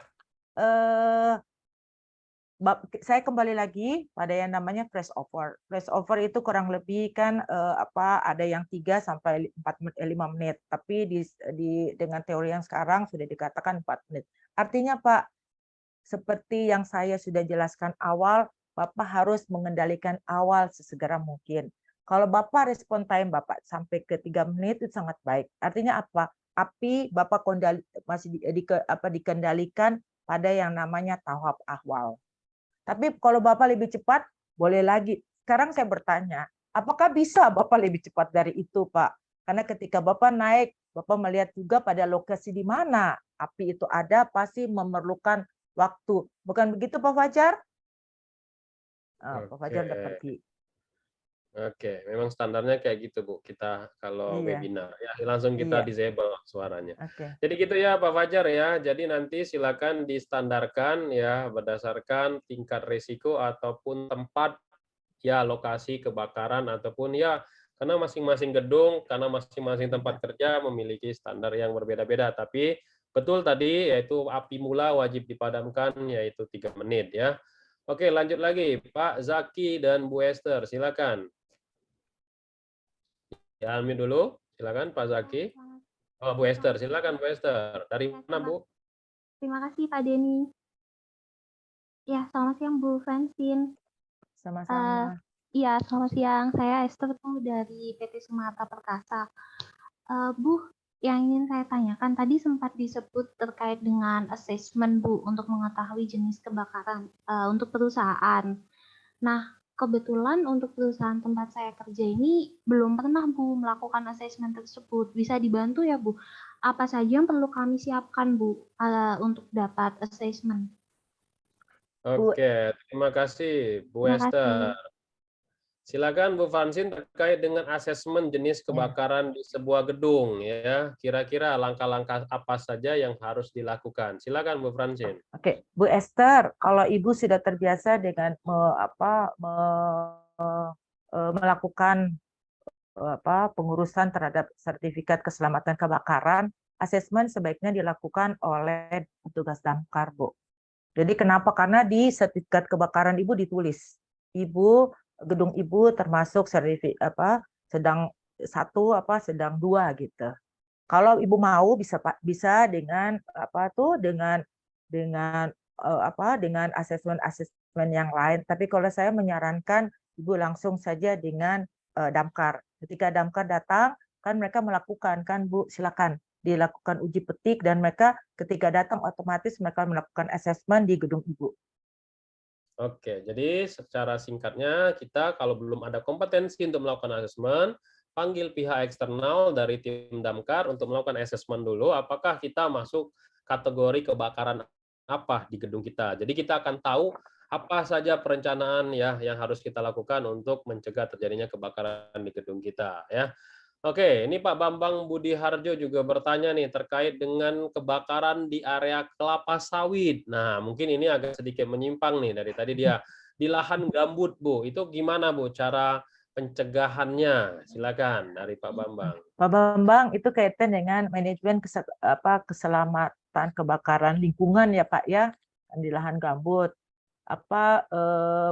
saya kembali lagi pada yang namanya flash over. Flash over itu kurang lebih kan ada yang 3 sampai 5 menit, tapi dengan teori yang sekarang sudah dikatakan 4 menit. Artinya Pak, seperti yang saya sudah jelaskan awal, Bapak harus mengendalikan awal sesegera mungkin. Kalau Bapak respon time Bapak sampai ke 3 menit itu sangat baik. Artinya apa? Api Bapak masih dikendalikan pada yang namanya tahap awal. Tapi kalau Bapak lebih cepat, boleh lagi. Sekarang saya bertanya, apakah bisa Bapak lebih cepat dari itu, Pak? Karena ketika Bapak naik, Bapak melihat juga pada lokasi di mana api itu ada, pasti memerlukan waktu. Bukan begitu, Pak Fajar? Pak Fajar udah pergi. Oke, memang standarnya kayak gitu, Bu. Kita kalau Iya. webinar ya langsung kita Iya. disable suaranya. Oke. Jadi gitu ya Pak Fajar ya. Jadi nanti silakan distandarkan ya berdasarkan tingkat risiko ataupun tempat ya lokasi kebakaran ataupun ya karena masing-masing gedung, karena masing-masing tempat kerja memiliki standar yang berbeda-beda. Tapi betul tadi yaitu api mula wajib dipadamkan yaitu 3 menit ya. Oke, lanjut lagi Pak Zaki dan Bu Esther, silakan. Ya, unmute dulu. Silakan Pak Zaki. Oh, Bu Esther, silakan Bu Esther. Dari mana, Bu? Terima kasih Pak Denny. Ya, selamat siang Bu Francine. Sama-sama. Iya, selamat siang. Saya Esther tuh dari PT Sumatera Perkasa. Bu, yang ingin saya tanyakan tadi sempat disebut terkait dengan assessment Bu untuk mengetahui jenis kebakaran untuk perusahaan. Nah, kebetulan untuk perusahaan tempat saya kerja ini belum pernah Bu melakukan assessment tersebut. Bisa dibantu ya Bu? Apa saja yang perlu kami siapkan Bu untuk dapat assessment? Oke, terima kasih Bu Terima Esther. kasih. Silakan Bu Francine terkait dengan asesmen jenis kebakaran di sebuah gedung ya. Kira-kira langkah-langkah apa saja yang harus dilakukan? Silakan Bu Francine. Oke, Bu Esther, kalau Ibu sudah terbiasa dengan melakukan pengurusan terhadap sertifikat keselamatan kebakaran, asesmen sebaiknya dilakukan oleh petugas damkar, Bu. Jadi kenapa? Karena di sertifikat kebakaran Ibu ditulis, gedung Ibu termasuk sedang 1 sedang 2 gitu. Kalau Ibu mau bisa dengan dengan asesmen yang lain. Tapi kalau saya menyarankan Ibu langsung saja dengan damkar. Ketika damkar datang, kan mereka melakukan kan Bu, silakan dilakukan uji petik dan mereka ketika datang otomatis mereka melakukan asesmen di gedung Ibu. Oke, jadi secara singkatnya kita kalau belum ada kompetensi untuk melakukan asesmen, panggil pihak eksternal dari tim damkar untuk melakukan asesmen dulu apakah kita masuk kategori kebakaran apa di gedung kita. Jadi kita akan tahu apa saja perencanaan ya yang harus kita lakukan untuk mencegah terjadinya kebakaran di gedung kita ya. Oke, ini Pak Bambang Budi Harjo juga bertanya nih terkait dengan kebakaran di area kelapa sawit. Nah, mungkin ini agak sedikit menyimpang nih dari tadi dia di lahan gambut, Bu. Itu gimana, Bu, cara pencegahannya? Silakan dari Pak Bambang. Pak Bambang, itu kaitan dengan manajemen keselamatan kebakaran lingkungan ya Pak ya, di lahan gambut.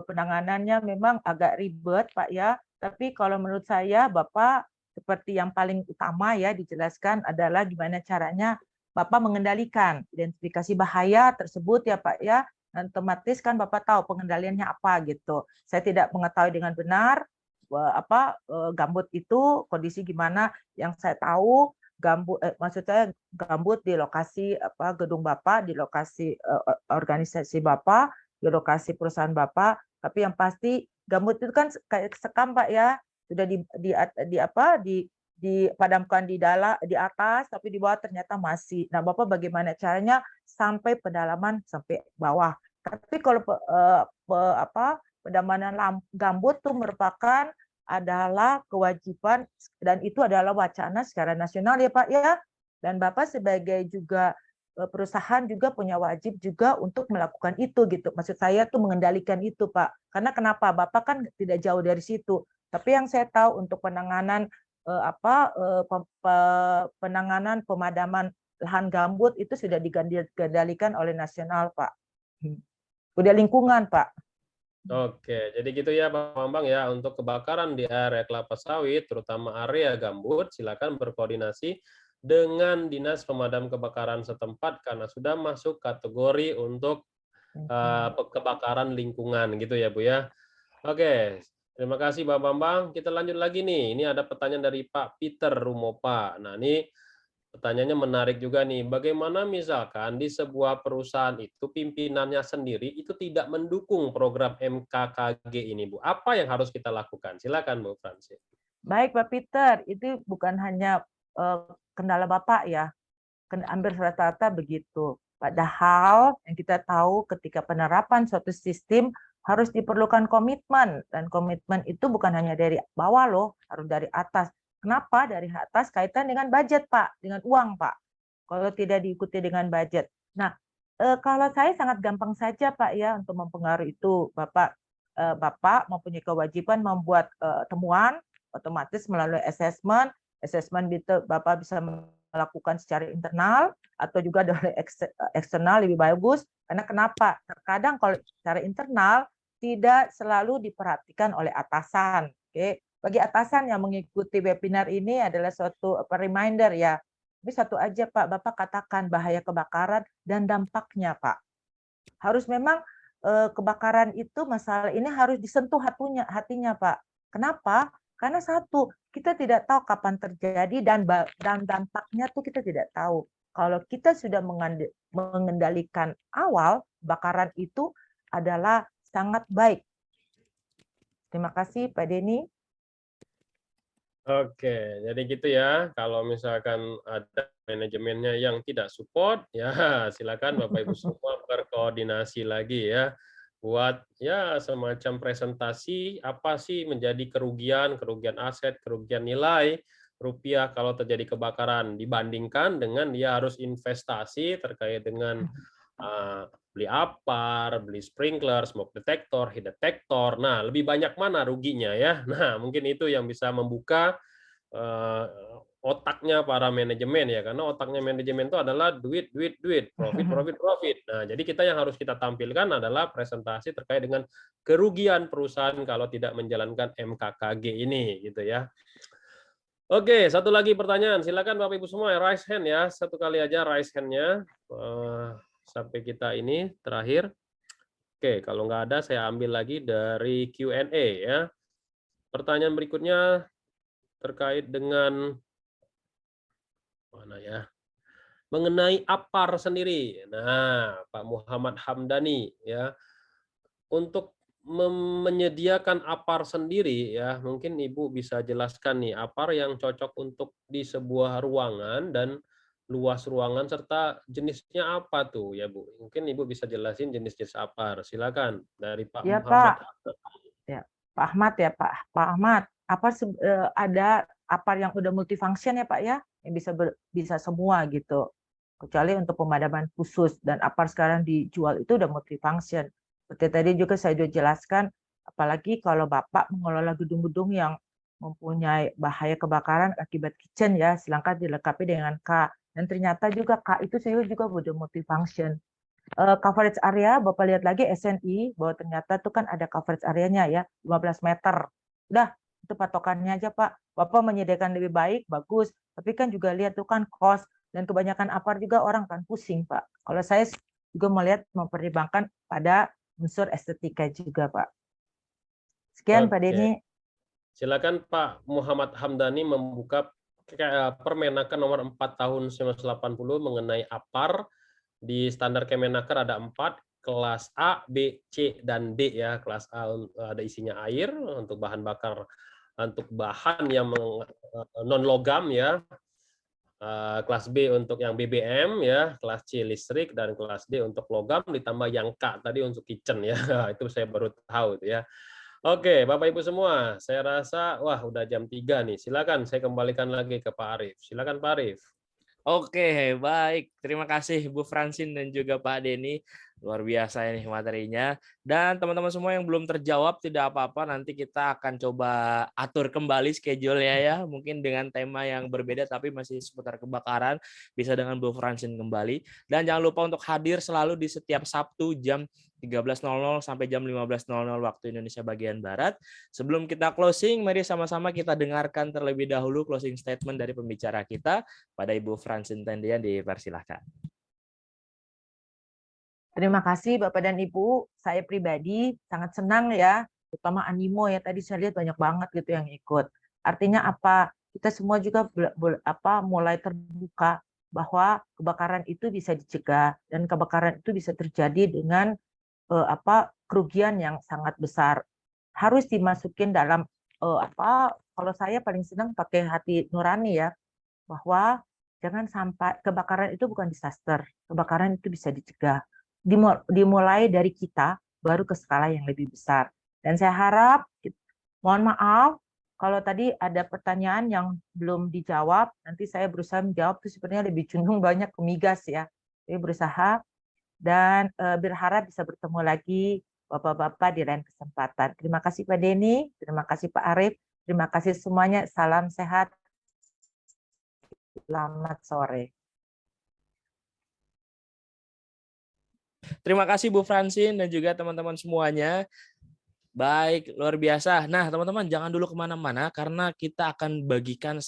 Penanganannya memang agak ribet Pak ya, tapi kalau menurut saya Bapak seperti yang paling utama ya dijelaskan adalah gimana caranya Bapak mengendalikan identifikasi bahaya tersebut ya Pak ya, dan otomatis kan Bapak tahu pengendaliannya apa gitu. Saya tidak mengetahui dengan benar gambut itu kondisi gimana. Yang saya tahu maksud saya gambut di lokasi gedung Bapak, di lokasi organisasi Bapak, di lokasi perusahaan Bapak, tapi yang pasti gambut itu kan kayak sekam Pak ya, sudah dipadamkan di atas, tapi di bawah ternyata masih. Nah, Bapak bagaimana caranya sampai pedalaman sampai bawah. Tapi kalau pedalaman gambut itu merupakan adalah kewajiban dan itu adalah wacana secara nasional ya Pak ya. Dan Bapak sebagai juga perusahaan juga punya wajib juga untuk melakukan itu gitu. Maksud saya tuh mengendalikan itu Pak. Karena kenapa? Bapak kan tidak jauh dari situ. Tapi yang saya tahu untuk penanganan penanganan pemadaman lahan gambut itu sudah dikendalikan oleh nasional Pak. Udah lingkungan, Pak. Oke, jadi gitu ya Pak Bambang ya, untuk kebakaran di area kelapa sawit, terutama area gambut, silakan berkoordinasi dengan Dinas Pemadam Kebakaran setempat karena sudah masuk kategori untuk kebakaran lingkungan gitu ya Bu ya. Oke, terima kasih Pak Bambang. Kita lanjut lagi nih. Ini ada pertanyaan dari Pak Peter Rumopa. Nah, ini pertanyaannya menarik juga nih. Bagaimana misalkan di sebuah perusahaan itu pimpinannya sendiri itu tidak mendukung program MKKG ini, Bu? Apa yang harus kita lakukan? Silakan Bu Fransi. Baik, Pak Peter, itu bukan hanya kendala Bapak ya. Hampir rata-rata begitu. Padahal yang kita tahu ketika penerapan suatu sistem harus diperlukan komitmen, dan komitmen itu bukan hanya dari bawah loh, harus dari atas. Kenapa? Dari atas kaitan dengan budget, Pak, dengan uang, Pak. Kalau tidak diikuti dengan budget. Nah, kalau saya sangat gampang saja, Pak, ya, untuk mempengaruhi itu. Bapak mempunyai kewajiban membuat temuan, otomatis melalui assessment Bapak bisa melakukan secara internal atau juga dari eksternal lebih bagus. Karena kenapa? Terkadang kalau secara internal tidak selalu diperhatikan oleh atasan. Oke, bagi atasan yang mengikuti webinar ini adalah suatu reminder ya. Tapi satu aja Pak, Bapak katakan bahaya kebakaran dan dampaknya Pak. Harus memang kebakaran itu masalah ini harus disentuh hatinya Pak. Kenapa? Karena satu, kita tidak tahu kapan terjadi dan dampaknya tuh kita tidak tahu. Kalau kita sudah mengendalikan awal, kebakaran itu adalah sangat baik. Terima kasih Pak Denny. Oke, jadi gitu ya. Kalau misalkan ada manajemennya yang tidak support, ya silakan Bapak Ibu semua berkoordinasi lagi ya. Buat ya semacam presentasi apa sih menjadi kerugian aset, kerugian nilai rupiah kalau terjadi kebakaran dibandingkan dengan dia harus investasi terkait dengan beli APAR, beli sprinkler, smoke detector, heat detector. Nah, lebih banyak mana ruginya ya? Nah, mungkin itu yang bisa membuka otaknya para manajemen ya, karena otaknya manajemen itu adalah duit, profit. Nah, jadi kita yang harus kita tampilkan adalah presentasi terkait dengan kerugian perusahaan kalau tidak menjalankan MKKG ini, gitu ya. Oke, satu lagi pertanyaan. Silakan Bapak Ibu semua raise hand ya, satu kali aja raise hand-nya sampai kita ini terakhir. Oke, kalau nggak ada saya ambil lagi dari Q&A ya. Pertanyaan berikutnya terkait dengan mana ya? Mengenai APAR sendiri. Nah, Pak Muhammad Hamdani ya. Untuk menyediakan APAR sendiri ya, mungkin Ibu bisa jelaskan nih APAR yang cocok untuk di sebuah ruangan dan luas ruangan serta jenisnya apa tuh ya Bu? Mungkin Ibu bisa jelasin jenis-jenis APAR. Silakan dari Pak Ya, Muhammad. Pak. Ya, Pak Ahmad ya Pak. Pak Ahmad, ada APAR yang udah multifunction ya Pak ya, yang bisa semua gitu. Kecuali untuk pemadaman khusus, dan APAR sekarang dijual itu udah multifunction. Seperti tadi juga saya sudah jelaskan, apalagi kalau Bapak mengelola gedung-gedung yang mempunyai bahaya kebakaran akibat kitchen ya, silahkan dilengkapi dengan K. Dan ternyata juga K itu saya juga udah multifunction. Coverage area, Bapak lihat lagi SNI, bahwa ternyata itu kan ada coverage areanya ya, 15 meter. Udah, itu patokannya aja Pak. Bapak menyediakan lebih baik, bagus. Tapi kan juga lihat tuh kan cost, dan kebanyakan APAR juga orang kan pusing Pak. Kalau saya juga melihat mempertimbangkan pada unsur estetika juga Pak. Sekian Pak Denny. Silakan Pak Muhammad Hamdani membuka Permenaker nomor 4 tahun 1980 mengenai APAR. Di standar Kemenaker ada 4, kelas A, B, C, dan D ya. Kelas A ada isinya air untuk bahan bakar, untuk bahan yang non logam ya. Kelas B untuk yang BBM ya, kelas C listrik, dan kelas D untuk logam ditambah yang K tadi untuk kitchen ya. Itu saya baru tahu itu ya. Oke, Bapak Ibu semua, saya rasa wah udah jam 3 nih. Silakan saya kembalikan lagi ke Pak Arief. Silakan Pak Arief. Oke, baik. Terima kasih Bu Francine dan juga Pak Denny. Luar biasa ini materinya. Dan teman-teman semua yang belum terjawab tidak apa-apa, nanti kita akan coba atur kembali schedule-nya ya. Mungkin dengan tema yang berbeda tapi masih seputar kebakaran, bisa dengan Bu Francine kembali. Dan jangan lupa untuk hadir selalu di setiap Sabtu jam 13.00 sampai jam 15.00 waktu Indonesia bagian Barat. Sebelum kita closing, mari sama-sama kita dengarkan terlebih dahulu closing statement dari pembicara kita pada Ibu Francine Tendian, dipersilahkan. Terima kasih Bapak dan Ibu. Saya pribadi sangat senang ya, terutama animo ya, tadi saya lihat banyak banget gitu yang ikut. Artinya apa? Kita semua juga mulai terbuka bahwa kebakaran itu bisa dicegah dan kebakaran itu bisa terjadi dengan kerugian yang sangat besar. Harus dimasukin dalam kalau saya paling senang pakai hati nurani ya, bahwa jangan sampai kebakaran itu bukan disaster, kebakaran itu bisa dicegah. Dimulai dari kita, baru ke skala yang lebih besar. Dan saya harap, mohon maaf, kalau tadi ada pertanyaan yang belum dijawab, nanti saya berusaha menjawab, itu sebenarnya lebih cenderung banyak ke migas ya. Saya berusaha dan berharap bisa bertemu lagi Bapak-Bapak di lain kesempatan. Terima kasih Pak Denny, terima kasih Pak Arief, terima kasih semuanya, salam sehat, selamat sore. Terima kasih Bu Francine dan juga teman-teman semuanya. Baik, luar biasa. Nah, teman-teman jangan dulu kemana-mana karena kita akan bagikan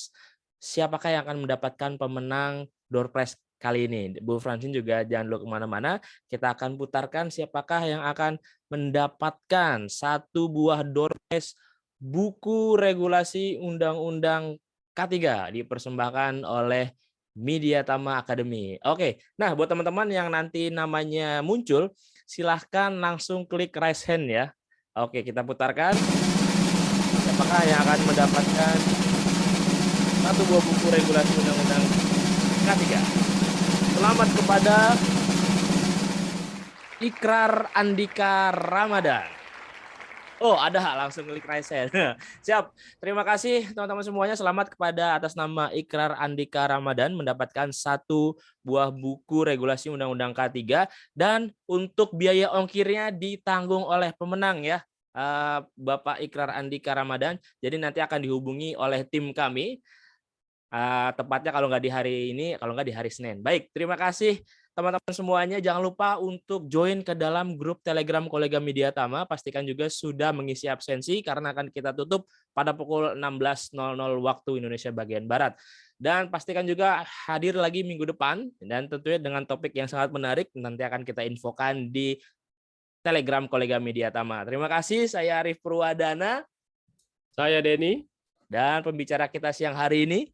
siapakah yang akan mendapatkan pemenang door prize kali ini. Bu Francine juga jangan dulu kemana-mana. Kita akan putarkan siapakah yang akan mendapatkan satu buah door prize buku regulasi Undang-Undang K3 dipersembahkan oleh Media Tama Academy. Oke, nah buat teman-teman yang nanti namanya muncul, silahkan langsung klik raise hand ya. Oke, kita putarkan. Siapakah yang akan mendapatkan satu buah buku regulasi Undang-Undang K3? Selamat kepada Ikrar Andika Ramadan. Oh, ada langsung klik raise hand. Siap. Terima kasih teman-teman semuanya. Selamat kepada atas nama Ikrar Andika Ramadan mendapatkan satu buah buku regulasi Undang-Undang K3 dan untuk biaya ongkirnya ditanggung oleh pemenang ya. Bapak Ikrar Andika Ramadan. Jadi nanti akan dihubungi oleh tim kami. Tepatnya kalau nggak di hari ini, kalau nggak di hari Senin. Baik, terima kasih teman-teman semuanya. Jangan lupa untuk join ke dalam grup Telegram Kolega Media Tama. Pastikan juga sudah mengisi absensi karena akan kita tutup pada pukul 16.00 waktu Indonesia bagian Barat. Dan pastikan juga hadir lagi minggu depan dan tentunya dengan topik yang sangat menarik nanti akan kita infokan di Telegram Kolega Media Tama. Terima kasih, saya Arif Purwadana. Saya Denny. Dan pembicara kita siang hari ini.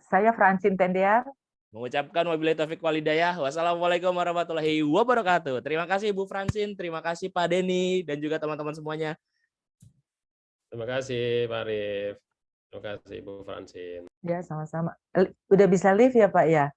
Saya Francine Tendian. Mengucapkan wabillahi taufiq wal hidayah. Wassalamualaikum warahmatullahi wabarakatuh. Terima kasih Bu Francine, terima kasih Pak Denny, dan juga teman-teman semuanya. Terima kasih Pak Arif. Terima kasih Bu Francine. Ya, sama-sama. Udah bisa live ya Pak ya?